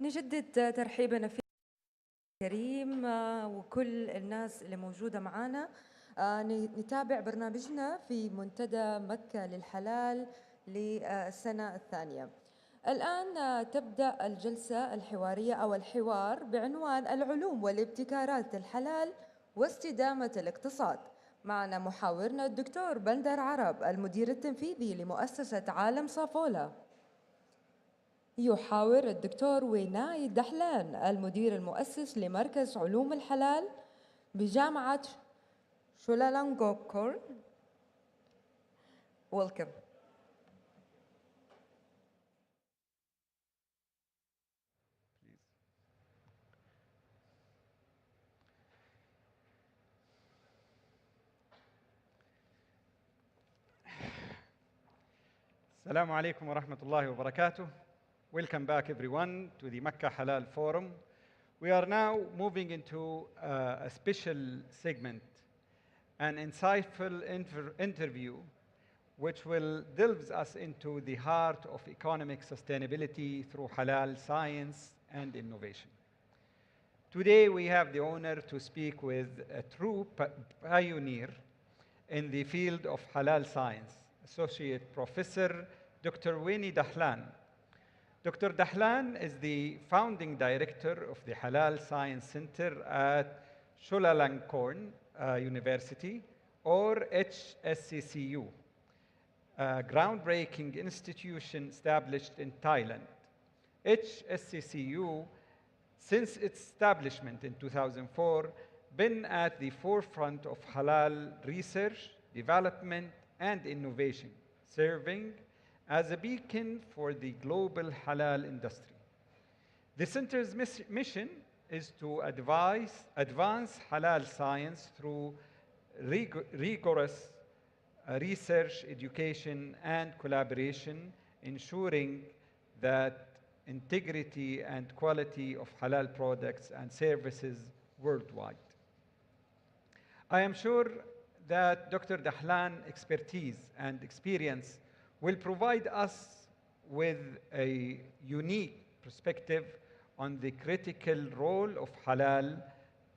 نجدد ترحيبنا في كريم وكل الناس اللي موجودة معنا. نتابع برنامجنا في منتدى مكة للحلال للسنة الثانية. الآن تبدأ الجلسة الحوارية أو الحوار بعنوان العلوم والابتكارات الحلال واستدامة الاقتصاد. معنا محاورنا الدكتور بندر عرب المدير التنفيذي لمؤسسة عالم صافولا. يحاور الدكتور ويناي دحلان المدير المؤسس لمركز علوم الحلال بجامعة شولالانغوكور. Welcome. Assalamu alaikum wa rahmatullahi wa barakatuh. Welcome back everyone to the Makkah Halal Forum. We are now moving into a special segment, an insightful interview which will delve us into the heart of economic sustainability through halal science and innovation. Today we have the honor to speak with a true pioneer in the field of halal science, Associate Professor Dr. Wini Dahlan. Dr. Dahlan is the founding director of the Halal Science Center at Chulalongkorn University, or HSCCU, a groundbreaking institution established in Thailand. HSCCU, since its establishment in 2004, been at the forefront of halal research, development, and innovation, serving as a beacon for the global halal industry. The center's mission is to advance halal science through rigorous research, education, and collaboration, ensuring that integrity and quality of halal products and services worldwide. I am sure that Dr. Dahlan's expertise and experience will provide us with a unique perspective on the critical role of halal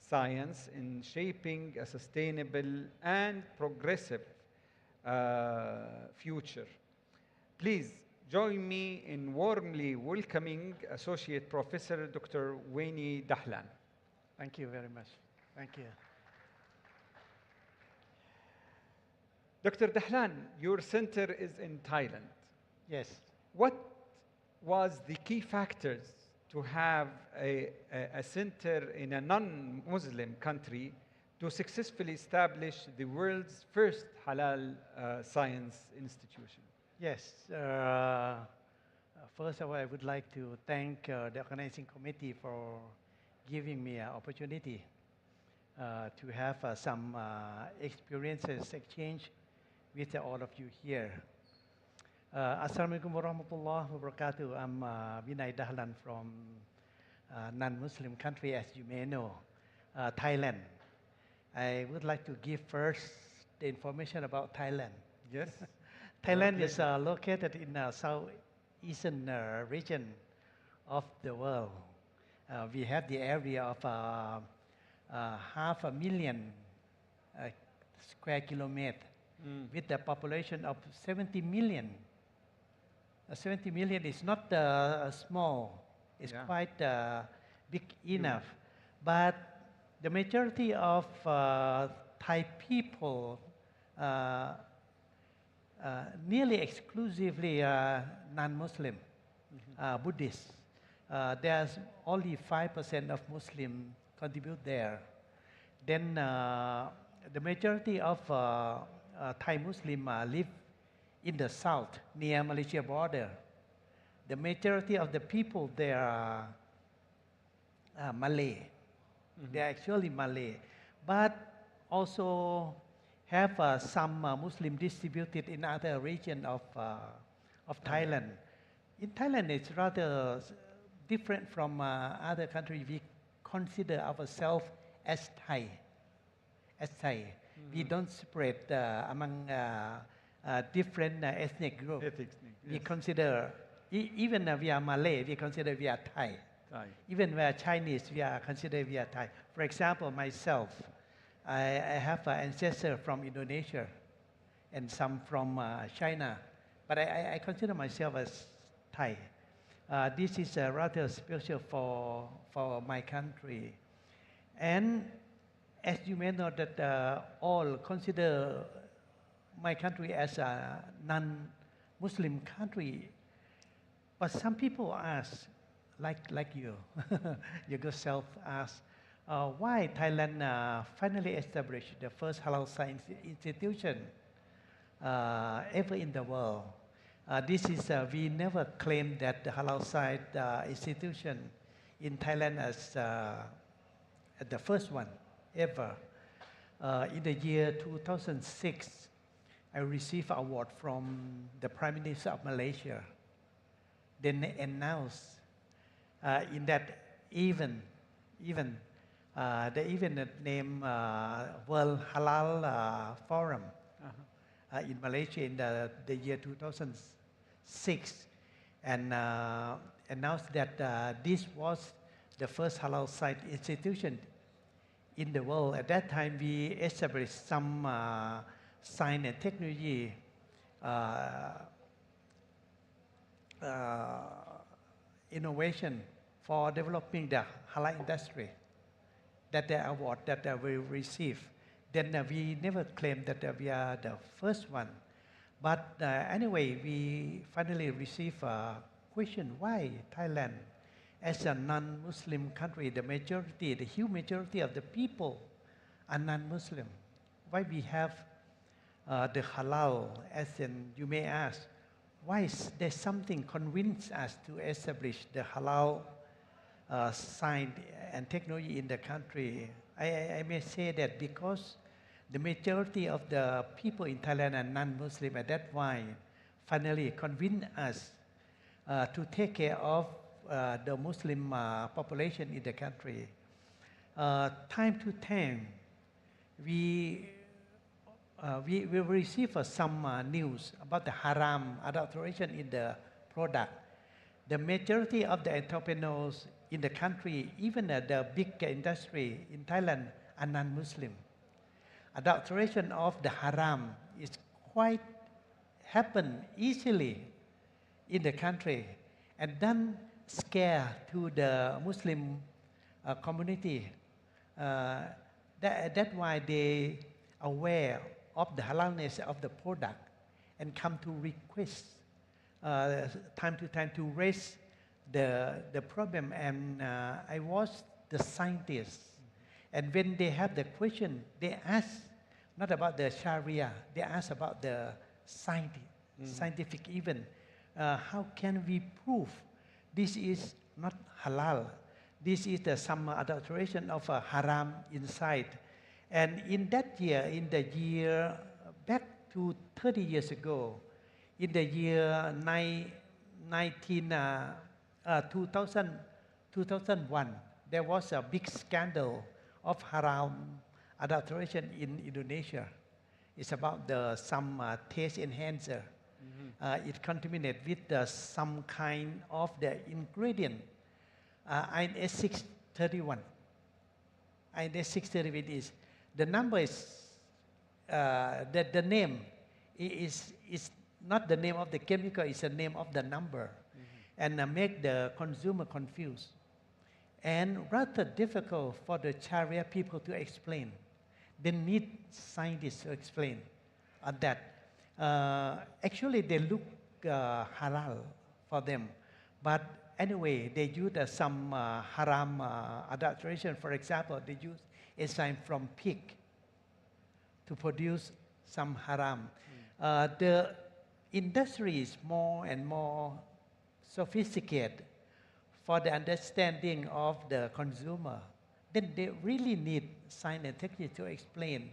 science in shaping a sustainable and progressive future. Please join me in warmly welcoming Associate Professor Dr. Wini Dahlan. Thank you very much. Thank you. Dr. Dahlan, your center is in Thailand. Yes. What was the key factors to have a center in a non-Muslim country to successfully establish the world's first halal science institution? Yes. First of all, I would like to thank the organizing committee for giving me an opportunity to have some experiences exchange with all of you here. Assalamualaikum warahmatullahi wabarakatuh. I'm Vinay Dahlan from non-Muslim country, as you may know, Thailand. I would like to give first the information about Thailand. Yes. Thailand is located in the southeastern region of the world. We have the area of 500,000 square kilometers with a population of 70 million. 70 million is not small, it's quite big enough. But the majority of Thai people, nearly exclusively non-Muslim, Buddhists. There's only 5% of Muslims contribute there. Then the majority of Thai Muslims live in the south, near Malaysia border. The majority of the people there are Malay. They are actually Malay, but also have some Muslim distributed in other region of Thailand. In Thailand, it's rather different from other countries. We consider ourselves as Thai. We don't separate among different ethnic groups. We consider, even we are Malay, we consider we are Thai. Thai. Even we are Chinese, we are considered we are Thai. For example, myself, I have an ancestor from Indonesia and some from China, but I consider myself as Thai. This is rather special for my country. And as you may know that all consider my country as a non-Muslim country, but some people ask, like you, yourself ask, why Thailand finally established the first halal science institution ever in the world. This is, we never claimed that the halal science institution in Thailand as the first one ever. In the year 2006, I received an award from the Prime Minister of Malaysia. Then announced in that event, the event named World Halal Forum in Malaysia in the year 2006, and announced that this was the first halal site institution in the world. At that time, we established some science and technology innovation for developing the halal industry. That the award that we received. Then we never claimed that we are the first one. But anyway, we finally received a question, why Thailand, as a non-Muslim country, the huge majority of the people are non-Muslim. Why we have the halal, as in, you may ask, why is there something convinced us to establish the halal science and technology in the country? I may say that because the majority of the people in Thailand are non-Muslim, and that's why finally convinced us to take care of the Muslim population in the country. Time to time, we receive some news about the haram adulteration in the product. The majority of the entrepreneurs in the country, even the big industry in Thailand, are non-Muslim. Adulteration of the haram is quite happen easily in the country, and then scare to the Muslim community. That's why they aware of the halalness of the product and come to request time to time to raise the problem. And I was the scientist. And when they have the question, they ask not about the Sharia, they ask about the scientific event. How can we prove this is not halal? This is some adulteration of haram inside. And in that year, in the year back to 30 years ago, in the year 2001, there was a big scandal of haram adulteration in Indonesia. It's about some taste enhancer. It contaminated with some kind of the ingredient. INS 631. INS 631 is, the number is, the name is not the name of the chemical, it's the name of the number. And make the consumer confused. And rather difficult for the Sharia people to explain. They need scientists to explain on that. Actually, they look halal for them. But anyway, they use some haram adulteration. For example, they use enzyme from pig to produce some haram. The industry is more and more sophisticated for the understanding of the consumer. Then they really need science and technology to explain.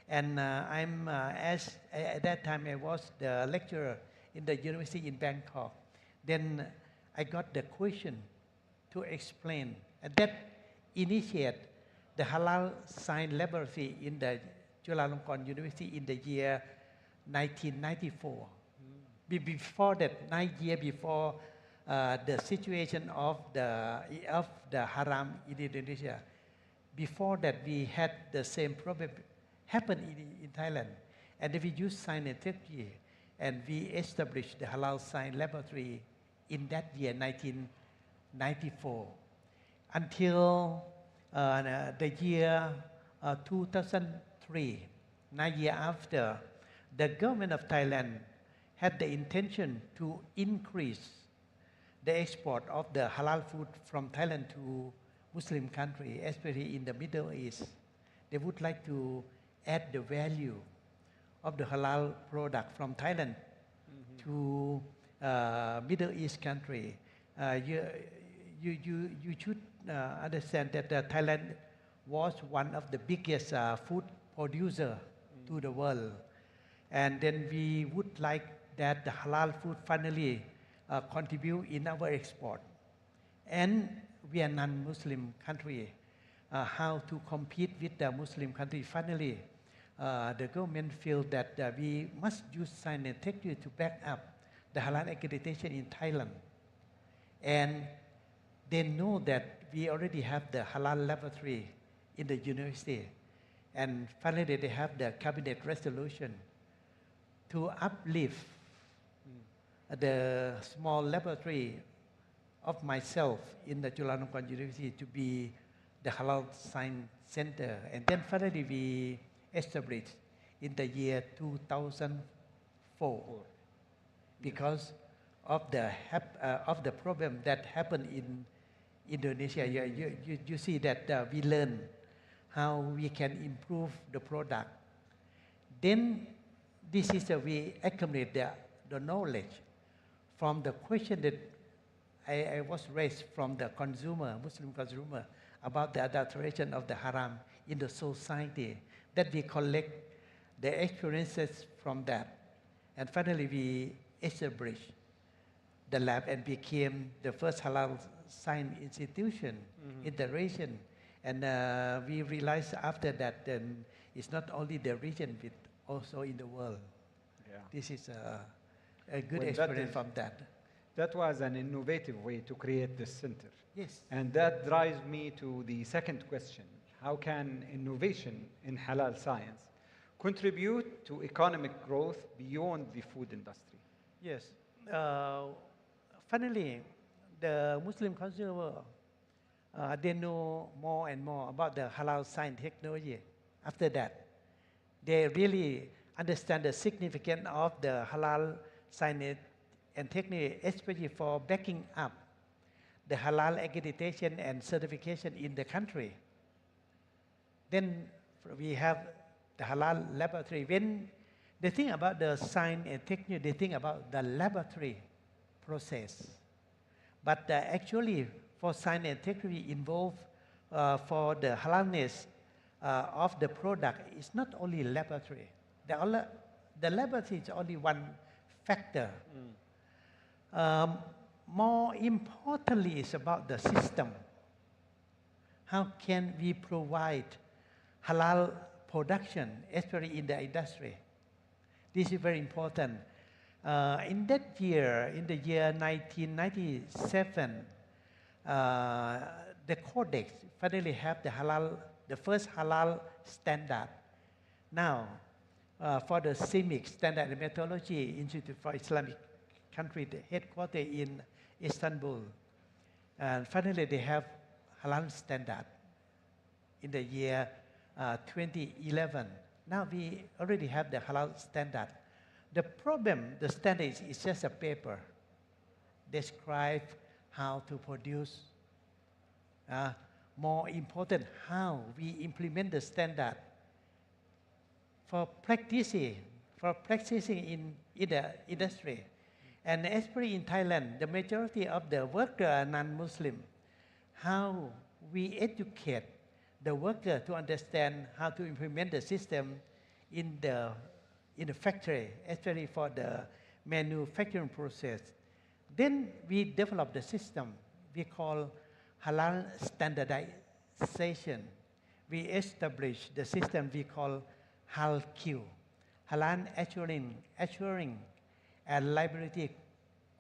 And at that time I was the lecturer in the university in Bangkok. Then I got the question to explain. And that initiated the Halal Science Laboratory in the Chulalongkorn University in the year 1994. Before that, 9 years before the situation of the haram in Indonesia. Before that, we had the same problem happen in Thailand, and we used science and technology, and we established the halal science laboratory in that year, 1994, until the year 2003, 9 years after, the government of Thailand had the intention to increase the export of the halal food from Thailand to Muslim countries, especially in the Middle East. They would like to add the value of the halal product from Thailand to Middle East country. You should understand that Thailand was one of the biggest food producer to the world. And then we would like that the halal food finally contribute in our export. And we are non-Muslim country. How to compete with the Muslim country? Finally, the government feel that we must use science and technology to back up the halal accreditation in Thailand. And they know that we already have the halal laboratory in the university. And finally, they have the cabinet resolution to uplift the small laboratory of myself in the Chulalongkorn University to be the Halal Science Center. And then finally we established in the year 2004 because of the problem that happened in Indonesia. You see that we learn how we can improve the product. Then this is we accumulate the knowledge from the question that I was raised from the consumer, Muslim consumer, about the adulteration of the haram in the society, that we collect the experiences from that. And finally, we established the lab and became the first halal science institution in the region. And we realized after that it's not only the region, but also in the world. Yeah. This is a good experience from that. That was an innovative way to create this center. Yes. And that drives me to the second question. How can innovation in halal science contribute to economic growth beyond the food industry? Yes. Finally, the Muslim consumer, they know more and more about the halal science technology. After that, they really understand the significance of the halal science and technology, especially for backing up the halal accreditation and certification in the country. Then we have the halal laboratory. When they think about the science and technology, they think about the laboratory process. But actually, for science and technology involved for the halalness of the product, it's not only laboratory. The laboratory is only one factor. More importantly, it's about the system. How can we provide halal production, especially in the industry? This is very important. In that year, in the year 1997, the Codex finally have the first halal standard. Now, for the CIMIC, Standard and Methodology Institute for Islamic Country, the headquarters in Istanbul, and finally they have halal standard in the year 2011. Now we already have the halal standard. The problem, the standard is just a paper. Describe how to produce. More important, how we implement the standard for practicing in the industry. And especially in Thailand, the majority of the workers are non-Muslim. How we educate the worker to understand how to implement the system in the factory, especially for the manufacturing process. Then we develop the system we call halal standardization. We establish the system we call HALQ, halal assuring and liability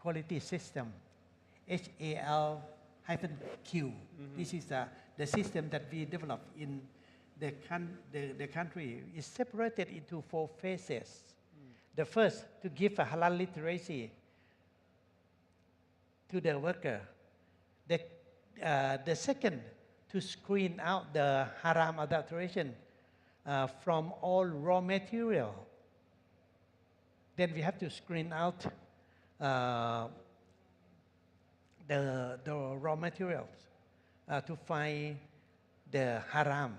quality system, HAL-Q. This is the system that we developed in the country. Is separated into 4 phases. The first, to give a halal literacy to the worker. The second, to screen out the haram adulteration from all raw material. Then we have to screen out the raw materials to find the haram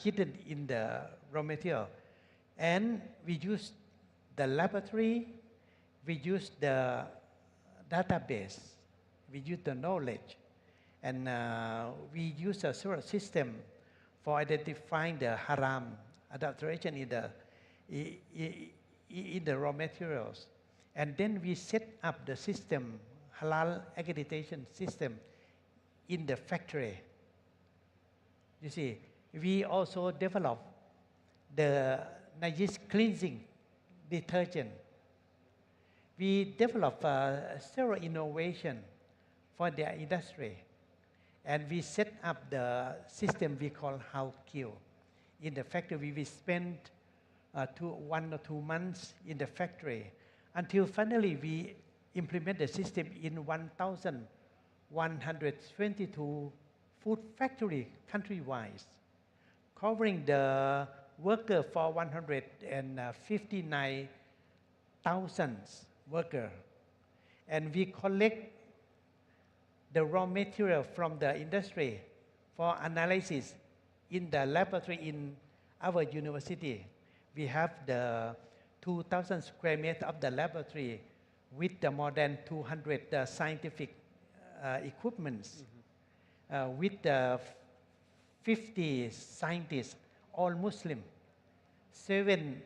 hidden in the raw material. And we use the laboratory, we use the database, we use the knowledge, and we use a sort of system for identifying the haram adulteration in the raw materials. And then we set up the system, halal accreditation system, in the factory. You see, we also develop the najis cleansing detergent. We develop several innovation for the industry. And we set up the system we call HAL-Q. In the factory, we spend 1 or 2 months in the factory until finally we implement the system in 1,122 food factory countrywide, covering the worker for 159,000 workers. And we collect the raw material from the industry for analysis in the laboratory in our university. We have the 2,000 square meters of the laboratory with the more than 200 scientific equipments, with 50 scientists, all Muslim. 7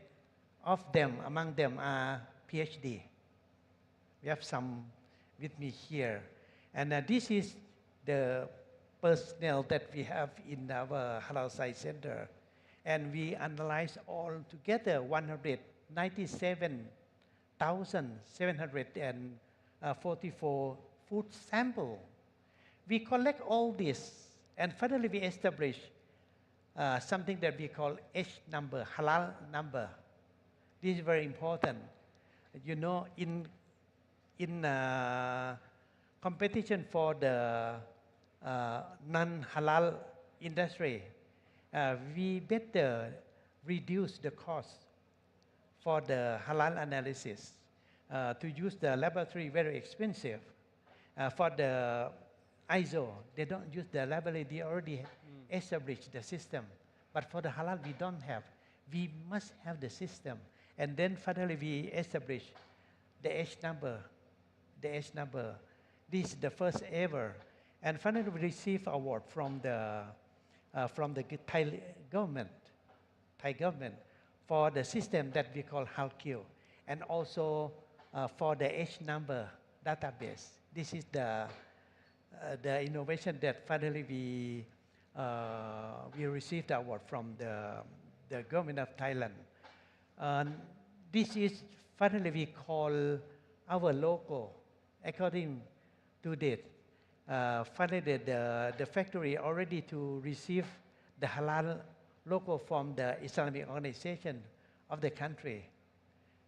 of them, among them are PhD. We have some with me here. And this is the personnel that we have in our Halal Science Center. And we analyze all together 197,744 food samples. We collect all this, and finally we establish something that we call H number, halal number. This is very important. You know, in competition for the non-halal industry, we better reduce the cost for the halal analysis. To use the laboratory, very expensive. For the ISO, they don't use the laboratory, they already established the system. But for the halal, we don't have. We must have the system. And then finally, we establish the H number. The H number. This is the first ever. And finally, we receive award from the Thai government for the system that we call HAL-Q, and also for the H number database. This is the innovation that finally we received the award from the government of Thailand. This is finally we call our logo according to that. Finally, the factory already to receive the halal logo from the Islamic organization of the country.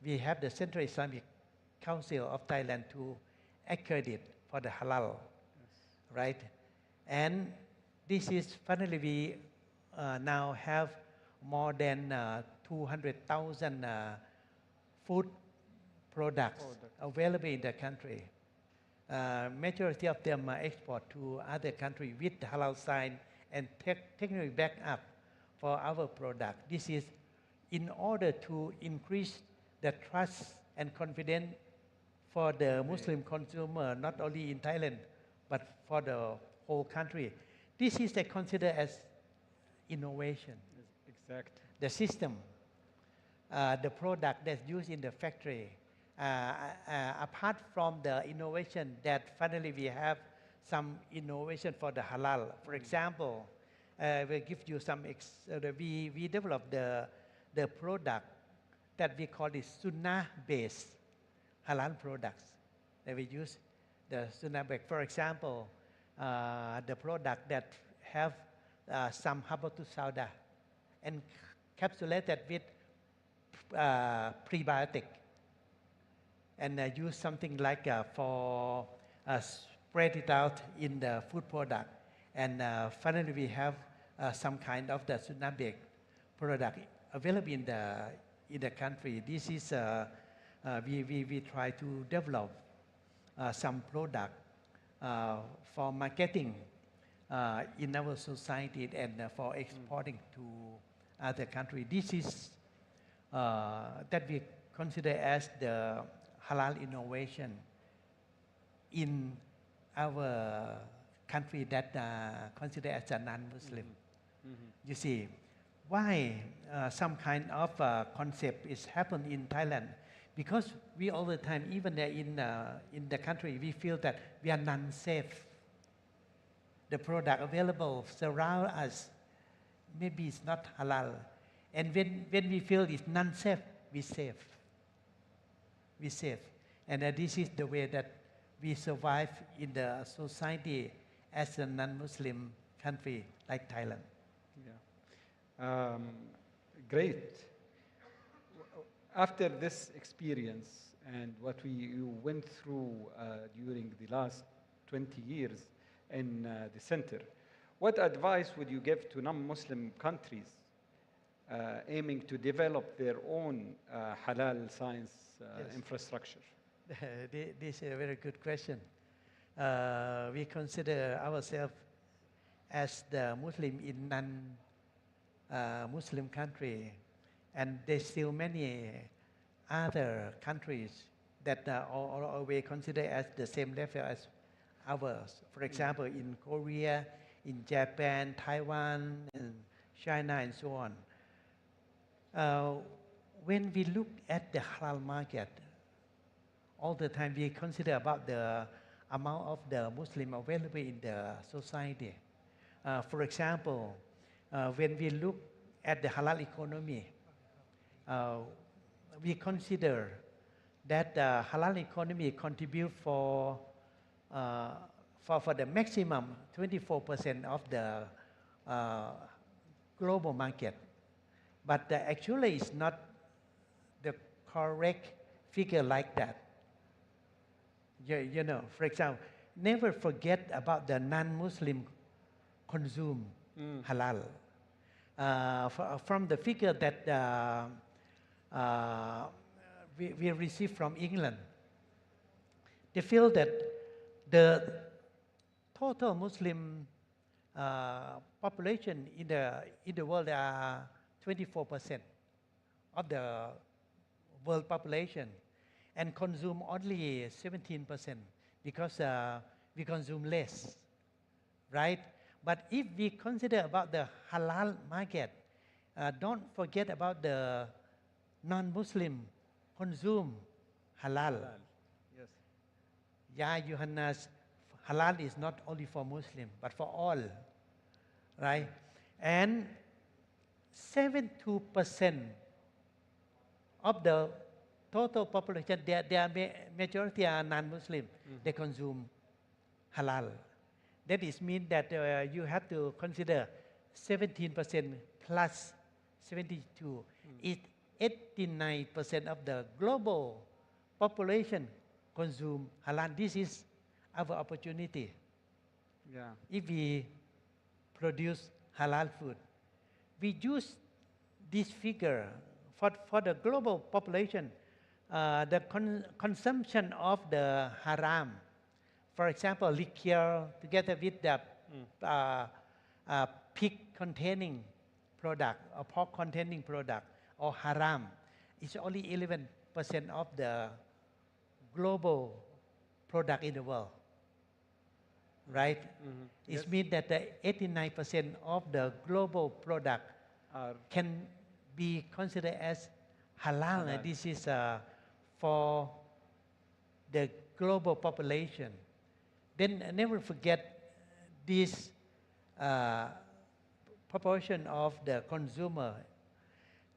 We have the Central Islamic Council of Thailand to accredit for the halal, right? And this is finally we now have more than 200,000 food products available in the country. Majority of them are export to other countries with halal sign and technically back up for our product. This is in order to increase the trust and confidence for the Muslim consumer, not only in Thailand, but for the whole country. This is considered as innovation. Exactly. The system, the product that's used in the factory, apart from the innovation that finally we have some innovation for the halal. For example, we'll give you some, we developed the product that we call the sunnah-based halal products that we use the Sunabek. For example, the product that have some habatus sauda and capsulated with prebiotic, and use something like for spread it out in the food product. And finally, we have some kind of the Sunabek product available in the country. This is we try to develop some product for marketing in our society and for exporting to other countries. This is that we consider as the halal innovation in our country that consider as a non-Muslim. You see, why some kind of concept is happen in Thailand? Because we all the time, even in the country, we feel that we are non-safe. The product available surround us, maybe it's not halal. And when we feel it's non-safe, we safe. We safe. And this is the way that we survive in the society as a non-Muslim country like Thailand. Yeah. Great. After this experience and what you went through during the last 20 years in the center, what advice would you give to non-Muslim countries aiming to develop their own halal science infrastructure? This is a very good question. We consider ourselves as the Muslim in non-Muslim country, and there's still many other countries that we consider as the same level as ours. For example, in Korea, in Japan, Taiwan, and China, and so on. When we look at the halal market, all the time we consider about the amount of the Muslim available in the society. For example, when we look at the halal economy, we consider that the halal economy contribute for the maximum 24% of the global market. But actually it's not the correct figure like that. You know, for example, never forget about the non-Muslim consume halal. From the figure that we received from England, they feel that the total Muslim population in the world are 24% of the world population, and consume only 17% because we consume less, right? But if we consider about the halal market, don't forget about the non-Muslim consume halal. Yes. Yeah, Johannes, halal is not only for Muslim, but for all, right? And 72% of the total population, their majority are non-Muslim. They consume halal. That is mean that you have to consider 17% plus 72 is 89% of the global population consume halal. This is our opportunity. Yeah. If we produce halal food, we use this figure for the global population. The consumption of the haram, for example, liquor together with the pig-containing product or pork-containing product or haram, is only 11% of the global product in the world, right? It means that the 89% of the global product can be considered as halal. And this is for the global population. Then never forget this proportion of the consumer.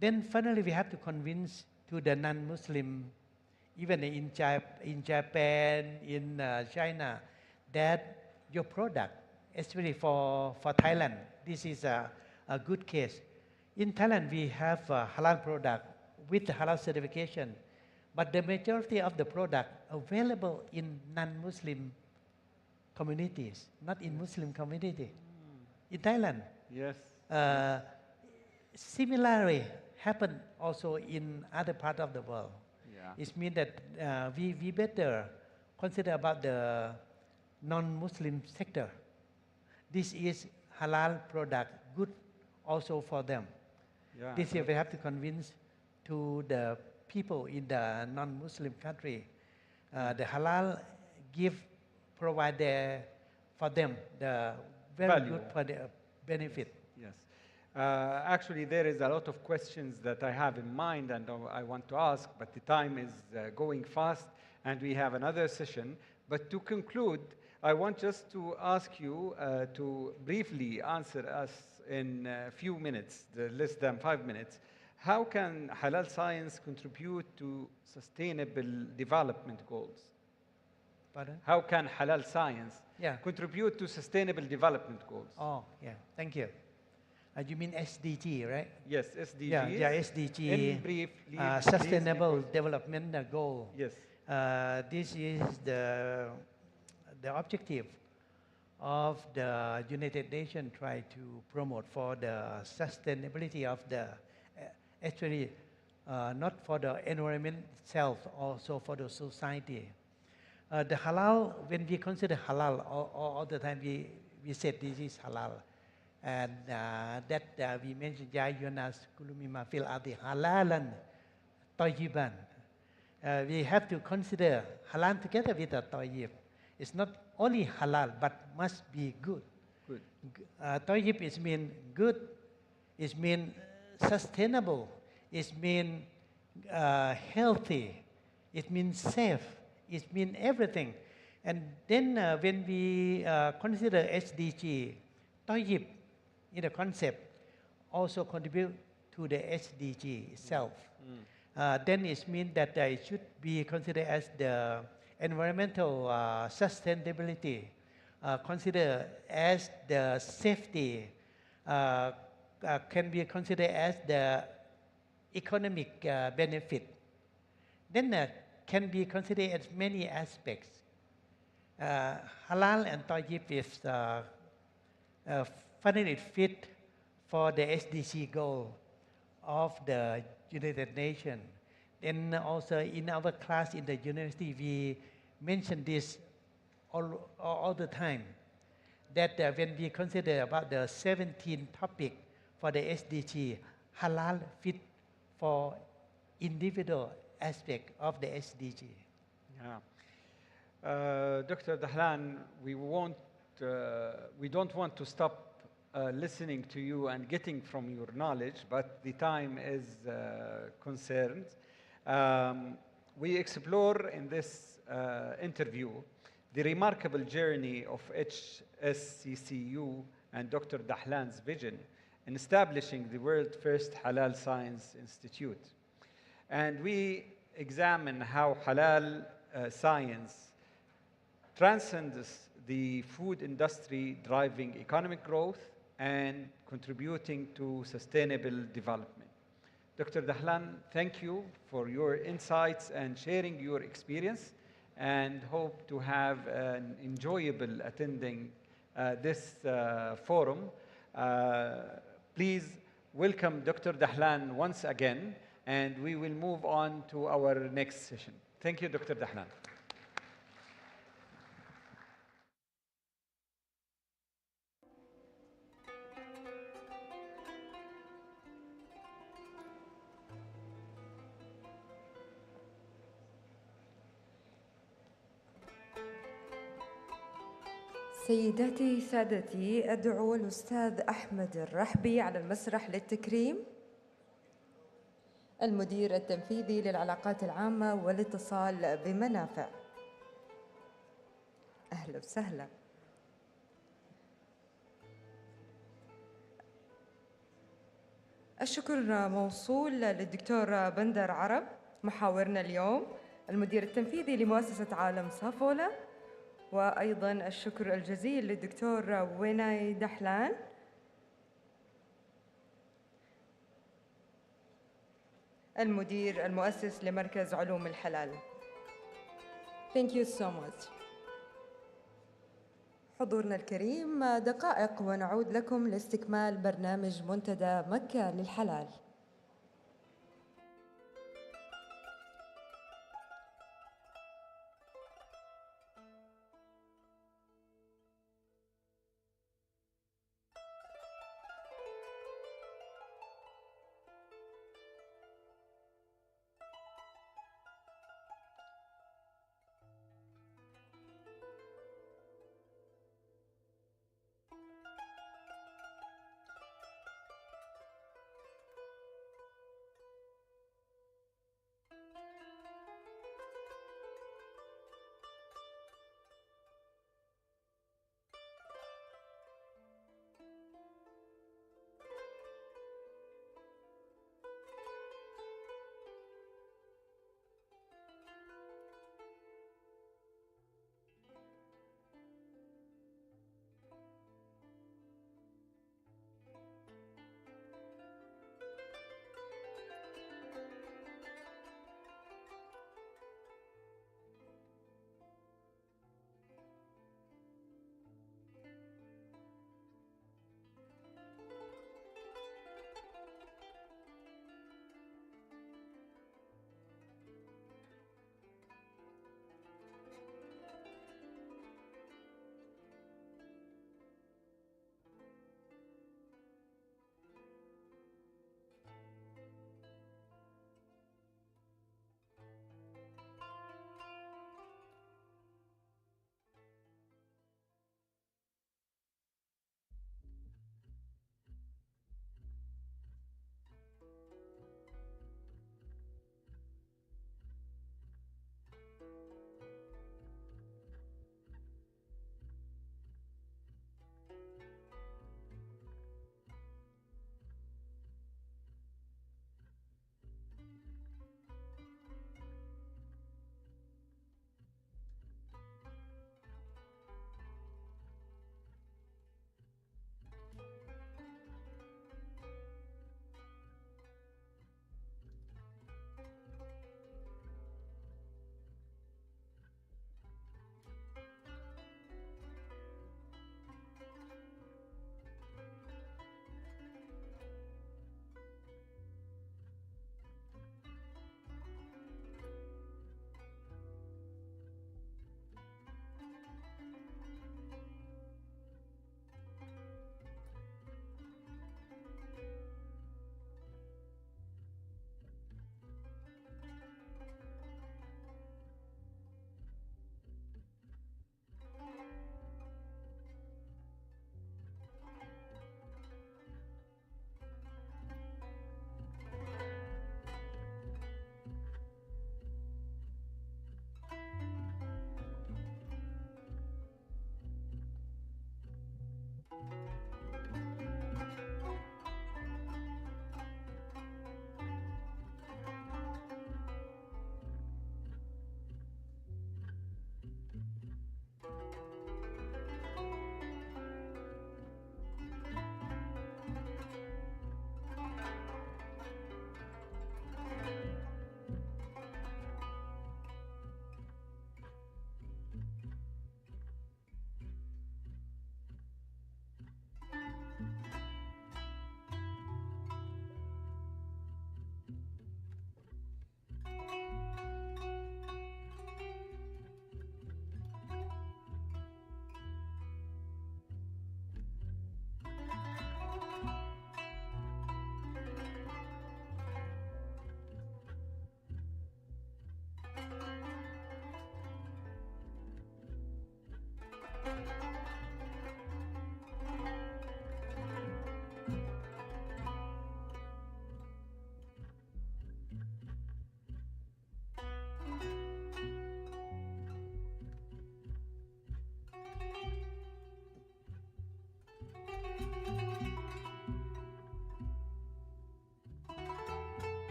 Then finally we have to convince to the non-Muslim even in Japan, in China, that your product, especially for Thailand, this is a good case. In Thailand, we have a halal product with the halal certification, but the majority of the product available in non-Muslim communities, not in Muslim community. In Thailand, Yes. Similarly happen also in other part of the world. Yeah. It means that we better consider about the non-Muslim sector. This is halal product, good also for them. Yeah. This year we have to convince to the people in the non-Muslim country, the halal provide for them the very Value. good for the benefit. Yes. Actually, there is a lot of questions that I have in mind and I want to ask, but the time is going fast and we have another session. But to conclude, I want just to ask you to briefly answer us in a few minutes, less than 5 minutes. How can halal science contribute to sustainable development goals? Pardon? How can halal science Yeah. contribute to sustainable development goals? Oh, yeah. Thank you. You mean SDG, right? Yes, SDGs. Yeah, SDG. In brief, please, Sustainable because- Development Goal. Yes. This is the objective of the United Nations try to promote for the sustainability of the, actually, not for the environment itself, also for the society. The halal, when we consider halal, all the time we said this is halal. And that we mentioned, Ya Yunas Kulumima fil Adi halalan tayyiban. We have to consider halal together with the tayyib. It's not only halal, but must be good. Good. Tayyib is mean good, it mean sustainable, it mean healthy, it means safe, it means everything. And then when we consider SDG, tayyib in the concept also contribute to the SDG itself. Then it means that it should be considered as the environmental sustainability, considered as the safety, can be considered as the economic benefit. Then can be considered as many aspects. Halal and tayyib is finally fit for the SDG goal of the United Nations. Then also in our class in the university, we mention this all the time, that when we consider about the 17 topic for the SDG, halal fit for individual aspect of the SDG. Yeah. Dr. Dahlan, we don't want to stop listening to you and getting from your knowledge, but the time is concerned. We explore in this interview the remarkable journey of HSCCU and Dr. Dahlan's vision in establishing the world's first Halal Science Institute. And we examine how halal science transcends the food industry, driving economic growth and contributing to sustainable development. Dr. Dahlan, thank you for your insights and sharing your experience, and hope to have an enjoyable attending this forum. Please welcome Dr. Dahlan once again, and we will move on to our next session. Thank you, Dr. Dahlan. سيداتي سادتي، أدعو الأستاذ أحمد الرحبي على المسرح للتكريم، المدير التنفيذي للعلاقات العامة والاتصال بمنافع. أهلا وسهلا. الشكر موصول للدكتور بندر عرب محاورنا اليوم، المدير التنفيذي لمؤسسة عالم صافولا، وأيضا الشكر الجزيل للدكتور ويناي دحلان المدير المؤسس لمركز علوم الحلال. Thank you so much. حضورنا الكريم، دقائق ونعود لكم لاستكمال برنامج منتدى مكة للحلال.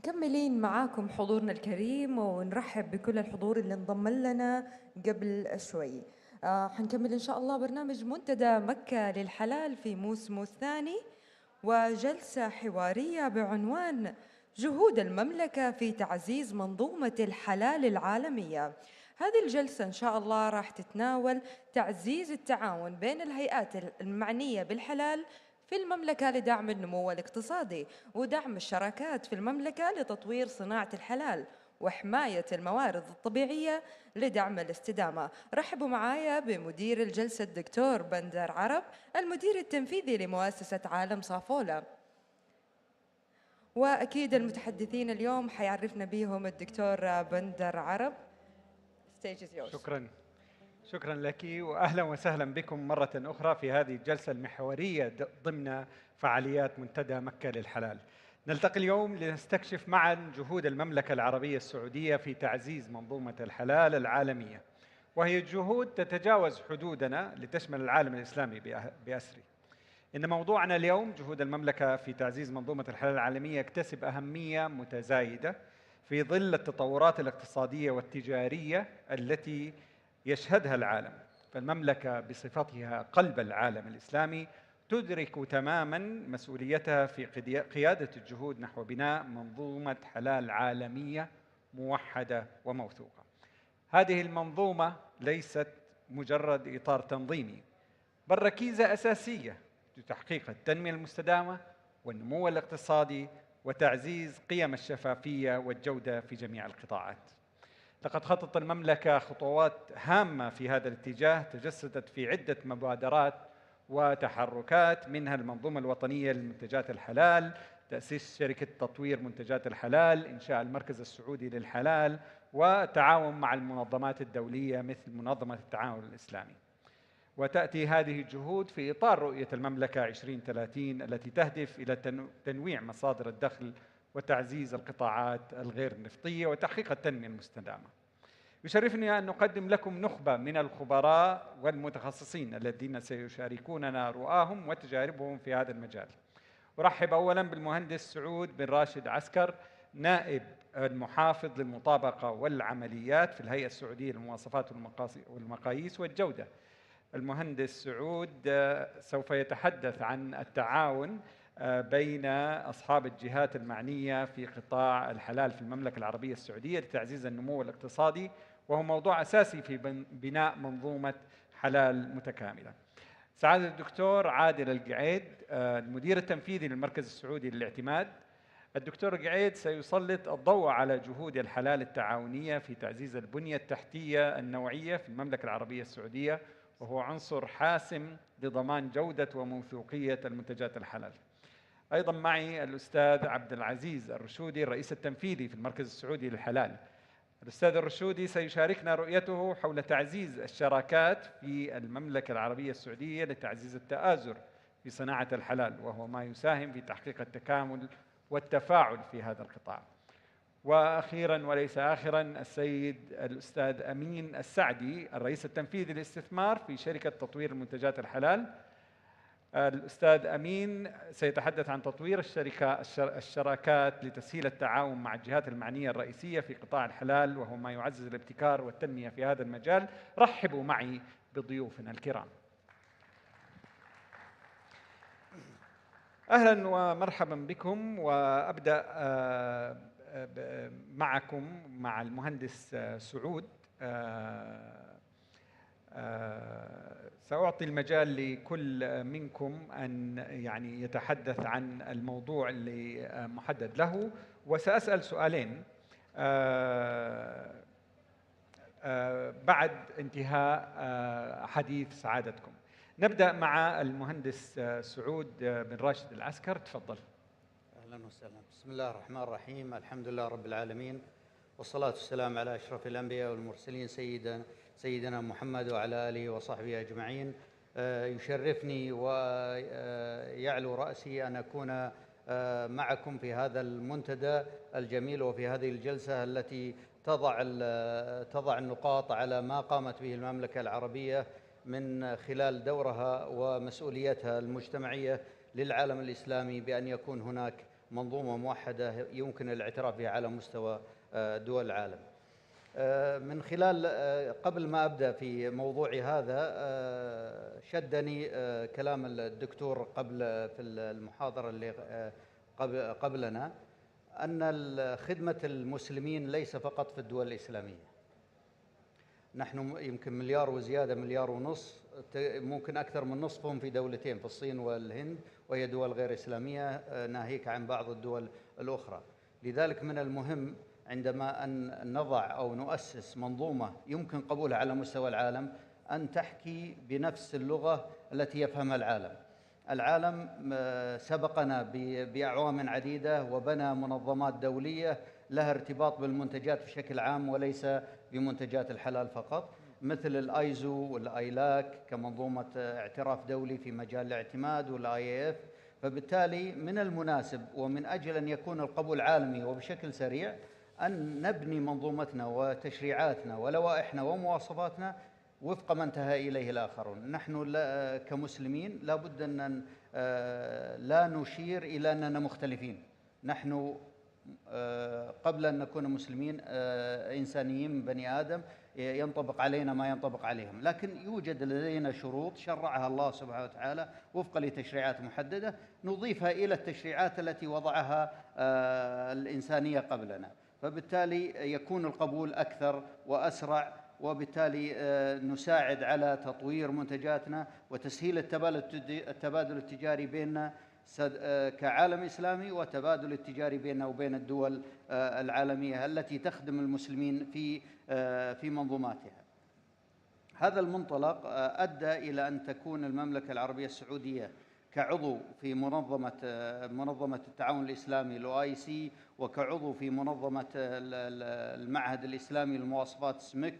مكملين معاكم حضورنا الكريم، ونرحب بكل الحضور اللي انضم لنا قبل شوي. حنكمل إن شاء الله برنامج منتدى مكة للحلال في موسمه الثاني، وجلسة حوارية بعنوان جهود المملكة في تعزيز منظومة الحلال العالمية. هذه الجلسة إن شاء الله راح تتناول تعزيز التعاون بين الهيئات المعنية بالحلال في المملكة لدعم النمو الاقتصادي، ودعم الشراكات في المملكة لتطوير صناعة الحلال، وحماية الموارد الطبيعية لدعم الاستدامة. رحبوا معايا بمدير الجلسة الدكتور بندر عرب، المدير التنفيذي لمؤسسة عالم صافولة. وأكيد المتحدثين اليوم حيعرفنا بيهم الدكتور بندر عرب. Stage is yours. شكرا لك، واهلا وسهلا بكم مره اخرى في هذه الجلسه المحوريه ضمن فعاليات منتدى مكه للحلال. نلتقي اليوم لنستكشف معا جهود المملكه العربيه السعوديه في تعزيز منظومه الحلال العالميه، وهي جهود تتجاوز حدودنا لتشمل العالم الاسلامي باسره. ان موضوعنا اليوم جهود المملكه في تعزيز منظومه الحلال العالميه يكتسب اهميه متزايده في ظل التطورات الاقتصاديه والتجاريه التي يشهدها العالم. فالمملكة بصفتها قلب العالم الإسلامي تدرك تماماً مسؤوليتها في قيادة الجهود نحو بناء منظومة حلال عالمية موحدة وموثوقة. هذه المنظومة ليست مجرد إطار تنظيمي، بل ركيزة أساسية لتحقيق التنمية المستدامة والنمو الاقتصادي وتعزيز قيم الشفافية والجودة في جميع القطاعات. لقد خطت المملكة خطوات هامة في هذا الاتجاه تجسدت في عدة مبادرات وتحركات، منها المنظومة الوطنية لمنتجات الحلال، تأسيس شركة تطوير منتجات الحلال، إنشاء المركز السعودي للحلال، والتعاون مع المنظمات الدولية مثل منظمة التعاون الإسلامي. وتأتي هذه الجهود في إطار رؤية المملكة 2030 التي تهدف إلى تنويع مصادر الدخل وتعزيز القطاعات الغير النفطية وتحقيق التنمية المستدامة. يشرفني أن نقدم لكم نخبة من الخبراء والمتخصصين الذين سيشاركوننا رؤاهم وتجاربهم في هذا المجال. أرحب أولاً بالمهندس سعود بن راشد عسكر، نائب المحافظ للمطابقة والعمليات في الهيئة السعودية للمواصفات والمقاييس والجودة. المهندس سعود سوف يتحدث عن التعاون بين أصحاب الجهات المعنية في قطاع الحلال في المملكة العربية السعودية لتعزيز النمو الاقتصادي، وهو موضوع أساسي في بناء منظومة حلال متكاملة. سعادة الدكتور عادل القعيد، المدير التنفيذي للمركز السعودي للاعتماد. الدكتور القعيد سيسلط الضوء على جهود الحلال التعاونية في تعزيز البنية التحتية النوعية في المملكة العربية السعودية، وهو عنصر حاسم لضمان جودة وموثوقية المنتجات الحلال. أيضاً معي الأستاذ عبد العزيز الرشودي، الرئيس التنفيذي في المركز السعودي للحلال. الأستاذ الرشودي سيشاركنا رؤيته حول تعزيز الشراكات في المملكة العربية السعودية لتعزيز التآزر في صناعة الحلال، وهو ما يساهم في تحقيق التكامل والتفاعل في هذا القطاع. وأخيراً وليس آخراً السيد الأستاذ أمين السعدي، الرئيس التنفيذي للاستثمار في شركة تطوير المنتجات الحلال. الأستاذ أمين سيتحدث عن تطوير الشراكات لتسهيل التعاون مع الجهات المعنية الرئيسية في قطاع الحلال، وهو ما يعزز الابتكار والتنمية في هذا المجال. رحبوا معي بضيوفنا الكرام. أهلا ومرحبا بكم، وأبدأ معكم مع المهندس سعود. سأعطي المجال لكل منكم أن يتحدث عن الموضوع اللي محدد له، وسأسأل سؤالين بعد انتهاء حديث سعادتكم. نبدأ مع المهندس سعود بن راشد العسكر، تفضل. أهلا وسهلا. بسم الله الرحمن الرحيم، الحمد لله رب العالمين، والصلاة والسلام على أشرف الأنبياء والمرسلين سيدنا محمد وعلى آله وصحبه أجمعين. يشرفني ويعلو رأسي أن أكون معكم في هذا المنتدى الجميل وفي هذه الجلسة التي تضع النقاط على ما قامت به المملكة العربية من خلال دورها ومسؤوليتها المجتمعية للعالم الإسلامي، بأن يكون هناك منظومة موحدة يمكن الاعتراف بها على مستوى دول العالم. من خلال قبل ما أبدأ في موضوعي هذا شدني كلام الدكتور قبل في المحاضرة اللي قبلنا أن خدمة المسلمين ليس فقط في الدول الإسلامية. نحن يمكن مليار وزيادة، مليار ونص، ممكن أكثر من نصفهم في دولتين، في الصين والهند، وهي دول غير إسلامية ناهيك عن بعض الدول الأخرى. لذلك من المهم عندما أن نضع أو نؤسس منظومة يمكن قبولها على مستوى العالم أن تحكي بنفس اللغة التي يفهمها العالم. العالم سبقنا بأعوام عديدة وبنى منظمات دولية لها ارتباط بالمنتجات بشكل عام وليس بمنتجات الحلال فقط، مثل الايزو والايلاك كمنظومة اعتراف دولي في مجال الاعتماد، والاي اف. فبالتالي من المناسب ومن أجل أن يكون القبول عالمي وبشكل سريع أن نبني منظومتنا وتشريعاتنا ولوائحنا ومواصفاتنا وفق ما انتهى إليه الآخرون. نحن كمسلمين لا بد أن لا نشير إلى أننا مختلفين. نحن قبل أن نكون مسلمين إنسانيين بني آدم ينطبق علينا ما ينطبق عليهم، لكن يوجد لدينا شروط شرعها الله سبحانه وتعالى وفقا لتشريعات محددة نضيفها إلى التشريعات التي وضعها الإنسانية قبلنا، فبالتالي يكون القبول أكثر وأسرع، وبالتالي نساعد على تطوير منتجاتنا وتسهيل التبادل التجاري بيننا كعالم إسلامي، وتبادل التجاري بيننا وبين الدول العالمية التي تخدم المسلمين في منظوماتها. هذا المنطلق أدى إلى أن تكون المملكة العربية السعودية كعضو في منظمة التعاون الإسلامي الOIC، وكعضو في منظمة المعهد الإسلامي للمواصفات SMIC،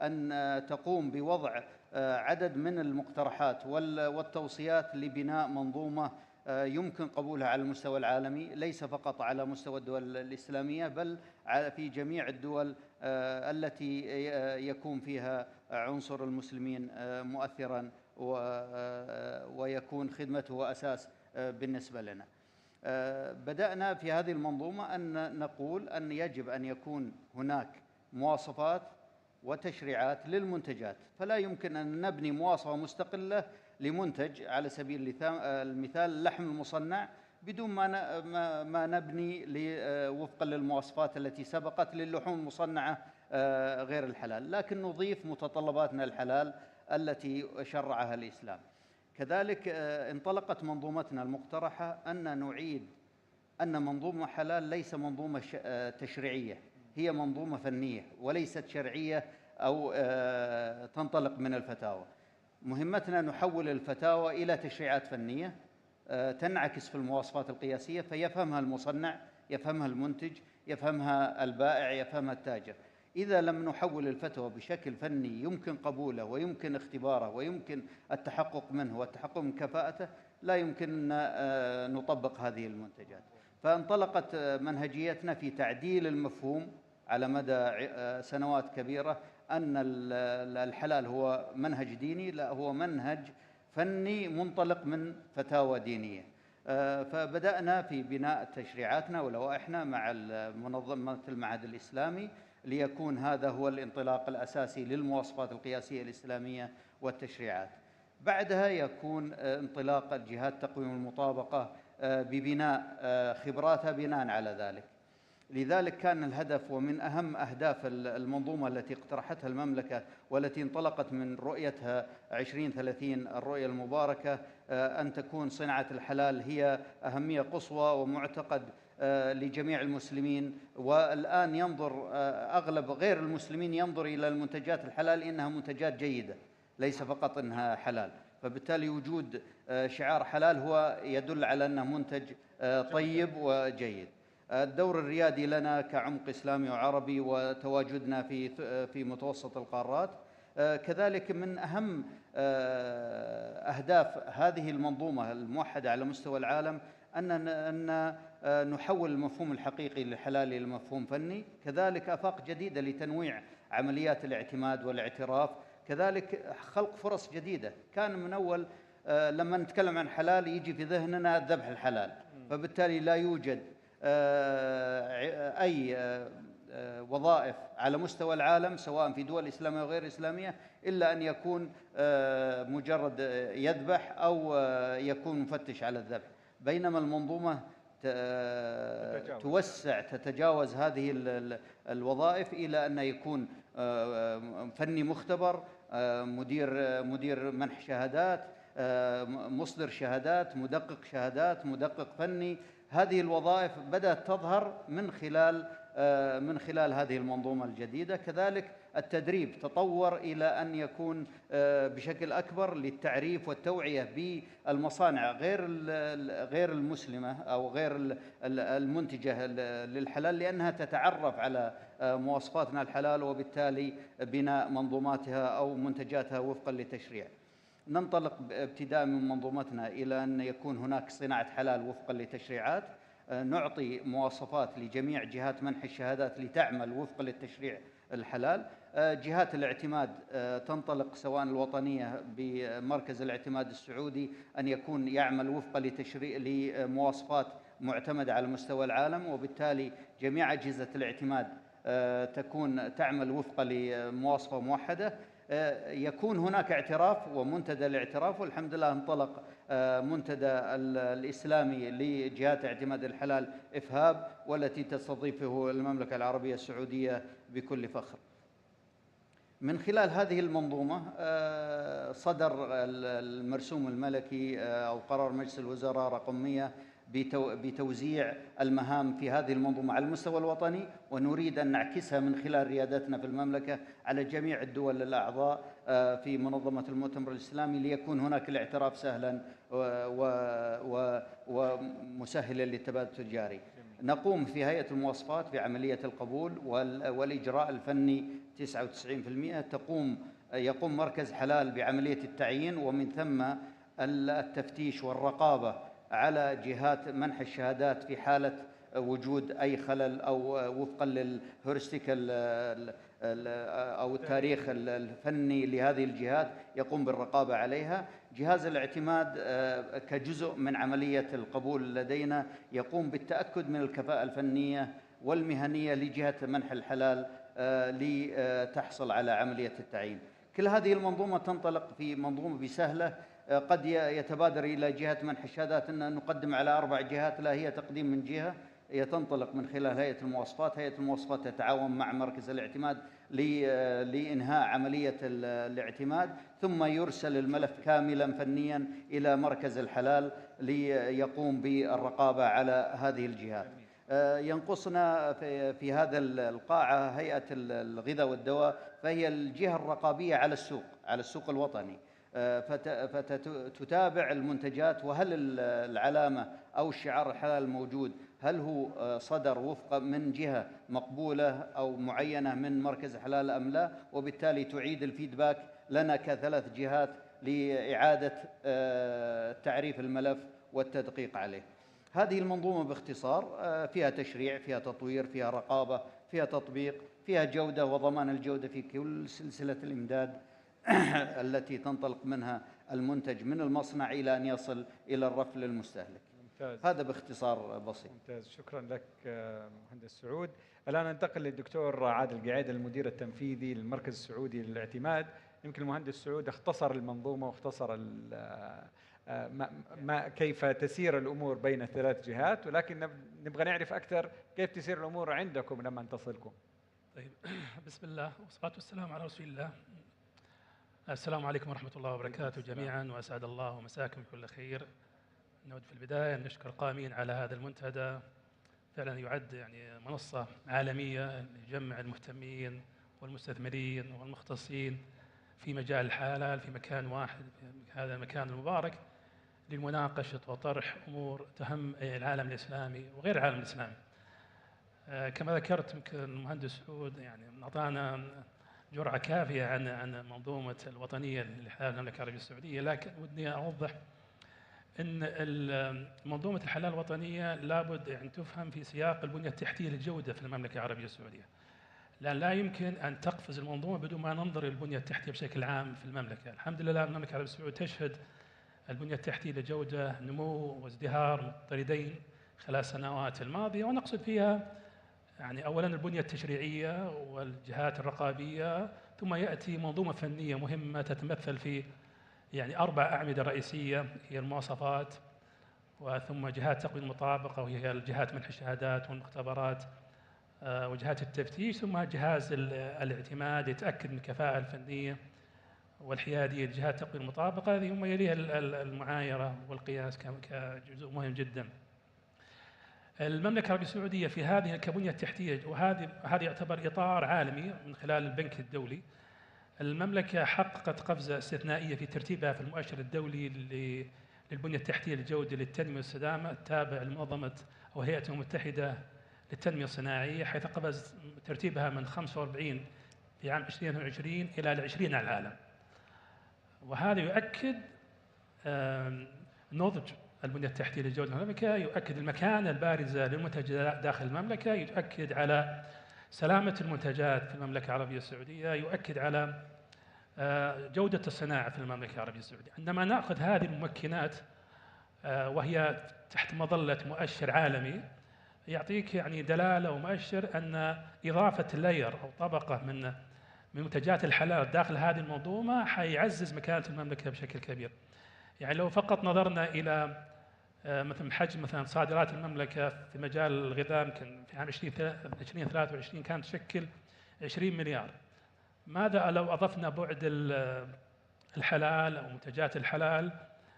أن تقوم بوضع عدد من المقترحات والتوصيات لبناء منظومة يمكن قبولها على المستوى العالمي، ليس فقط على مستوى الدول الإسلامية بل في جميع الدول التي يكون فيها عنصر المسلمين مؤثرا ويكون خدمته أساس بالنسبة لنا. بدأنا في هذه المنظومة أن نقول أن يجب أن يكون هناك مواصفات وتشريعات للمنتجات، فلا يمكن أن نبني مواصفة مستقلة لمنتج على سبيل المثال اللحم المصنع بدون ما نبني وفقا للمواصفات التي سبقت للحوم المصنعة غير الحلال، لكن نضيف متطلباتنا الحلال التي شرعها الإسلام. كذلك انطلقت منظومتنا المقترحة أن نعيد أن منظومة حلال ليس منظومة تشريعية، هي منظومة فنية وليست شرعية أو تنطلق من الفتاوى. مهمتنا نحول الفتاوى إلى تشريعات فنية تنعكس في المواصفات القياسية فيفهمها المصنع، يفهمها المنتج، يفهمها البائع، يفهمها التاجر. إذا لم نحول الفتوى بشكل فني يمكن قبوله ويمكن اختباره ويمكن التحقق منه والتحقق من كفاءته لا يمكن أن نطبق هذه المنتجات. فانطلقت منهجيتنا في تعديل المفهوم على مدى سنوات كبيرة أن الحلال هو منهج ديني، لا هو منهج فني منطلق من فتاوى دينية. فبدأنا في بناء تشريعاتنا ولوائحنا مع منظمة المعهد الإسلامي ليكون هذا هو الانطلاق الأساسي للمواصفات القياسية الإسلامية والتشريعات. بعدها يكون انطلاق الجهات تقويم المطابقة ببناء خبراتها بناء على ذلك. لذلك كان الهدف ومن أهم أهداف المنظومة التي اقترحتها المملكة والتي انطلقت من رؤيتها 2030 الرؤية المباركة أن تكون صناعة الحلال هي أهمية قصوى ومعتقد لجميع المسلمين. والآن ينظر أغلب غير المسلمين ينظر إلى المنتجات الحلال إنها منتجات جيدة ليس فقط إنها حلال، فبالتالي وجود شعار حلال هو يدل على أنه منتج طيب وجيد. الدور الريادي لنا كعمق إسلامي وعربي وتواجدنا في متوسط القارات. كذلك من أهم أهداف هذه المنظومة الموحدة على مستوى العالم أن نحول المفهوم الحقيقي للحلال إلى مفهوم فني، كذلك آفاق جديدة لتنويع عمليات الاعتماد والاعتراف، كذلك خلق فرص جديدة. كان من أول لما نتكلم عن حلال يجي في ذهننا الذبح الحلال، فبالتالي لا يوجد أي وظائف على مستوى العالم سواء في دول إسلامية وغير إسلامية إلا أن يكون مجرد يذبح أو يكون مفتش على الذبح، بينما المنظومة تتجاوز هذه الوظائف إلى أن يكون فني مختبر، مدير منح شهادات، مصدر شهادات، مدقق فني. هذه الوظائف بدأت تظهر من خلال هذه المنظومة الجديدة. كذلك التدريب تطور إلى أن يكون بشكل أكبر للتعريف والتوعية بالمصانع غير المسلمة أو غير المنتجة للحلال، لأنها تتعرف على مواصفاتنا الحلال وبالتالي بناء منظوماتها أو منتجاتها وفقا لتشريع. ننطلق ابتداء من منظومتنا إلى أن يكون هناك صناعة حلال وفقا لتشريعات، نعطي مواصفات لجميع جهات منح الشهادات لتعمل وفقا للتشريع الحلال. جهات الاعتماد تنطلق سواء الوطنية بمركز الاعتماد السعودي أن يكون يعمل وفقا لمواصفات معتمدة على مستوى العالم، وبالتالي جميع أجهزة الاعتماد تعمل وفقا لمواصفة موحدة. يكون هناك اعتراف ومنتدى الاعتراف، والحمد لله انطلق منتدى الإسلامي لجهات اعتماد الحلال إفهاب، والتي تستضيفه المملكة العربية السعودية بكل فخر. من خلال هذه المنظومة صدر المرسوم الملكي أو قرار مجلس الوزراء رقم 100 بتوزيع المهام في هذه المنظومة على المستوى الوطني، ونريد أن نعكسها من خلال ريادتنا في المملكة على جميع الدول الأعضاء في منظمة المؤتمر الإسلامي، ليكون هناك الاعتراف سهلا ومسهلا للتبادل التجاري. نقوم في هيئة المواصفات بعملية القبول والإجراء الفني 99%. يقوم مركز حلال بعملية التعيين، ومن ثم التفتيش والرقابة على جهات منح الشهادات في حالة وجود أي خلل أو وفقا للهورستيكال أو التاريخ الفني لهذه الجهات يقوم بالرقابة عليها. جهاز الاعتماد كجزء من عملية القبول لدينا يقوم بالتأكد من الكفاءة الفنية والمهنية لجهة منح الحلال لتحصل على عملية التعيين. كل هذه المنظومة تنطلق في منظومة بسهلة. قد يتبادر إلى جهة منح الشهادات أن نقدم على 4 جهات، لا، هي تقديم من جهة. هي تنطلق من خلال هيئة المواصفات. هيئة المواصفات تتعاون مع مركز الاعتماد لإنهاء عملية الاعتماد، ثم يرسل الملف كاملا فنيا إلى مركز الحلال ليقوم بالرقابة على هذه الجهات. ينقصنا في هذا القاعة هيئة الغذاء والدواء، فهي الجهة الرقابية على السوق الوطني، فتتابع المنتجات وهل العلامة أو الشعار الحلال الموجود هل هو صدر وفق من جهة مقبولة أو معينة من مركز الحلال أم لا، وبالتالي تعيد الفيدباك لنا ك3 جهات لإعادة تعريف الملف والتدقيق عليه. هذه المنظومة باختصار فيها تشريع، فيها تطوير، فيها رقابة، فيها تطبيق، فيها جودة وضمان الجودة في كل سلسلة الإمداد التي تنطلق منها المنتج من المصنع إلى أن يصل إلى الرف للمستهلك. ممتاز. هذا باختصار بسيط. ممتاز، شكرا لك مهندس سعود. الآن ننتقل للدكتور عادل القعيدة، المدير التنفيذي للمركز السعودي للاعتماد. يمكن المهندس سعود اختصر المنظومة واختصر كيف تسير الأمور بين ال3 جهات، ولكن نبغى نعرف أكثر كيف تسير الأمور عندكم لما تصلكم. طيب، بسم الله والصلاة والسلام على رسول الله. السلام عليكم ورحمة الله وبركاته جميعا، وأسعد الله مساكم بكل خير. نود في البداية أن نشكر القائمين على هذا المنتدى، فعلا يعد يعني منصة عالمية لجمع المهتمين والمستثمرين والمختصين في مجال الحلال في مكان واحد، في هذا المكان المبارك، لمناقشة وطرح أمور تهم العالم الإسلامي وغير العالم الإسلامي. كما ذكرت يمكن المهندس سعود يعني أعطانا جرعة كافية عن منظومة الوطنية للحلال المملكة العربية السعودية، لكن ودي أوضح أن منظومة الحلال الوطنية لابد أن تفهم في سياق البنية التحتية للجودة في المملكة العربية السعودية، لأن لا يمكن أن تقفز المنظومة بدون ما ننظر البنية التحتية بشكل عام في المملكة. الحمد لله المملكة العربية السعودية تشهد البنية التحتية لجودة، نمو وازدهار مضطردين خلال السنوات الماضية، ونقصد فيها يعني أولاً البنية التشريعية والجهات الرقابية، ثم يأتي منظومة فنية مهمة تتمثل في يعني 4 أعمدة رئيسية، هي المواصفات، وثم جهات تقويم المطابقة وهي الجهات منح الشهادات والمختبرات، وجهات التفتيش، ثم جهاز الاعتماد يتأكد من الكفاءة الفنية والحيادية لجهات تقويم المطابقة، ثم يليها المعايرة والقياس كجزء مهم جدا. المملكة العربية السعودية في هذه كبنية تحتية، وهذا يعتبر إطار عالمي من خلال البنك الدولي. المملكة حققت قفزة استثنائية في ترتيبها في المؤشر الدولي للبنية التحتية للجودة للتنمية والسلامة التابع لمنظمة أو هيئة الأمم المتحدة للتنمية الصناعية، حيث قفز ترتيبها من 45 في عام 2020 إلى 20 على العالم. وهذا يؤكد نضج البنية التحتية للجودة المملكة، يؤكد المكانة البارزة للمنتجات داخل المملكة، يؤكد على سلامة المنتجات في المملكة العربية السعودية، يؤكد على جودة الصناعة في المملكة العربية السعودية. عندما نأخذ هذه الممكنات وهي تحت مظلة مؤشر عالمي، يعطيك يعني دلالة ومؤشر أن إضافة لاير أو طبقة من منتجات الحلال داخل هذه المنظومة حيعزز مكانة المملكة بشكل كبير. يعني لو فقط نظرنا إلى مثلا حجم مثلا صادرات المملكة في مجال الغذاء، يمكن في عام 2023 كانت تشكل 20 مليار. ماذا لو أضفنا بعد الحلال أو منتجات الحلال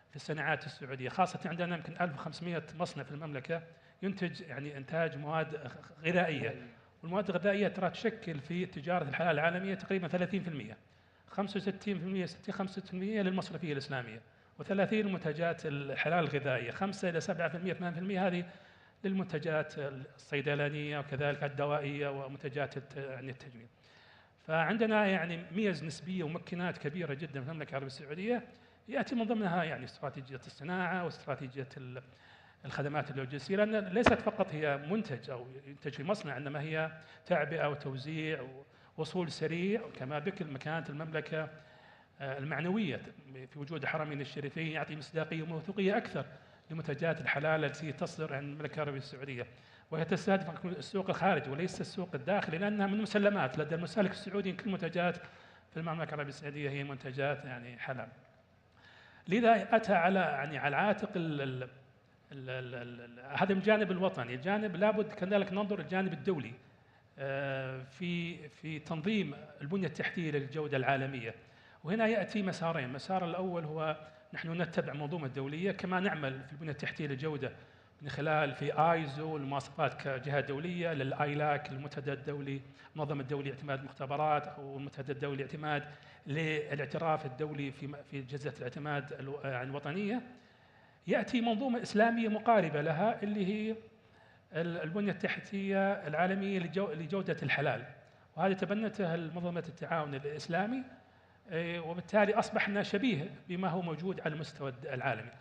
في الصناعات السعودية، خاصة عندنا يمكن 1500 مصنع في المملكة ينتج يعني إنتاج مواد غذائية، والمواد الغذائية ترى تشكل في تجارة الحلال العالمية تقريبا 30%، 65% 65% للمصرفية الإسلامية، و30 المنتجات الحلال الغذائية، 5 إلى 7% 8% هذه للمنتجات الصيدلانية وكذلك الدوائية ومنتجات يعني التجميل. فعندنا يعني ميز نسبية ومكنات كبيرة جدا في المملكة العربية السعودية، يأتي من ضمنها يعني استراتيجية الصناعة واستراتيجية الخدمات اللوجستية، لأن ليست فقط هي منتج أو ينتج في مصنع، إنما هي تعبئة وتوزيع ووصول سريع، وكما ذكر مكانة المملكة المعنوية في وجود الحرمين الشريفين يعطي مصداقية وموثوقية أكثر لمنتجات الحلال التي تصدر عن المملكة العربية السعودية، وهي تستهدف السوق الخارجي وليس السوق الداخلي، لأنها من مسلمات لدى المستهلك السعودي كل منتجات في المملكة العربية السعودية هي منتجات يعني حلال. لذا أتى على يعني على عاتق هذا الجانب الوطني، الجانب لابد كذلك ننظر الجانب الدولي في تنظيم البنية التحتية للجودة العالمية. وهنا يأتي مسارين، المسار الأول هو نحن نتبع منظومة دولية، كما نعمل في البنية التحتية للجودة من خلال في ايزو المواصفات كجهة دولية، للايلاك المنتدى الدولي المنظمة الدولي لاعتماد المختبرات، أو المنتدى الدولي لاعتماد للاعتراف الدولي في أجهزة الاعتماد الوطنية. يأتي منظومة إسلامية مقاربة لها اللي هي البنية التحتية العالمية لجودة الحلال، وهذه تبنتها منظمة التعاون الإسلامي، وبالتالي أصبحنا شبيه بما هو موجود على المستوى العالمي.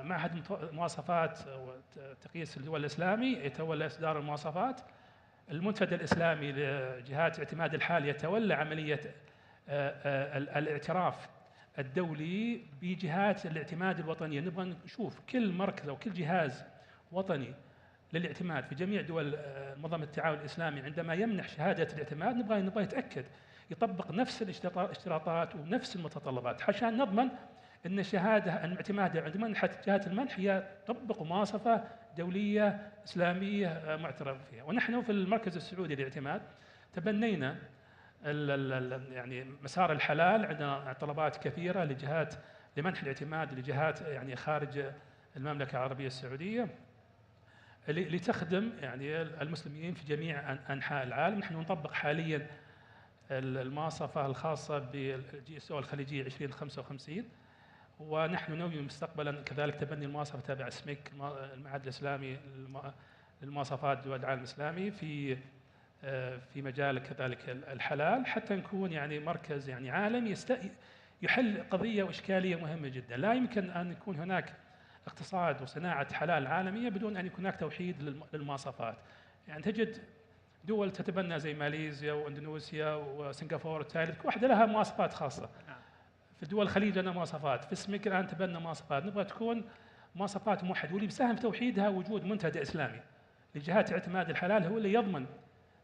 معهد مواصفات وتقييس الدول الإسلامي يتولى إصدار المواصفات، المنتدى الإسلامي لجهات اعتماد الحال يتولى عملية الاعتراف الدولي بجهات الاعتماد الوطنية. نبغى نشوف كل مركز أو كل جهاز وطني للاعتماد في جميع دول منظمة التعاون الإسلامي عندما يمنح شهادة الاعتماد نبغى يتأكد يطبق نفس الاشتراطات ونفس المتطلبات، عشان نضمن أن الشهادة المعتمدة عند منحة جهات المنح هي تطبق مواصفة دولية إسلامية معترف فيها. ونحن في المركز السعودي للاعتماد تبنينا يعني مسار الحلال، عندنا طلبات كثيرة لجهات لمنح الاعتماد لجهات يعني خارج المملكة العربية السعودية لتخدم يعني المسلمين في جميع أنحاء العالم. نحن نطبق حاليا المواصفة الخاصة بالجي اس او الخليجية 2055، ونحن ناويين مستقبلا كذلك تبني المواصفة تابع سميك المعهد الإسلامي للمواصفات دول العالم الإسلامي في مجال كذلك الحلال، حتى نكون يعني مركز يعني عالمي يحل قضية وإشكالية مهمة جدا. لا يمكن أن يكون هناك اقتصاد وصناعة حلال عالمية بدون أن يكون هناك توحيد للمواصفات. يعني تجد دول تتبنى زي ماليزيا واندونيسيا وسنغافورة وتايلاند، كل واحدة لها مواصفات خاصة. في دول الخليج لنا مواصفات، في سميك الآن تبنى مواصفات. نبغى تكون مواصفات موحدة، واللي بيساهم في توحيدها وجود منتدى إسلامي لجهات اعتماد الحلال، هو اللي يضمن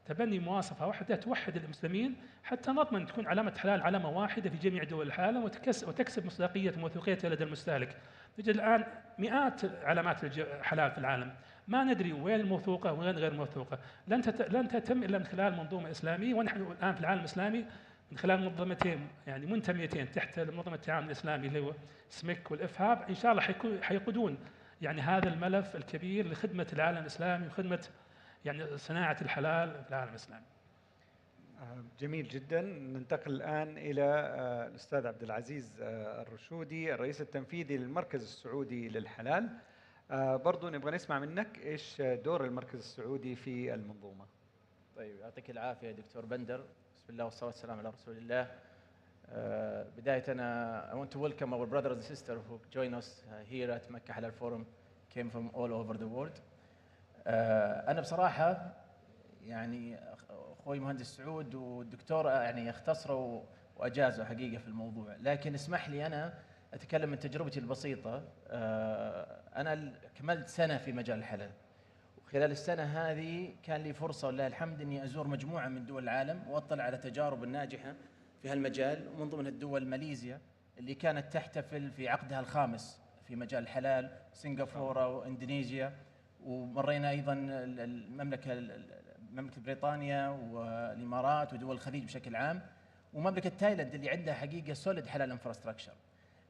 تبني مواصفة واحدة توحد المسلمين، حتى نضمن تكون علامة حلال علامة واحدة في جميع دول العالم وتكسب مصداقية وموثوقية لدى المستهلك. يوجد الآن مئات علامات حلال في العالم، ما ندري وين الموثوقة وين غير موثوقة. لن تتم إلا من خلال منظومة إسلامية، ونحن الآن في العالم الإسلامي من خلال منظمتين يعني منتميتين تحت منظمة التعاون الإسلامي اللي هو سميك والإفهاب، إن شاء الله حيقودون يعني هذا الملف الكبير لخدمة العالم الإسلامي وخدمة يعني صناعة الحلال في العالم الإسلامي. جميل جدا. ننتقل الآن إلى الأستاذ عبد العزيز الرشودي، الرئيس التنفيذي للمركز السعودي للحلال. برضو نبغى نسمع منك إيش دور المركز السعودي في المنظومة. طيب، يعطيك العافية دكتور بندر. بسم الله والصلاة والسلام على رسول الله. بداية I want to welcome our brothers and sisters who join us here at Mecca Halal Forum, came from all over the world. أنا بصراحة يعني أخوي مهندس سعود والدكتور يعني اختصروا وأجازوا حقيقة في الموضوع، لكن اسمح لي أنا أتكلم من تجربتي البسيطة. أنا كملت سنة في مجال الحلال، وخلال السنة هذه كان لي فرصة ولله الحمد أني أزور مجموعة من دول العالم وأطلع على تجارب الناجحة في هالمجال، ومن ضمن الدول ماليزيا اللي كانت تحتفل في عقدها الخامس في مجال الحلال، سنغافورة وإندونيسيا، ومرينا أيضا المملكة بريطانيا والإمارات ودول الخليج بشكل عام، ومملكة تايلاند اللي عندها حقيقة سوليد حلال انفراستراكشر.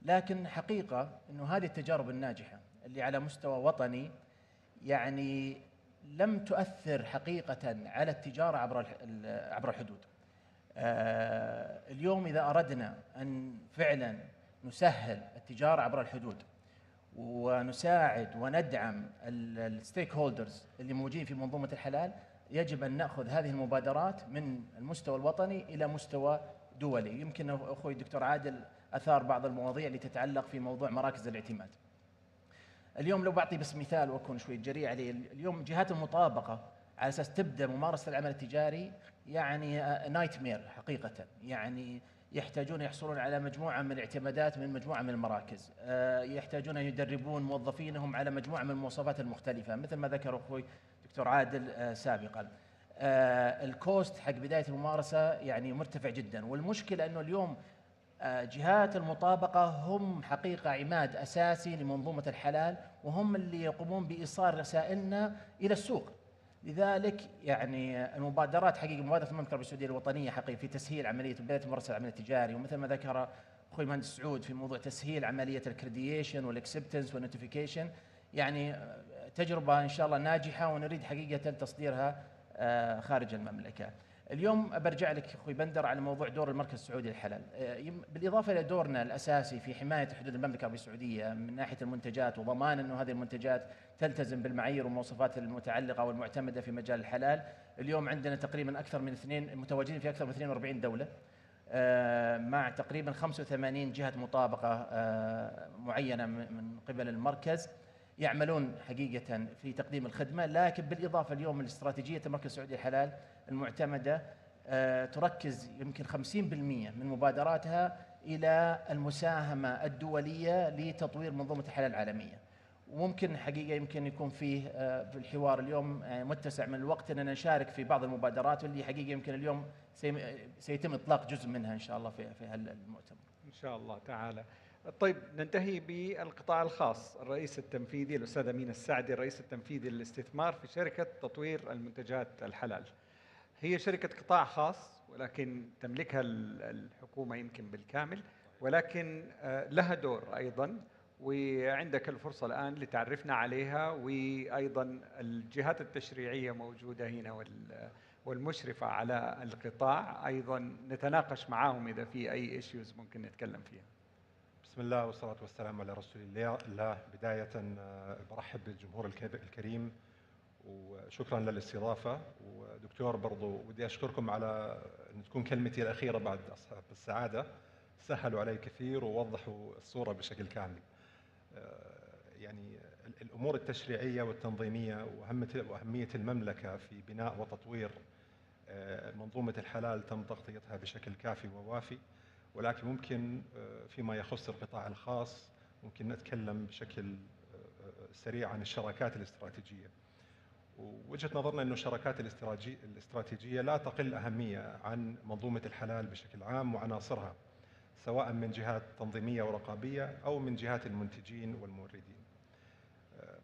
لكن حقيقة أنه هذه التجارب الناجحة اللي على مستوى وطني يعني لم تؤثر حقيقة على التجارة عبر الحدود. اليوم إذا أردنا أن فعلا نسهل التجارة عبر الحدود ونساعد وندعم الستيك هولدرز اللي موجودين في منظومة الحلال، يجب أن نأخذ هذه المبادرات من المستوى الوطني إلى مستوى دولي. يمكن أخوي الدكتور عادل أثار بعض المواضيع اللي تتعلق في موضوع مراكز الاعتماد. اليوم لو بعطي بس مثال وأكون شوي جريء عليه، اليوم جهات المطابقة على أساس تبدأ ممارسة العمل التجاري يعني نايت مير حقيقة، يعني يحتاجون يحصلون على مجموعة من الاعتمادات من مجموعة من المراكز، يحتاجون أن يدربون موظفينهم على مجموعة من المواصفات المختلفة مثل ما ذكر أخوي دكتور عادل سابقا. الكوست حق بداية الممارسة يعني مرتفع جدا، والمشكلة أنه اليوم جهات المطابقة هم حقيقة عماد أساسي لمنظومة الحلال، وهم اللي يقومون بإيصال رسائلنا إلى السوق. لذلك يعني المبادرات حقيقة مبادرة المملكة العربية السعودية الوطنية حقيقة في تسهيل عملية بداية ممارسة العمل التجاري، ومثل ما ذكر أخوي المهندس سعود في موضوع تسهيل عملية الكريديشن والإكسبتنس والنوتيفيكيشن، يعني تجربة إن شاء الله ناجحة ونريد حقيقة تصديرها خارج المملكة. اليوم برجع لك أخوي بندر على موضوع دور المركز السعودي للحلال، بالإضافة إلى دورنا الأساسي في حماية حدود المملكة العربية السعودية من ناحية المنتجات وضمان أنه هذه المنتجات تلتزم بالمعايير والمواصفات المتعلقة والمعتمدة في مجال الحلال. اليوم عندنا تقريبا متواجدين في أكثر من 42 دولة، مع تقريبا 85 جهة مطابقة معينة من قبل المركز يعملون حقيقة في تقديم الخدمة. لكن بالإضافة اليوم الاستراتيجية المركز السعودي للحلال المعتمدة تركز يمكن 50% من مبادراتها إلى المساهمة الدولية لتطوير منظومة الحلال العالمية. وممكن حقيقة يمكن يكون فيه في الحوار اليوم متسع من الوقت أننا نشارك في بعض المبادرات واللي حقيقة يمكن اليوم سيتم إطلاق جزء منها إن شاء الله في هالمؤتمر إن شاء الله تعالى. طيب ننتهي بالقطاع الخاص. الرئيس التنفيذي الأستاذ أمين السعدي، الرئيس التنفيذي للاستثمار في شركة تطوير المنتجات الحلال. هي شركة قطاع خاص ولكن تملكها الحكومة يمكن بالكامل، ولكن لها دور أيضا، وعندك الفرصة الآن لتعرفنا عليها، وأيضا الجهات التشريعية موجودة هنا والمشرفة على القطاع أيضا نتناقش معهم إذا في أي issues ممكن نتكلم فيها. بسم الله والصلاة والسلام على رسول الله. بداية برحب بالجمهور الكريم وشكرا للاستضافة. ودكتور برضو ودي أشكركم على أن تكون كلمتي الأخيرة بعد أصحاب السعادة، سهلوا علي كثير ووضحوا الصورة بشكل كامل. يعني الأمور التشريعية والتنظيمية وأهمية المملكة في بناء وتطوير منظومة الحلال تم تغطيتها بشكل كافي ووافي، ولكن ممكن فيما يخص القطاع الخاص ممكن نتكلم بشكل سريع عن الشراكات الاستراتيجية. ووجهة نظرنا أنه الشراكات الاستراتيجية لا تقل أهمية عن منظومة الحلال بشكل عام وعناصرها، سواء من جهات تنظيمية ورقابية أو من جهات المنتجين والموردين.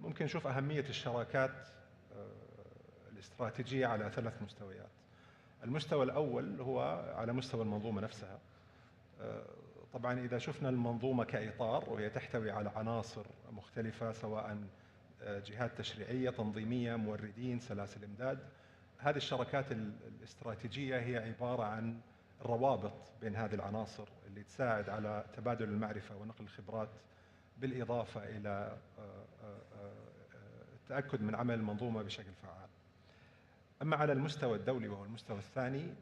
ممكن نشوف أهمية الشراكات الاستراتيجية على 3 مستويات. المستوى الأول هو على مستوى المنظومة نفسها. طبعا إذا شفنا المنظومة كإطار وهي تحتوي على عناصر مختلفة، سواء جهات تشريعية، تنظيمية، موردين، سلاسل إمداد، هذه الشراكات الاستراتيجية هي عبارة عن الروابط بين هذه العناصر اللي تساعد على تبادل المعرفة ونقل الخبرات، بالإضافة إلى التأكد من عمل المنظومة بشكل فعال. أما على المستوى الدولي وهو المستوى الثاني،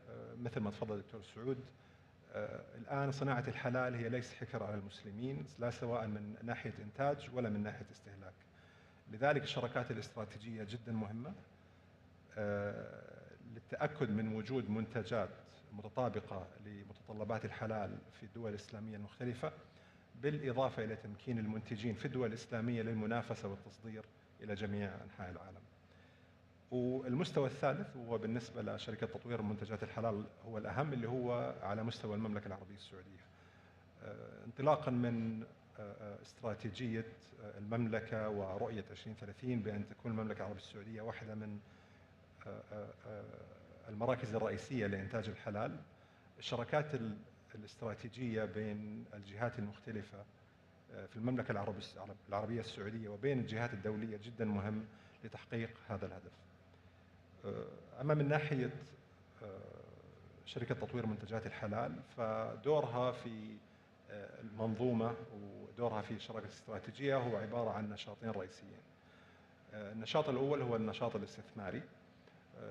مثل ما تفضل الدكتور سعود، الآن صناعة الحلال هي ليس حكر على المسلمين، لا سواء من ناحية إنتاج ولا من ناحية استهلاك. لذلك الشراكات الاستراتيجية جدا مهمة للتأكد من وجود منتجات متطابقة لمتطلبات الحلال في الدول الإسلامية المختلفة، بالإضافة إلى تمكين المنتجين في الدول الإسلامية للمنافسة والتصدير إلى جميع أنحاء العالم. والمستوى الثالث هو بالنسبة لشركة تطوير منتجات الحلال هو الأهم، اللي هو على مستوى المملكة العربية السعودية. انطلاقا من استراتيجية المملكة ورؤية 2030 بأن تكون المملكة العربية السعودية واحدة من المراكز الرئيسية لإنتاج الحلال، الشراكات الاستراتيجية بين الجهات المختلفة في المملكة العربية السعودية وبين الجهات الدولية جدا مهم لتحقيق هذا الهدف. أما من ناحية شركة تطوير منتجات الحلال، فدورها في المنظومة ودورها في الشراكة الاستراتيجية هو عبارة عن نشاطين رئيسيين. النشاط الأول هو النشاط الاستثماري.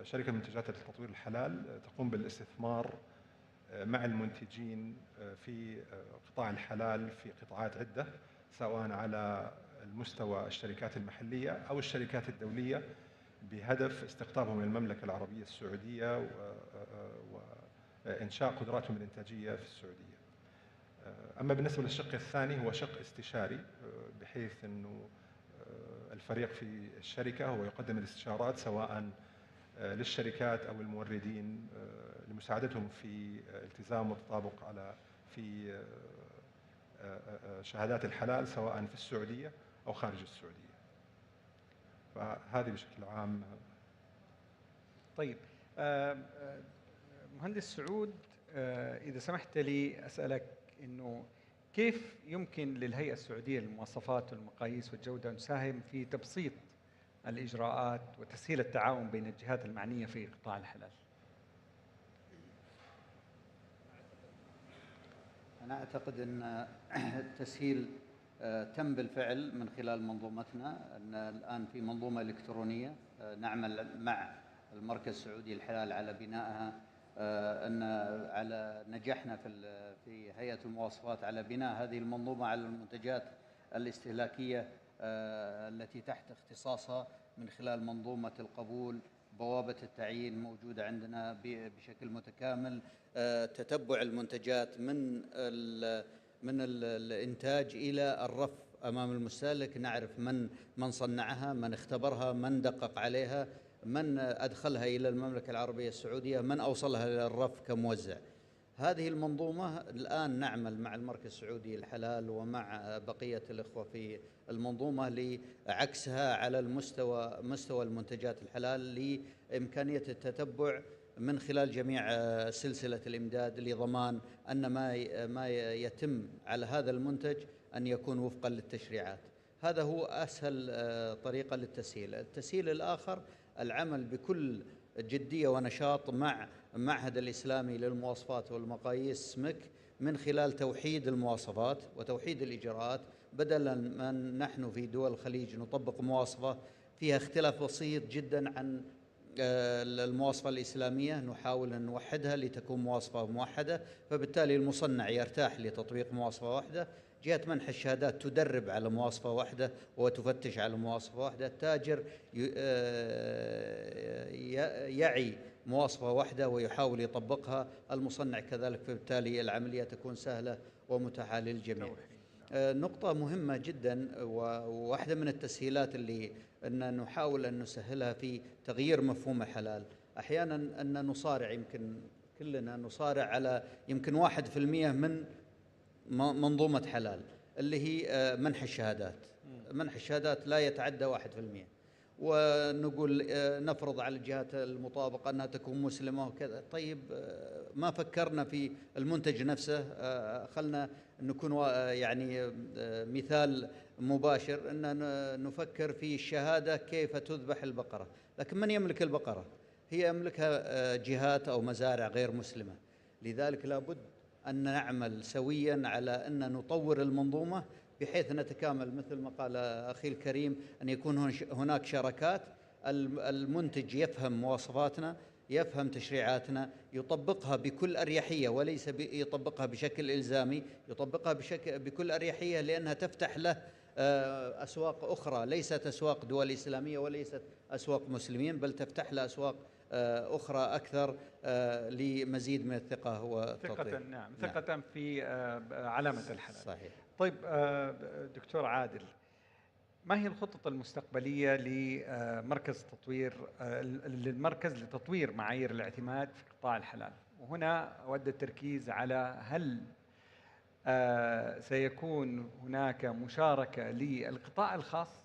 شركة منتجات التطوير الحلال تقوم بالاستثمار مع المنتجين في قطاع الحلال في قطاعات عدة، سواء على المستوى الشركات المحلية أو الشركات الدولية، بهدف استقطابهم للمملكة العربية السعودية وإنشاء قدراتهم الإنتاجية في السعودية. أما بالنسبة للشق الثاني هو شق استشاري، بحيث أنه الفريق في الشركة هو يقدم الاستشارات سواء للشركات أو الموردين لمساعدتهم في التزام والتطابق في شهادات الحلال سواء في السعودية أو خارج السعودية. فهذه بشكل عام. طيب مهندس سعود، إذا سمحت لي أسألك إنه كيف يمكن للهيئة السعودية للمواصفات والمقاييس والجودة أن تساهم في تبسيط الإجراءات وتسهيل التعاون بين الجهات المعنية في قطاع الحلال؟ أنا أعتقد أن التسهيل تم بالفعل من خلال منظومتنا. أن الآن في منظومة إلكترونية نعمل مع المركز السعودي للحلال على بنائها، أن على نجحنا في هيئة المواصفات على بناء هذه المنظومة على المنتجات الاستهلاكية التي تحت اختصاصها من خلال منظومة القبول، بوابة التعيين موجودة عندنا بشكل متكامل، تتبع المنتجات من الإنتاج إلى الرف أمام المستهلك، نعرف من صنعها، من اختبرها، من دقق عليها، من أدخلها إلى المملكة العربية السعودية، من أوصلها إلى الرف كموزع. هذه المنظومة الآن نعمل مع المركز السعودي للحلال ومع بقية الإخوة في المنظومة لعكسها على مستوى المنتجات الحلال، لإمكانية التتبع من خلال جميع سلسلة الإمداد، لضمان أن ما يتم على هذا المنتج أن يكون وفقا للتشريعات. هذا هو أسهل طريقة للتسهيل. التسهيل الآخر العمل بكل جدية ونشاط مع المعهد الإسلامي للمواصفات والمقاييس سمك، من خلال توحيد المواصفات وتوحيد الإجراءات، بدلا من نحن في دول الخليج نطبق مواصفة فيها اختلاف بسيط جدا عن المواصفة الإسلامية، نحاول أن نوحدها لتكون مواصفة موحدة، فبالتالي المصنع يرتاح لتطبيق مواصفة واحدة، جهة منح الشهادات تدرب على مواصفة واحدة وتفتش على مواصفة واحدة، التاجر يعي مواصفة واحدة ويحاول يطبقها، المصنع كذلك، فبالتالي العملية تكون سهلة ومتاحة للجميع. نقطة مهمة جدا، وواحدة من التسهيلات اللي أن نحاول أن نسهلها في تغيير مفهوم الحلال. أحيانا أن نصارع، يمكن كلنا نصارع على يمكن 1% من منظومة حلال اللي هي منح الشهادات. منح الشهادات لا يتعدى 1%، ونقول نفرض على الجهات المطابقة أنها تكون مسلمة وكذا. طيب ما فكرنا في المنتج نفسه؟ خلنا نكون يعني مثال مباشر أن نفكر في الشهادة كيف تذبح البقرة، لكن من يملك البقرة؟ هي يملكها جهات أو مزارع غير مسلمة. لذلك لابد أن نعمل سويا على أن نطور المنظومة بحيث نتكامل، مثل ما قال أخي الكريم، أن يكون هناك شراكات، المنتج يفهم مواصفاتنا، يفهم تشريعاتنا، يطبقها بكل أريحية، وليس يطبقها بشكل إلزامي، يطبقها بكل أريحية، لأنها تفتح له أسواق أخرى، ليست أسواق دول إسلامية وليست أسواق مسلمين، بل تفتح له أسواق أخرى أكثر لمزيد من الثقة والتطوير. نعم، ثقة في علامة الحلال. صحيح. طيب دكتور عادل، ما هي الخطط المستقبلية لمركز تطوير للمركز لتطوير معايير الاعتماد في قطاع الحلال؟ وهنا أود التركيز على هل سيكون هناك مشاركة للقطاع الخاص،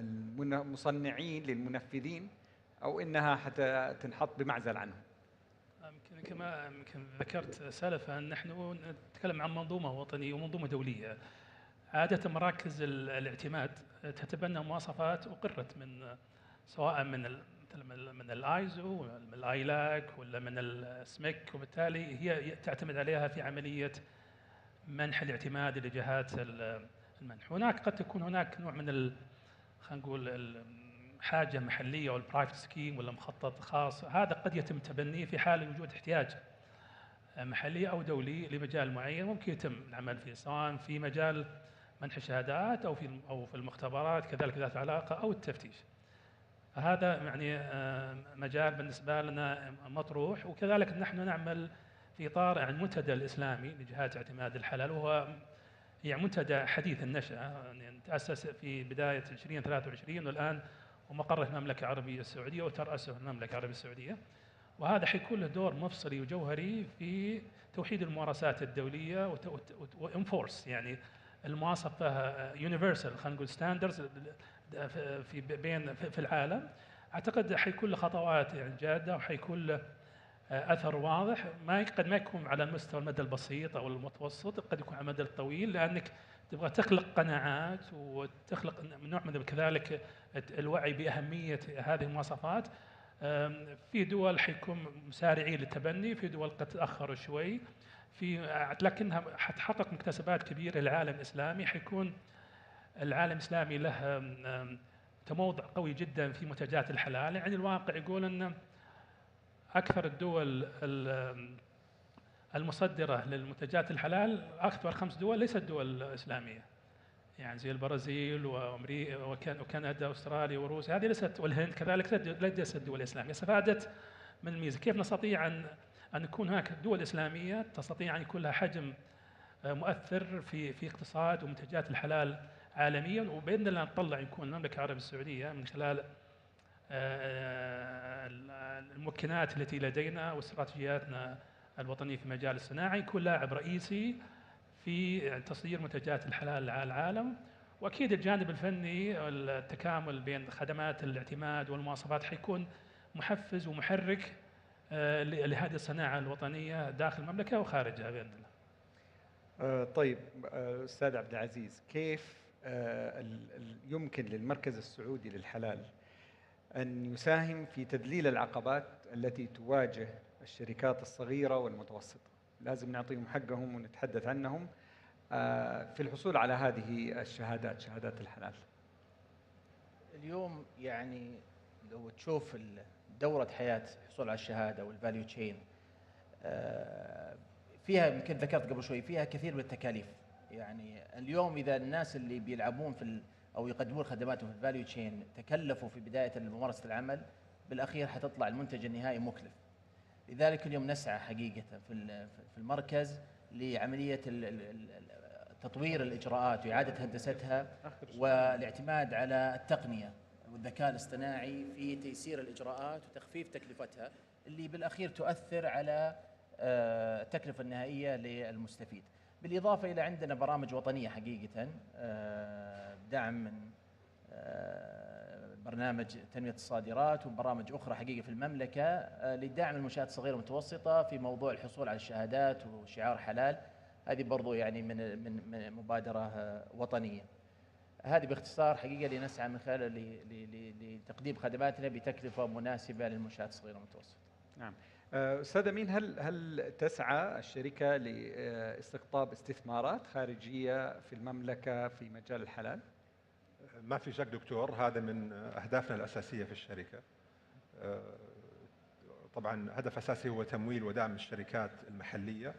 للمصنعين، للمنفذين، أو إنها حتى تنحط بمعزل عنهم؟ كما ذكرت سلفا، نحن نتكلم عن منظومة وطنية ومنظومة دولية. عادة مراكز الاعتماد تتبنى مواصفات أقرت من سواء من الايزو، من الايلاك، ولا من السميك، وبالتالي هي تعتمد عليها في عملية منح الاعتماد لجهات المنح. هناك قد تكون هناك نوع من خلينا نقول حاجة محلية، والبرايفت سكيم، ولا مخطط خاص، هذا قد يتم تبنيه في حال وجود احتياج محلي أو دولي لمجال معين، ممكن يتم العمل فيه، سواء في مجال منح الشهادات أو في المختبرات كذلك ذات علاقة، أو التفتيش. هذا يعني مجال بالنسبة لنا مطروح. وكذلك نحن نعمل في إطار يعني المنتدى الإسلامي لجهات اعتماد الحلال، وهو يعني منتدى حديث النشأة، يعني تأسس في بداية 2023، والآن ومقره المملكة العربية السعودية وترأسه المملكة العربية السعودية. وهذا حيكون له دور مفصلي وجوهري في توحيد الممارسات الدولية وانفورس يعني المواصفة يونيفرسال، خلينا نقول ستاندردز في العالم. اعتقد حيكون له خطوات يعني جاده، وحيكون له اثر واضح، قد ما يكون على مستوى المدى البسيط او المتوسط، قد يكون على المدى الطويل، لانك تبغى تخلق قناعات وتخلق نوع من كذلك الوعي باهميه هذه المواصفات. في دول حيكون مسارعين للتبني، في دول قد تاخروا شوي، لكنها حتحقق مكتسبات كبيره للعالم الاسلامي. حيكون العالم الاسلامي له تموضع قوي جدا في منتجات الحلال. يعني الواقع يقول ان اكثر الدول المصدره للمنتجات الحلال، اكثر 5 دول ليست دول اسلاميه، يعني زي البرازيل وامريكا وكندا واستراليا وروسيا، هذه ليست، والهند كذلك ليست دول اسلاميه. استفادت من الميزه. كيف نستطيع ان يكون هناك دول اسلاميه تستطيع ان يكون لها حجم مؤثر في اقتصاد ومنتجات الحلال عالميا، وباذن الله نطلع يكون المملكه العربيه السعوديه من خلال الممكنات التي لدينا واستراتيجياتنا الوطنيه في مجال الصناعه، يكون لاعب رئيسي في تصدير منتجات الحلال على العالم. واكيد الجانب الفني والتكامل بين خدمات الاعتماد والمواصفات حيكون محفز ومحرك لهذه الصناعه الوطنيه داخل المملكه وخارجها باذن الله. طيب أستاذ عبد العزيز، كيف يمكن للمركز السعودي للحلال أن يساهم في تذليل العقبات التي تواجه الشركات الصغيرة والمتوسطة؟ لازم نعطيهم حقهم ونتحدث عنهم في الحصول على هذه الشهادات، شهادات الحلال. اليوم يعني لو تشوف دورة حياة الحصول على الشهادة والفاليو تشين، فيها يمكن ذكرت قبل شوي فيها كثير من التكاليف. يعني اليوم اذا الناس اللي بيلعبون او يقدمون خدماتهم في الفاليو تشين تكلفوا في بدايه ممارسه العمل، بالاخير حتطلع المنتج النهائي مكلف. لذلك اليوم نسعى حقيقه في المركز لعمليه تطوير الإجراءات وإعادة هندستها والاعتماد على التقنية والذكاء الاصطناعي في تيسير الإجراءات وتخفيف تكلفتها اللي بالأخير تؤثر على التكلفة النهائية للمستفيد. بالإضافة إلى عندنا برامج وطنية حقيقة دعم من برنامج تنمية الصادرات وبرامج أخرى حقيقة في المملكة لدعم المنشآت الصغيرة والمتوسطة في موضوع الحصول على الشهادات وشعار حلال. هذه برضو يعني من مبادرة وطنية. هذه باختصار حقيقة اللي نسعى من خلالها لتقديم خدماتنا بتكلفة مناسبة للمنشآت الصغيرة والمتوسطة. نعم. أستاذ أمين، هل تسعى الشركة لاستقطاب استثمارات خارجية في المملكة في مجال الحلال؟ ما في شك دكتور، هذا من أهدافنا الأساسية في الشركة. طبعا هدف أساسي هو تمويل ودعم الشركات المحلية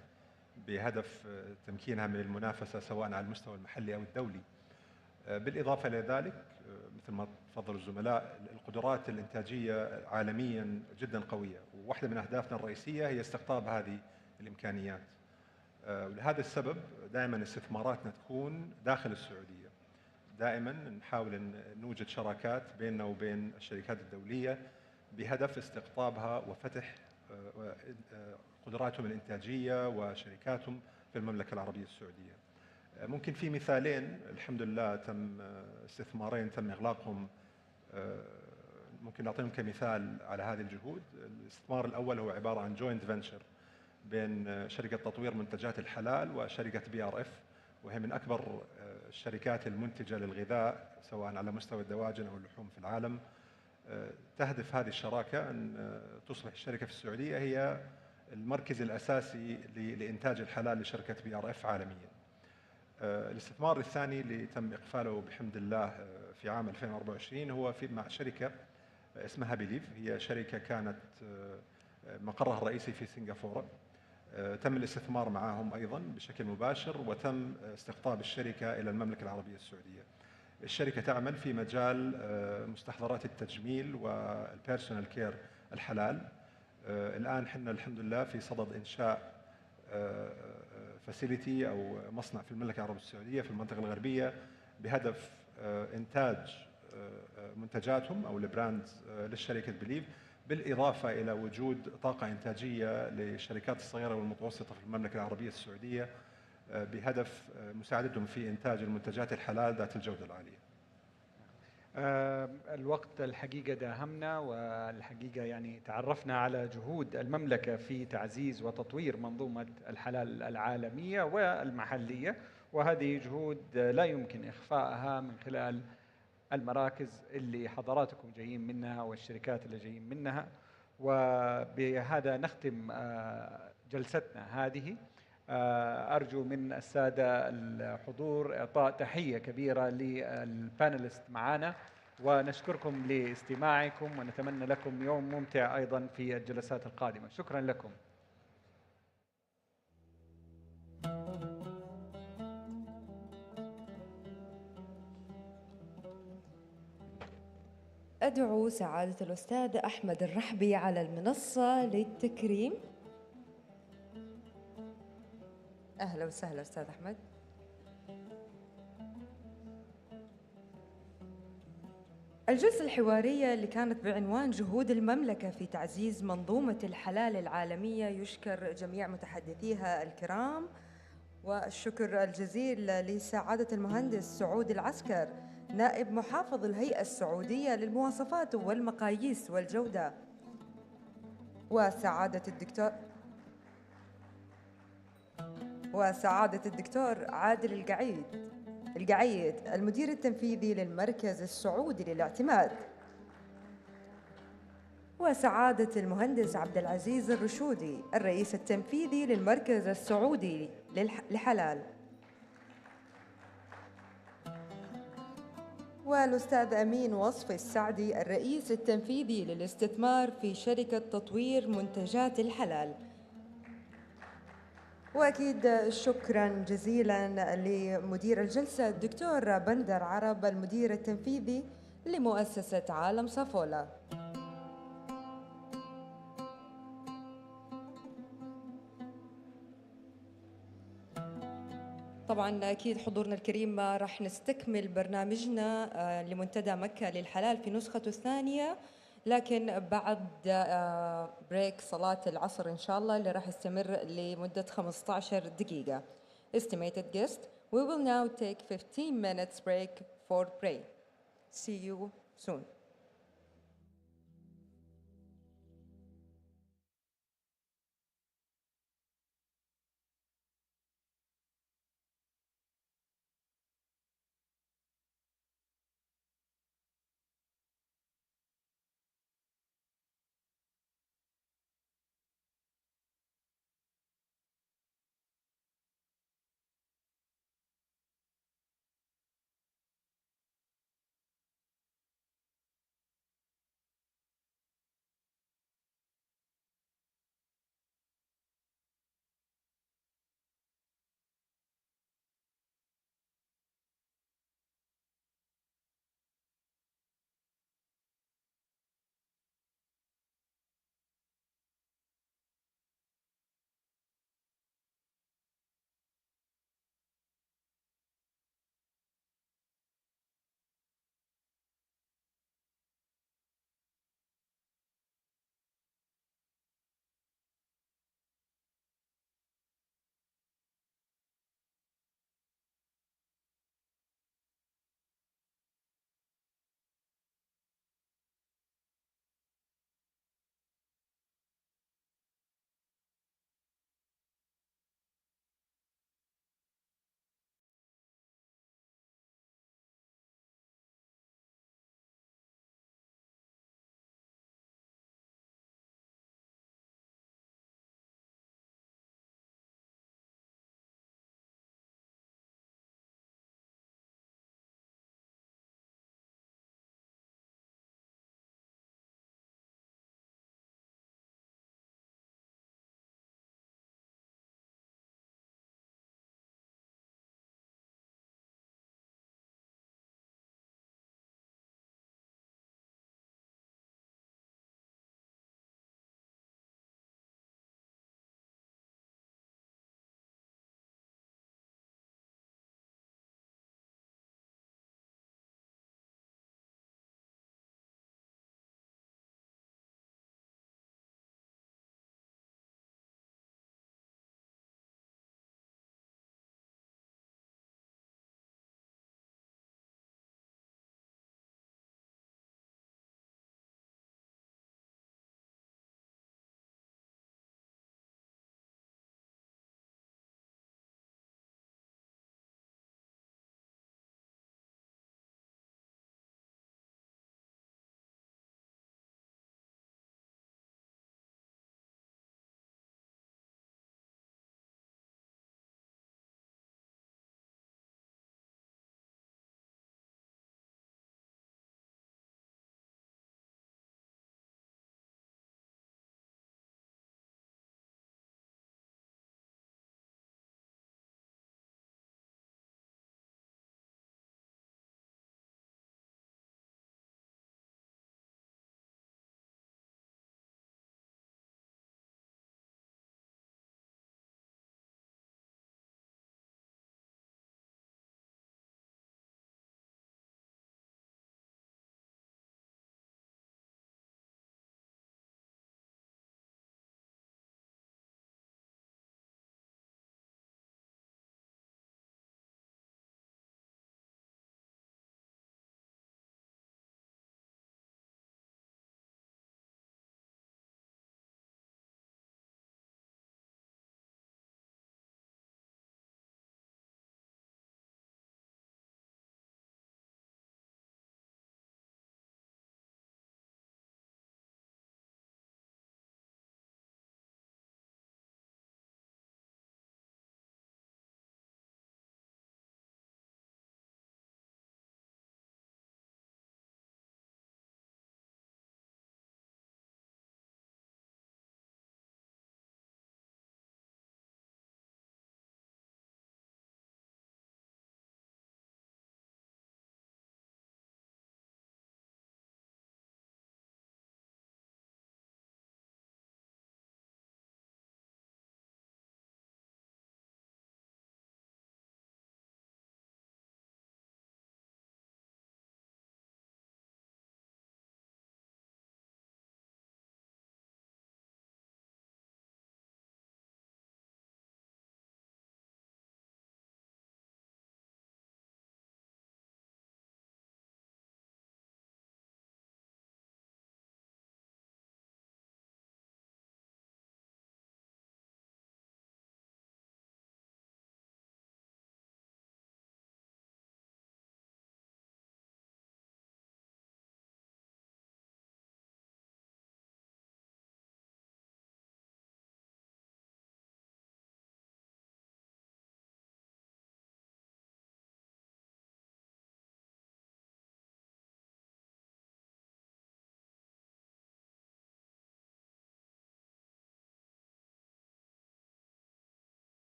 بهدف تمكينها من المنافسة سواء على المستوى المحلي أو الدولي. بالإضافة إلى ذلك مثل ما تفضل الزملاء، القدرات الإنتاجية عالميا جدا قوية، وواحدة من أهدافنا الرئيسية هي استقطاب هذه الإمكانيات. ولهذا السبب دائما استثماراتنا تكون داخل السعودية. دائما نحاول أن نوجد شراكات بيننا وبين الشركات الدولية بهدف استقطابها وفتح قدراتهم الإنتاجية وشركاتهم في المملكة العربية السعودية. ممكن في مثالين الحمد لله تم استثمارين تم إغلاقهم، ممكن نعطيهم كمثال على هذه الجهود. الاستثمار الأول هو عبارة عن جوينت فينشر بين شركة تطوير منتجات الحلال وشركة BRF، وهي من أكبر الشركات المنتجة للغذاء سواء على مستوى الدواجن أو اللحوم في العالم. تهدف هذه الشراكة أن تصبح الشركة في السعودية هي المركز الأساسي لإنتاج الحلال لشركة BRF عالميا. الاستثمار الثاني اللي تم إقفاله بحمد الله في عام 2024 هو مع شركة اسمها بليف. هي شركة كانت مقرها الرئيسي في سنغافورة. تم الاستثمار معهم أيضا بشكل مباشر وتم استقطاب الشركة إلى المملكة العربية السعودية. الشركة تعمل في مجال مستحضرات التجميل والبيرسونال كير الحلال. الآن حنا الحمد لله في صدد إنشاء فاسيليتي أو مصنع في المملكة العربية السعودية في المنطقة الغربية بهدف إنتاج منتجاتهم أو البراند للشركة بليف، بالإضافة إلى وجود طاقة إنتاجية للشركات الصغيرة والمتوسطة في المملكة العربية السعودية بهدف مساعدتهم في إنتاج المنتجات الحلال ذات الجودة العالية. الوقت الحقيقة داهمنا، والحقيقة يعني تعرفنا على جهود المملكة في تعزيز وتطوير منظومة الحلال العالمية والمحلية، وهذه جهود لا يمكن إخفائها من خلال المراكز اللي حضراتكم جايين منها والشركات اللي جايين منها. وبهذا نختم جلستنا هذه. أرجو من السادة الحضور إعطاء تحية كبيرة للبانلست معنا، ونشكركم لاستماعكم ونتمنى لكم يوم ممتع أيضا في الجلسات القادمة. شكرا لكم. أدعو سعادة الأستاذ أحمد الرحبي على المنصة للتكريم. أهلا وسهلا أستاذ أحمد. الجلسة الحوارية اللي كانت بعنوان جهود المملكة في تعزيز منظومة الحلال العالمية، يشكر جميع متحدثيها الكرام، والشكر الجزيل لسعادة المهندس سعود العسكر نائب محافظ الهيئة السعودية للمواصفات والمقاييس والجودة، وسعادة الدكتور عادل القعيد المدير التنفيذي للمركز السعودي للاعتماد، وسعادة المهندس عبد العزيز الرشودي الرئيس التنفيذي للمركز السعودي لحلال، والأستاذ أمين وصفي السعدي الرئيس التنفيذي للاستثمار في شركة تطوير منتجات الحلال. وأكيد شكراً جزيلاً لمدير الجلسة الدكتور بندر عرب المدير التنفيذي لمؤسسة عالم صافولا. طبعا أكيد حضورنا الكريم راح نستكمل برنامجنا لمنتدى مكة للحلال في نسخته الثانية، لكن بعد بريك صلاة العصر إن شاء الله اللي راح يستمر لمدة 15 دقيقة. Estimated guest, we will now take 15 minutes break for pray. See you soon.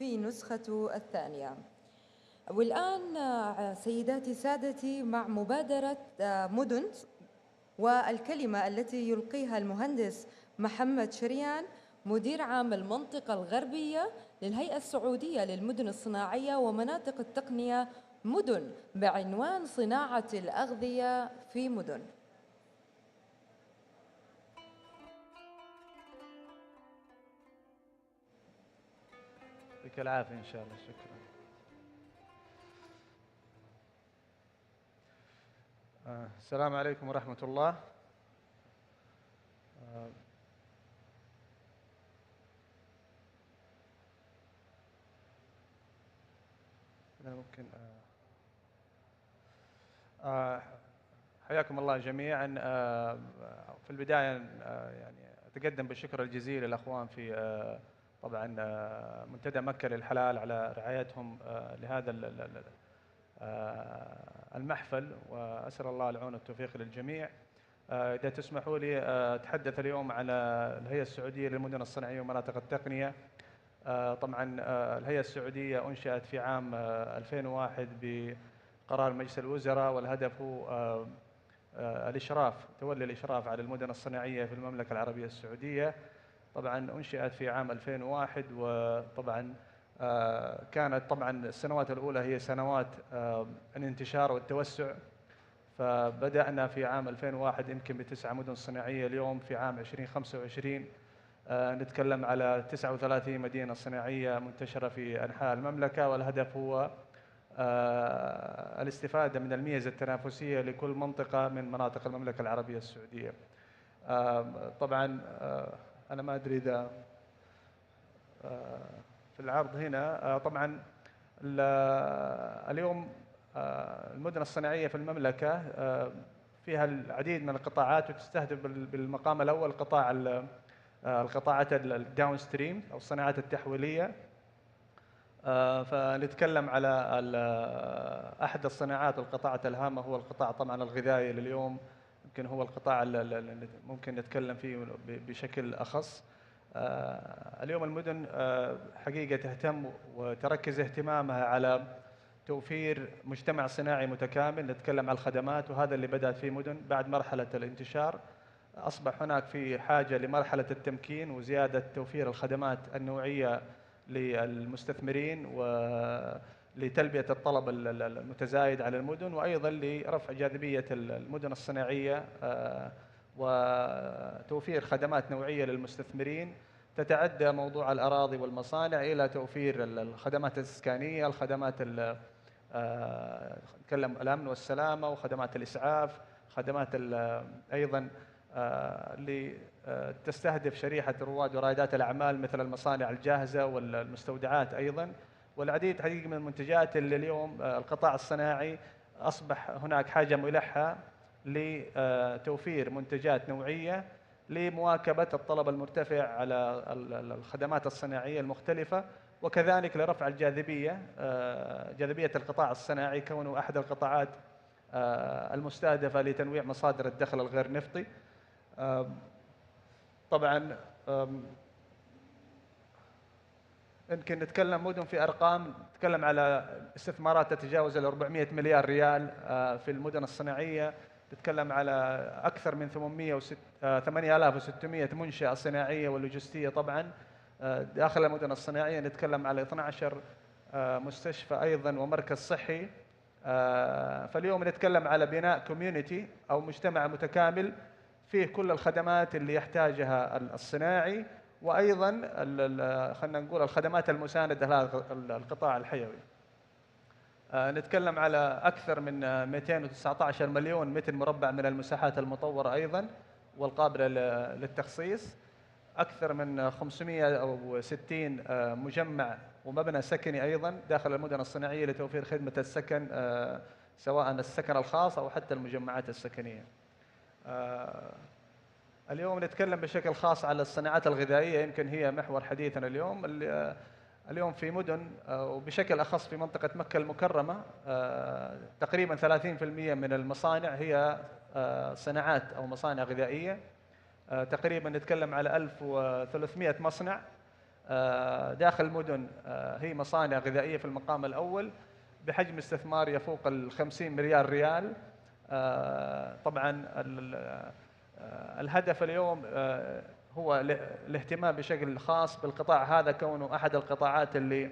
في نسخته الثانية. والآن سيداتي سادتي مع مبادرة مدن، والكلمة التي يلقيها المهندس محمد شريان مدير عام المنطقة الغربية للهيئة السعودية للمدن الصناعية ومناطق التقنية مدن، بعنوان صناعة الأغذية في مدن. يعطيك العافية إن شاء الله. شكرا. السلام عليكم ورحمة الله. ممكن حياكم الله جميعا. في البداية يعني أتقدم بالشكر الجزيل للأخوان في طبعا منتدى مكة للحلال على رعايتهم لهذا المحفل، وأسأل الله العون والتوفيق للجميع. إذا تسمحوا لي أتحدث اليوم عن الهيئة السعودية للمدن الصناعية ومناطق التقنية. طبعا الهيئة السعودية أنشأت في عام 2001 بقرار مجلس الوزراء، والهدف هو الإشراف، تولي الإشراف على المدن الصناعية في المملكة العربية السعودية. طبعا أنشئت في عام 2001، وطبعا كانت طبعا السنوات الأولى هي سنوات الانتشار والتوسع، فبدأنا في عام 2001 يمكن ب9 مدن صناعية. اليوم في عام 2025 نتكلم على 39 مدينة صناعية منتشرة في أنحاء المملكة، والهدف هو الاستفادة من الميزة التنافسية لكل منطقة من مناطق المملكة العربية السعودية. طبعا أنا ما أدري إذا في العرض هنا. طبعا اليوم المدن الصناعية في المملكة فيها العديد من القطاعات، وتستهدف بالمقام الأول القطاعات الداون ستريم أو الصناعات التحويلية. فنتكلم على أحد الصناعات والقطاعات الهامة هو القطاع طبعا الغذائي لليوم، يمكن هو القطاع اللي ممكن نتكلم فيه بشكل أخص. اليوم المدن حقيقة تهتم وتركز اهتمامها على توفير مجتمع صناعي متكامل. نتكلم عن الخدمات، وهذا اللي بدأت فيه مدن بعد مرحلة الانتشار. أصبح هناك في حاجة لمرحلة التمكين وزيادة توفير الخدمات النوعية للمستثمرين ولتلبية الطلب المتزايد على المدن، وأيضا لرفع جاذبية المدن الصناعية وتوفير خدمات نوعية للمستثمرين تتعدى موضوع الأراضي والمصانع إلى توفير الخدمات الإسكانية، الخدمات نتكلم الأمن والسلامة، وخدمات الإسعاف، خدمات أيضا اللي تستهدف شريحة رواد ورائدات الأعمال مثل المصانع الجاهزة والمستودعات أيضا، والعديد حقيقي من المنتجات اللي اليوم القطاع الصناعي أصبح هناك حاجة ملحة لتوفير منتجات نوعية لمواكبة الطلب المرتفع على الخدمات الصناعية المختلفة، وكذلك لرفع الجاذبية، جاذبية القطاع الصناعي كونه أحد القطاعات المستهدفة لتنويع مصادر الدخل الغير نفطي. طبعا يمكن نتكلم مدن في أرقام، نتكلم على استثمارات تتجاوز 400 مليار ريال في المدن الصناعية، نتكلم على أكثر من 8600 منشأة صناعية ولوجستية طبعا داخل المدن الصناعية. نتكلم على 12 مستشفى أيضا ومركز صحي. فاليوم نتكلم على بناء كوميونيتي أو مجتمع متكامل فيه كل الخدمات اللي يحتاجها الصناعي، وأيضا خلينا نقول الخدمات المساندة لهذا القطاع الحيوي. نتكلم على أكثر من 219 مليون متر مربع من المساحات المطورة أيضا والقابلة للتخصيص، أكثر من 560 مجمع ومبنى سكني أيضا داخل المدن الصناعية لتوفير خدمة السكن، سواء السكن الخاص أو حتى المجمعات السكنية. اليوم نتكلم بشكل خاص على الصناعات الغذائية، يمكن هي محور حديثنا اليوم. اليوم في مدن وبشكل أخص في منطقة مكة المكرمة تقريبا 30% من المصانع هي صناعات أو مصانع غذائية. تقريبا نتكلم على 1300 مصنع داخل المدن هي مصانع غذائية في المقام الأول بحجم استثمار يفوق ال50 مليار ريال. طبعا الهدف اليوم هو الاهتمام بشكل خاص بالقطاع هذا، كونه أحد القطاعات اللي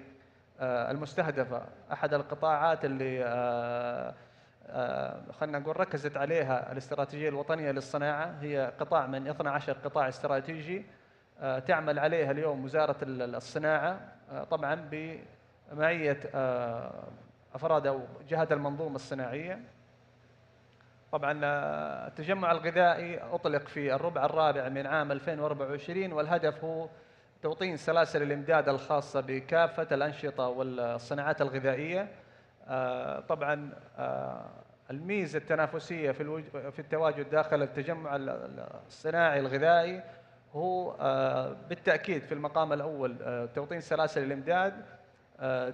المستهدفة، أحد القطاعات اللي خلينا نقول ركزت عليها الاستراتيجية الوطنية للصناعة. هي قطاع من 12 قطاع استراتيجي تعمل عليها اليوم وزارة الصناعة، طبعا بمعية أفراد أو جهات المنظومة الصناعية. طبعا التجمع الغذائي أطلق في الربع الرابع من عام 2024، والهدف هو توطين سلاسل الإمداد الخاصة بكافة الأنشطة والصناعات الغذائية. طبعا الميزة التنافسية في التواجد داخل التجمع الصناعي الغذائي هو بالتأكيد في المقام الأول توطين سلاسل الإمداد،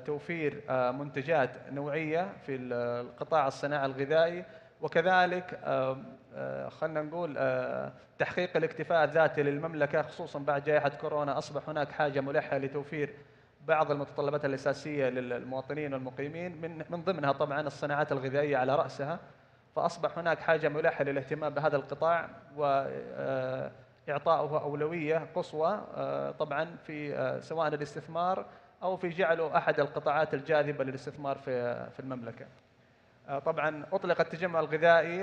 توفير منتجات نوعية في القطاع الصناعي الغذائي، وكذلك خلينا نقول تحقيق الاكتفاء الذاتي للمملكة، خصوصا بعد جائحة كورونا أصبح هناك حاجة ملحة لتوفير بعض المتطلبات الأساسية للمواطنين والمقيمين، من ضمنها طبعا الصناعات الغذائية على رأسها. فأصبح هناك حاجة ملحة للاهتمام بهذا القطاع وإعطائه أولوية قصوى، طبعا في سواء الاستثمار أو في جعله أحد القطاعات الجاذبة للاستثمار في المملكة. طبعا أطلق التجمع الغذائي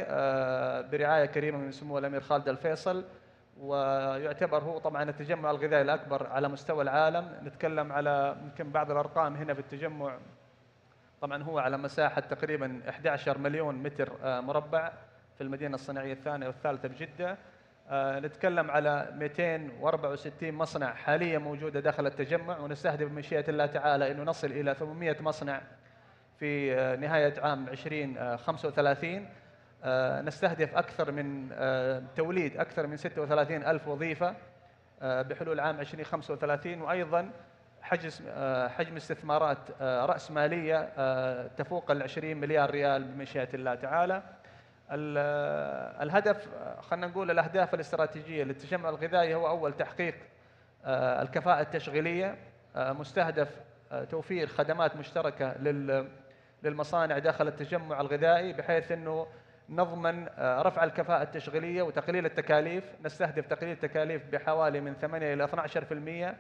برعاية كريمة من سمو الأمير خالد الفيصل، ويعتبر هو طبعا التجمع الغذائي الأكبر على مستوى العالم. نتكلم على يمكن بعض الأرقام هنا في التجمع. طبعا هو على مساحة تقريبا 11 مليون متر مربع في المدينة الصناعية الثانية والثالثة بجدة. نتكلم على 264 مصنع حاليا موجودة داخل التجمع، ونستهدف بمشيئة الله تعالى أنه نصل إلى 800 مصنع في نهاية عام 2035. نستهدف أكثر من توليد أكثر من 36 ألف وظيفة بحلول عام 2035، وأيضا حجم استثمارات رأس مالية تفوق 20 مليار ريال بمشيئة الله تعالى. الهدف خلينا نقول الأهداف الاستراتيجية للتجمع الغذائي هو أول تحقيق الكفاءة التشغيلية، مستهدف توفير خدمات مشتركة للمصانع داخل التجمع الغذائي بحيث أنه نضمن رفع الكفاءة التشغيلية وتقليل التكاليف. نستهدف تقليل التكاليف بحوالي من 8 إلى 12%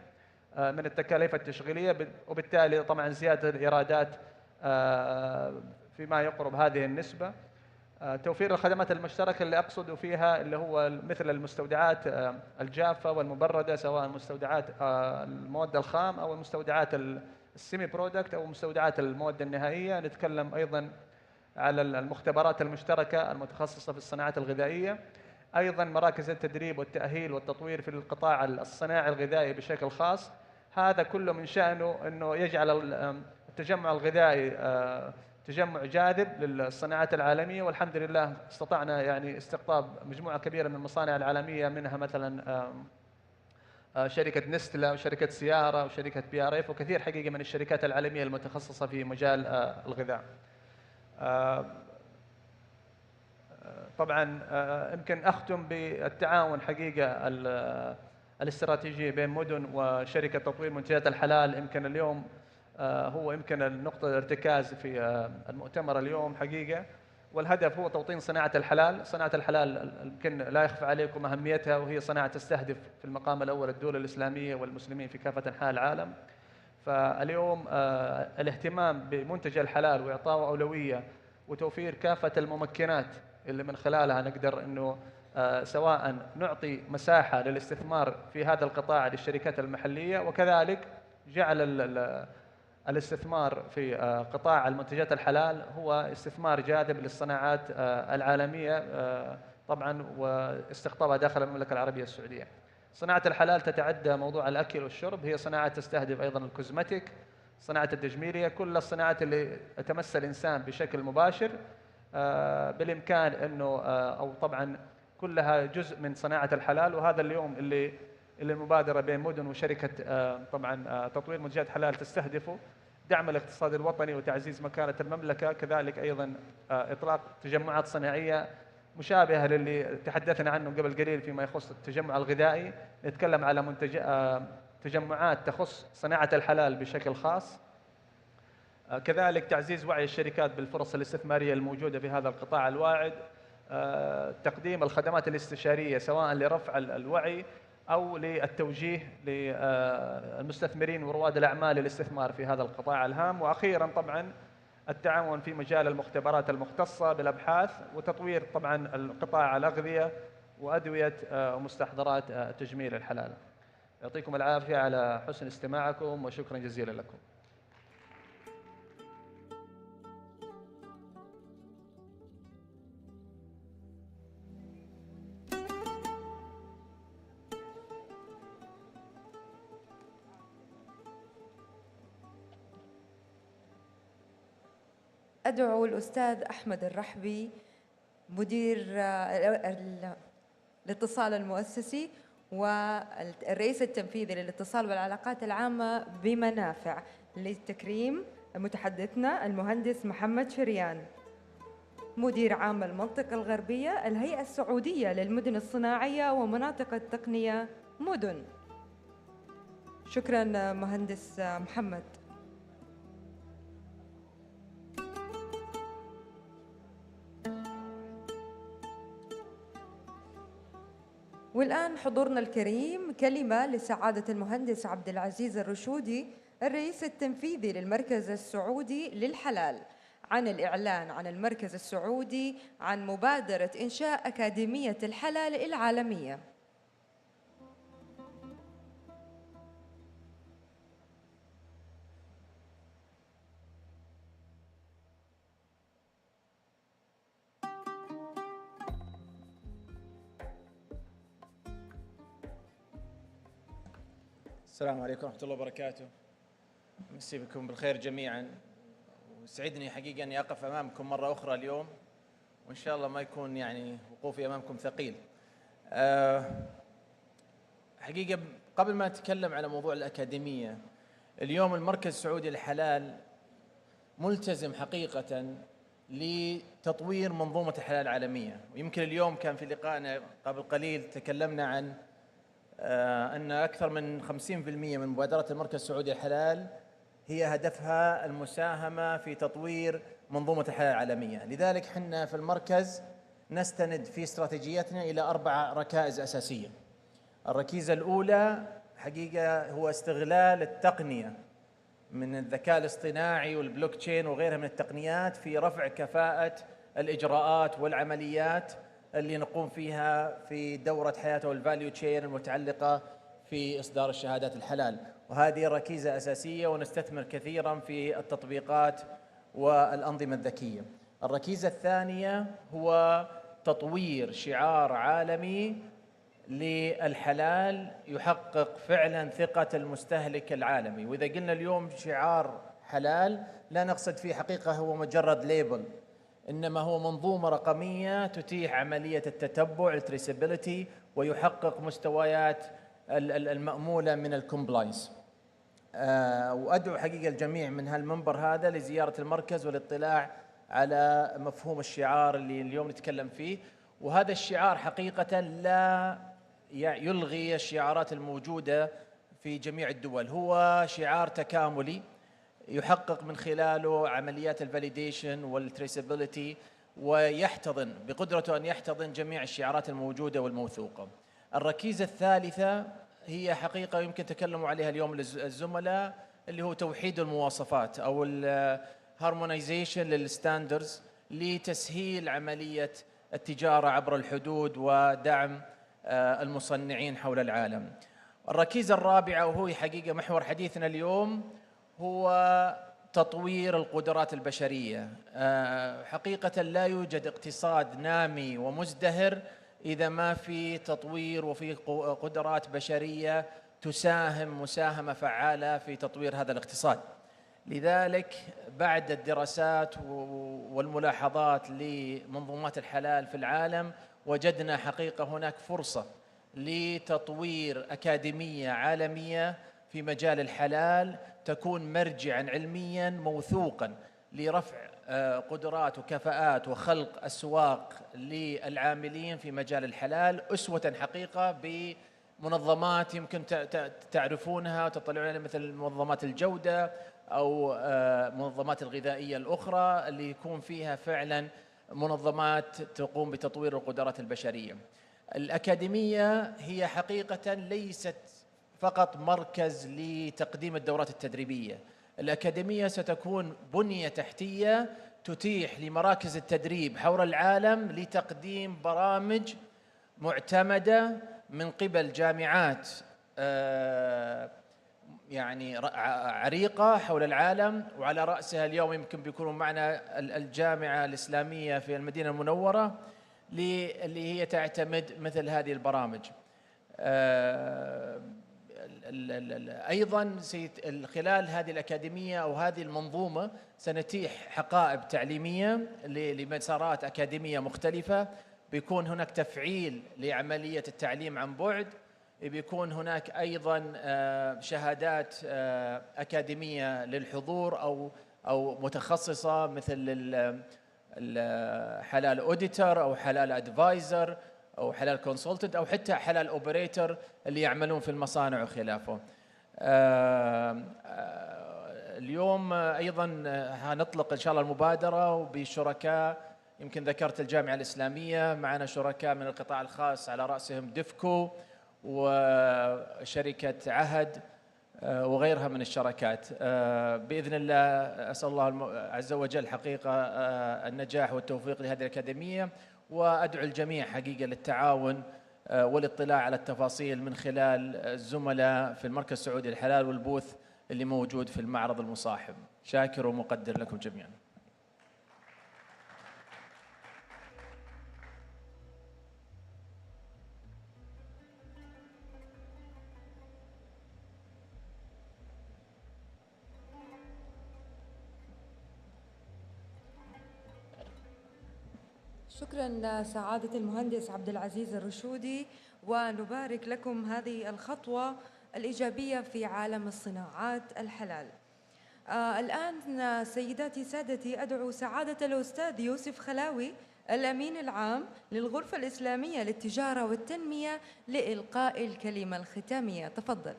من التكاليف التشغيلية، وبالتالي طبعا زيادة الإيرادات فيما يقرب هذه النسبة. توفير الخدمات المشتركة اللي أقصد فيها اللي هو مثل المستودعات الجافة والمبردة، سواء مستودعات المواد الخام أو المستودعات السيمي برودكت أو مستودعات المواد النهائية. نتكلم أيضا على المختبرات المشتركة المتخصصة في الصناعات الغذائية، أيضا مراكز التدريب والتأهيل والتطوير في القطاع الصناعي الغذائي بشكل خاص. هذا كله من شأنه أنه يجعل التجمع الغذائي تجمع جاذب للصناعات العالمية، والحمد لله استطعنا يعني استقطاب مجموعة كبيرة من المصانع العالمية، منها مثلا شركة نستلا وشركة سيارة وشركة BRF وكثير حقيقة من الشركات العالمية المتخصصة في مجال الغذاء. طبعا يمكن أختم بالتعاون حقيقة الاستراتيجي بين مدن وشركة تطوير منتجات الحلال. يمكن اليوم هو يمكن النقطة الارتكاز في المؤتمر اليوم حقيقة، والهدف هو توطين صناعة الحلال. صناعة الحلال يمكن لا يخفى عليكم أهميتها، وهي صناعة تستهدف في المقام الأول الدول الإسلامية والمسلمين في كافة أنحاء العالم. فاليوم الاهتمام بمنتج الحلال وإعطائه أولوية وتوفير كافة الممكنات اللي من خلالها نقدر أنه سواء نعطي مساحة للاستثمار في هذا القطاع للشركات المحلية، وكذلك جعل الاستثمار في قطاع المنتجات الحلال هو استثمار جاذب للصناعات العالمية طبعا واستقطابها داخل المملكة العربية السعودية. صناعة الحلال تتعدى موضوع الأكل والشرب، هي صناعة تستهدف أيضا الكوزمتيك، صناعة التجميلية، كل الصناعات اللي تمس الإنسان بشكل مباشر بالإمكان أنه أو طبعا كلها جزء من صناعة الحلال. وهذا اليوم اللي المبادرة بين مدن وشركة طبعا تطوير منتجات حلال تستهدفه دعم الاقتصاد الوطني وتعزيز مكانة المملكة، كذلك أيضا إطلاق تجمعات صناعية مشابهة للي تحدثنا عنه قبل قليل فيما يخص التجمع الغذائي. نتكلم على تجمعات تخص صناعة الحلال بشكل خاص. كذلك تعزيز وعي الشركات بالفرص الاستثمارية الموجودة في هذا القطاع الواعد. تقديم الخدمات الاستشارية سواء لرفع الوعي أو للتوجيه للمستثمرين ورواد الأعمال للاستثمار في هذا القطاع الهام. وأخيرا طبعا التعاون في مجال المختبرات المختصة بالأبحاث وتطوير طبعا القطاع الأغذية وأدوية ومستحضرات تجميل الحلال. يعطيكم العافية على حسن استماعكم وشكرا جزيلا لكم. أدعو الأستاذ أحمد الرحبي مدير الاتصال المؤسسي والرئيس التنفيذي للاتصال والعلاقات العامة بمنافع لتكريم متحدثنا المهندس محمد شريان، مدير عام المنطقة الغربية الهيئة السعودية للمدن الصناعية ومناطق التقنية مدن. شكرا مهندس محمد. والآن حضورنا الكريم كلمة لسعادة المهندس عبد العزيز الرشودي الرئيس التنفيذي للمركز السعودي للحلال عن الإعلان عن المركز السعودي عن مبادرة إنشاء أكاديمية الحلال العالمية. السلام عليكم ورحمة الله وبركاته. مسي بكم بالخير جميعا، وسعدني حقيقة أني أقف أمامكم مرة أخرى اليوم، وإن شاء الله ما يكون يعني وقوفي أمامكم ثقيل. حقيقة قبل ما نتكلم على موضوع الأكاديمية، اليوم المركز السعودي للحلال ملتزم حقيقة لتطوير منظومة الحلال العالمية. ويمكن اليوم كان في لقائنا قبل قليل تكلمنا عن أن أكثر من 50% من مبادرات المركز السعودي للحلال هي هدفها المساهمة في تطوير منظومة الحلال العالمية. لذلك حنا في المركز نستند في استراتيجيتنا إلى 4 ركائز أساسية. الركيزة الأولى حقيقة هو استغلال التقنية من الذكاء الاصطناعي والبلوك تشين وغيرها من التقنيات في رفع كفاءة الإجراءات والعمليات اللي نقوم فيها في دورة حياته والفاليو تشين المتعلقة في إصدار الشهادات الحلال، وهذه ركيزة أساسية ونستثمر كثيرا في التطبيقات والأنظمة الذكية. الركيزة الثانية هو تطوير شعار عالمي للحلال يحقق فعلا ثقة المستهلك العالمي. وإذا قلنا اليوم شعار حلال لا نقصد فيه حقيقة هو مجرد ليبل، إنما هو منظومة رقمية تتيح عملية التتبع التريسابيليتي ويحقق مستويات المأمولة من الكومبلاينس. وأدعو حقيقة الجميع من هالمنبر هذا لزيارة المركز والاطلاع على مفهوم الشعار اللي اليوم نتكلم فيه. وهذا الشعار حقيقة لا يلغي الشعارات الموجودة في جميع الدول، هو شعار تكاملي يحقق من خلاله عمليات الفاليديشن والتريسابيليتي ويحتضن بقدرته أن يحتضن جميع الشعارات الموجودة والموثوقة. الركيزة الثالثة هي حقيقة يمكن تكلموا عليها اليوم الزملاء، اللي هو توحيد المواصفات أو harmonization للستاندرز لتسهيل عملية التجارة عبر الحدود ودعم المصنعين حول العالم. الركيزة الرابعة وهو حقيقة محور حديثنا اليوم هو تطوير القدرات البشرية. حقيقة لا يوجد اقتصاد نامي ومزدهر إذا ما في تطوير وفي قدرات بشرية تساهم مساهمة فعالة في تطوير هذا الاقتصاد. لذلك بعد الدراسات والملاحظات لمنظومات الحلال في العالم وجدنا حقيقة هناك فرصة لتطوير أكاديمية عالمية في مجال الحلال تكون مرجعاً علمياً موثوقاً لرفع قدرات وكفاءات وخلق أسواق للعاملين في مجال الحلال، أسوة حقيقة منظمات يمكن تعرفونها وتطلعون عليها مثل منظمات الجودة أو منظمات الغذائية الأخرى اللي يكون فيها فعلا منظمات تقوم بتطوير القدرات البشرية. الأكاديمية هي حقيقة ليست فقط مركز لتقديم الدورات التدريبية. الأكاديمية ستكون بنية تحتية تتيح لمراكز التدريب حول العالم لتقديم برامج معتمدة من قبل جامعات يعني عريقة حول العالم، وعلى رأسها اليوم يمكن بيكونوا معنا الجامعة الإسلامية في المدينة المنورة اللي هي تعتمد مثل هذه البرامج. أيضا خلال هذه الأكاديمية أو هذه المنظومة سنتيح حقائب تعليمية لمسارات أكاديمية مختلفة، بيكون هناك تفعيل لعملية التعليم عن بعد، بيكون هناك أيضا شهادات أكاديمية للحضور أو متخصصة مثل حلال أوديتر أو حلال أدفايزر أو حلال كونسلتنت أو حتى حلال أوبريتر اللي يعملون في المصانع وخلافه. اليوم أيضا هنطلق إن شاء الله المبادرة وبشركاء، يمكن ذكرت الجامعة الإسلامية، معنا شركاء من القطاع الخاص على رأسهم دفكو وشركة عهد وغيرها من الشركات. بإذن الله أسأل الله عز وجل حقيقة النجاح والتوفيق لهذه الأكاديمية، وأدعو الجميع حقيقة للتعاون والاطلاع على التفاصيل من خلال الزملاء في المركز السعودي للحلال والبوث اللي موجود في المعرض المصاحب. شاكر ومقدر لكم جميعا. شكرا سعادة المهندس عبد العزيز الرشودي، ونبارك لكم هذه الخطوة الإيجابية في عالم الصناعات الحلال. الآن سيداتي سادتي أدعو سعادة الأستاذ يوسف خلاوي الأمين العام للغرفة الإسلامية للتجارة والتنمية لإلقاء الكلمة الختامية. تفضل.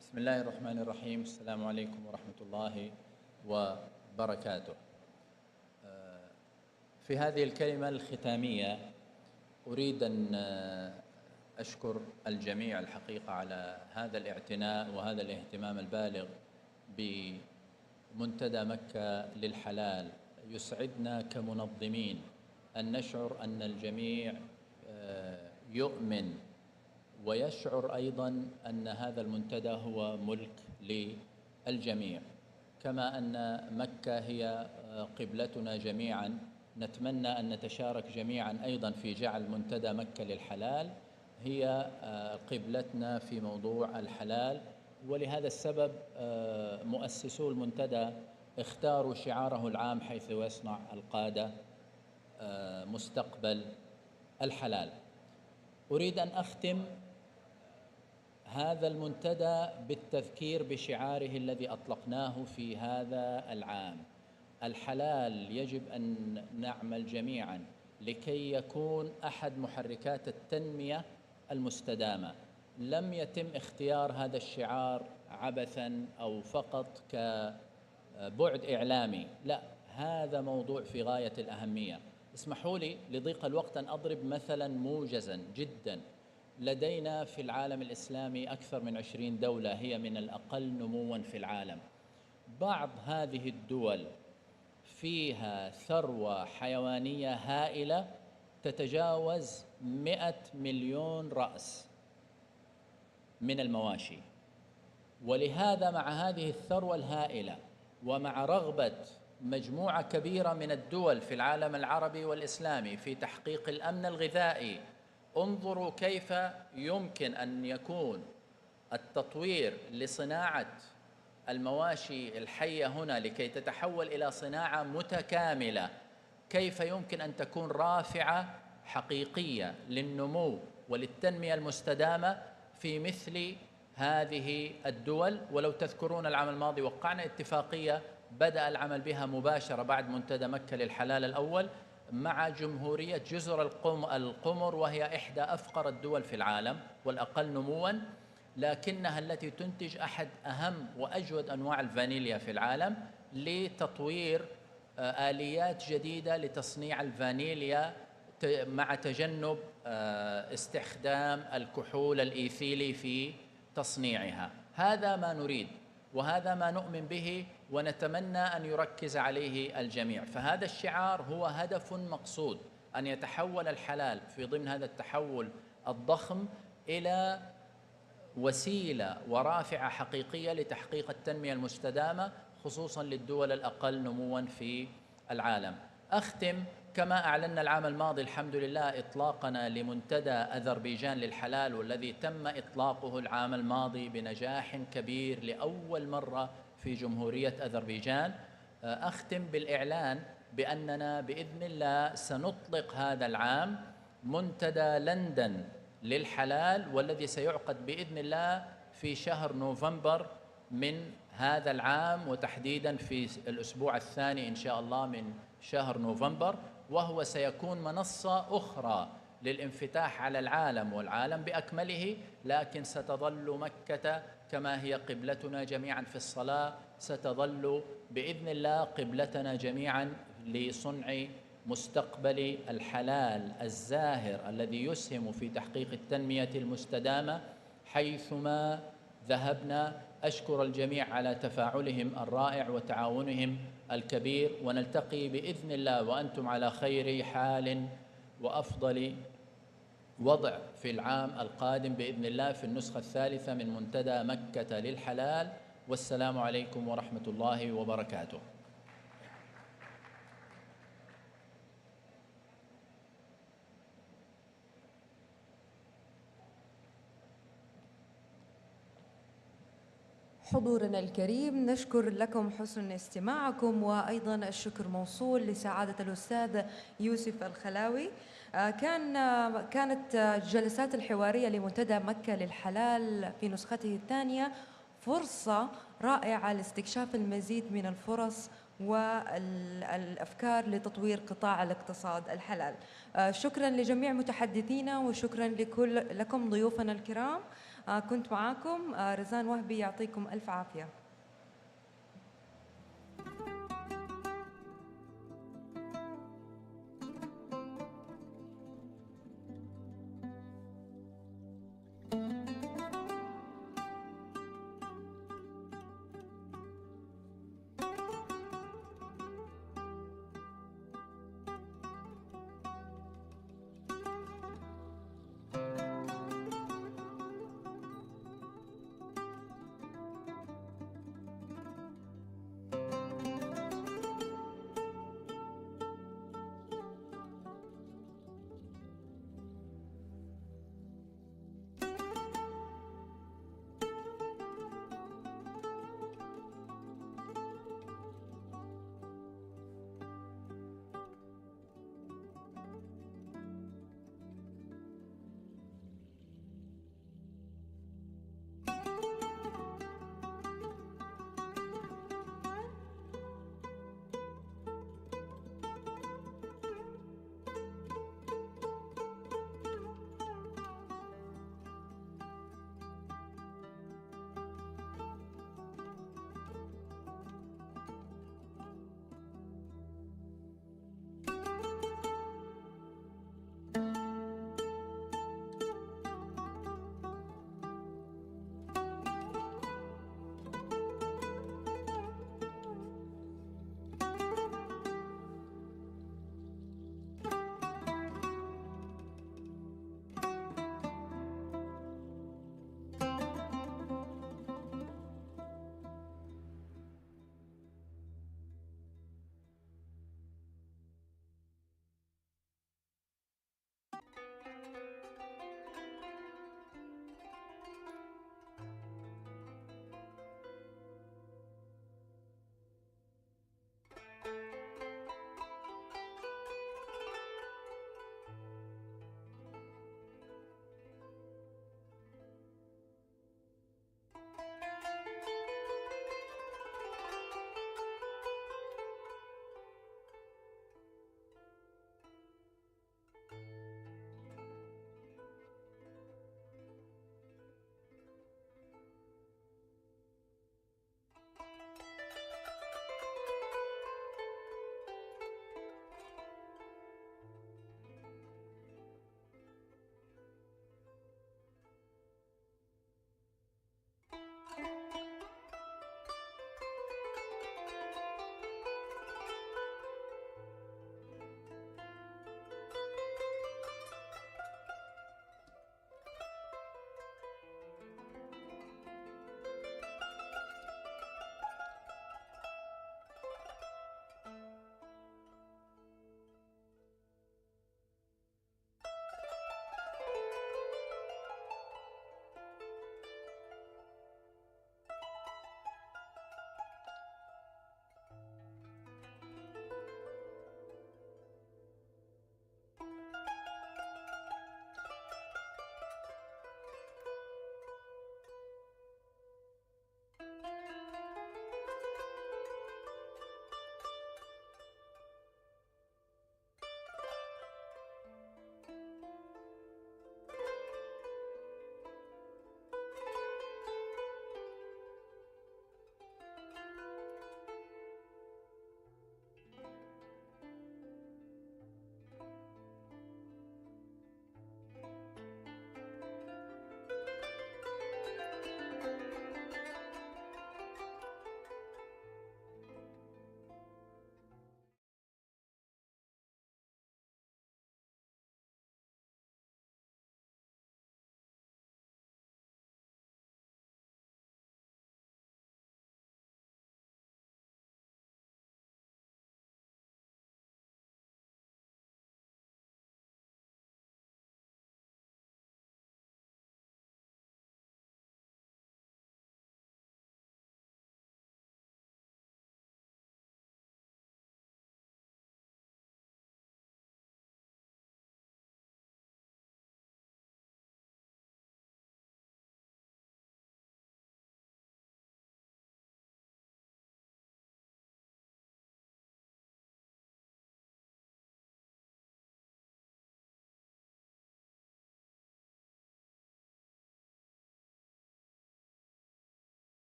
بسم الله الرحمن الرحيم. السلام عليكم ورحمة الله وبركاته. في هذه الكلمة الختامية أريد أن أشكر الجميع الحقيقة على هذا الاعتناء وهذا الاهتمام البالغ بمنتدى مكة للحلال. يسعدنا كمنظمين أن نشعر أن الجميع يؤمن ويشعر أيضا أن هذا المنتدى هو ملك للجميع، كما أن مكة هي قبلتنا جميعا. نتمنى أن نتشارك جميعا أيضا في جعل منتدى مكة للحلال هي قبلتنا في موضوع الحلال. ولهذا السبب مؤسسو المنتدى اختاروا شعاره العام حيث يصنع القادة مستقبل الحلال. أريد أن أختم هذا المنتدى بالتذكير بشعاره الذي أطلقناه في هذا العام: الحلال يجب أن نعمل جميعا لكي يكون أحد محركات التنمية المستدامة. لم يتم اختيار هذا الشعار عبثا أو فقط كبعد إعلامي، لا، هذا موضوع في غاية الأهمية. اسمحوا لي لضيق الوقت أن أضرب مثلا موجزا جدا. لدينا في العالم الإسلامي أكثر من 20 دولة هي من الأقل نموا في العالم. بعض هذه الدول فيها ثروة حيوانية هائلة تتجاوز 100 مليون رأس من المواشي. ولهذا مع هذه الثروة الهائلة ومع رغبة مجموعة كبيرة من الدول في العالم العربي والإسلامي في تحقيق الأمن الغذائي، انظروا كيف يمكن أن يكون التطوير لصناعة المواشي الحية هنا لكي تتحول إلى صناعة متكاملة، كيف يمكن أن تكون رافعة حقيقية للنمو وللتنمية المستدامة في مثل هذه الدول. ولو تذكرون العام الماضي وقعنا اتفاقية بدأ العمل بها مباشرة بعد منتدى مكة للحلال الأول مع جمهورية جزر القمر، وهي إحدى أفقر الدول في العالم والأقل نمواً، لكنها التي تنتج أحد أهم وأجود أنواع الفانيليا في العالم، لتطوير آليات جديدة لتصنيع الفانيليا مع تجنب استخدام الكحول الإيثيلي في تصنيعها. هذا ما نريد وهذا ما نؤمن به ونتمنى أن يركز عليه الجميع. فهذا الشعار هو هدف مقصود، أن يتحول الحلال في ضمن هذا التحول الضخم إلى وسيلة ورافعة حقيقية لتحقيق التنمية المستدامة، خصوصاً للدول الأقل نمواً في العالم. أختم كما أعلنا العام الماضي الحمد لله إطلاقنا لمنتدى أذربيجان للحلال، والذي تم إطلاقه العام الماضي بنجاح كبير لأول مرة في جمهورية أذربيجان. أختم بالإعلان بأننا بإذن الله سنطلق هذا العام منتدى لندن للحلال، والذي سيعقد بإذن الله في شهر نوفمبر من هذا العام، وتحديداً في الأسبوع الثاني إن شاء الله من شهر نوفمبر، وهو سيكون منصة أخرى للانفتاح على العالم والعالم بأكمله، لكن ستظل مكة كما هي قبلتنا جميعاً في الصلاة، ستظل بإذن الله قبلتنا جميعاً لصنع مستقبل الحلال الزاهر الذي يسهم في تحقيق التنمية المستدامة حيثما ذهبنا. أشكر الجميع على تفاعلهم الرائع وتعاونهم الكبير، ونلتقي بإذن الله وأنتم على خير حال وأفضل وضع في العام القادم بإذن الله في النسخة الثالثة من منتدى مكة للحلال. والسلام عليكم ورحمة الله وبركاته. حضورنا الكريم، نشكر لكم حسن استماعكم، وأيضا الشكر موصول لسعادة الأستاذ يوسف الخلاوي. كانت الجلسات الحوارية لمنتدى مكة للحلال في نسخته الثانية فرصة رائعة لاستكشاف المزيد من الفرص والأفكار لتطوير قطاع الاقتصاد الحلال. شكرا لجميع متحدثينا، وشكرا لكم ضيوفنا الكرام. كنت معاكم رزان وهبي، يعطيكم ألف عافية.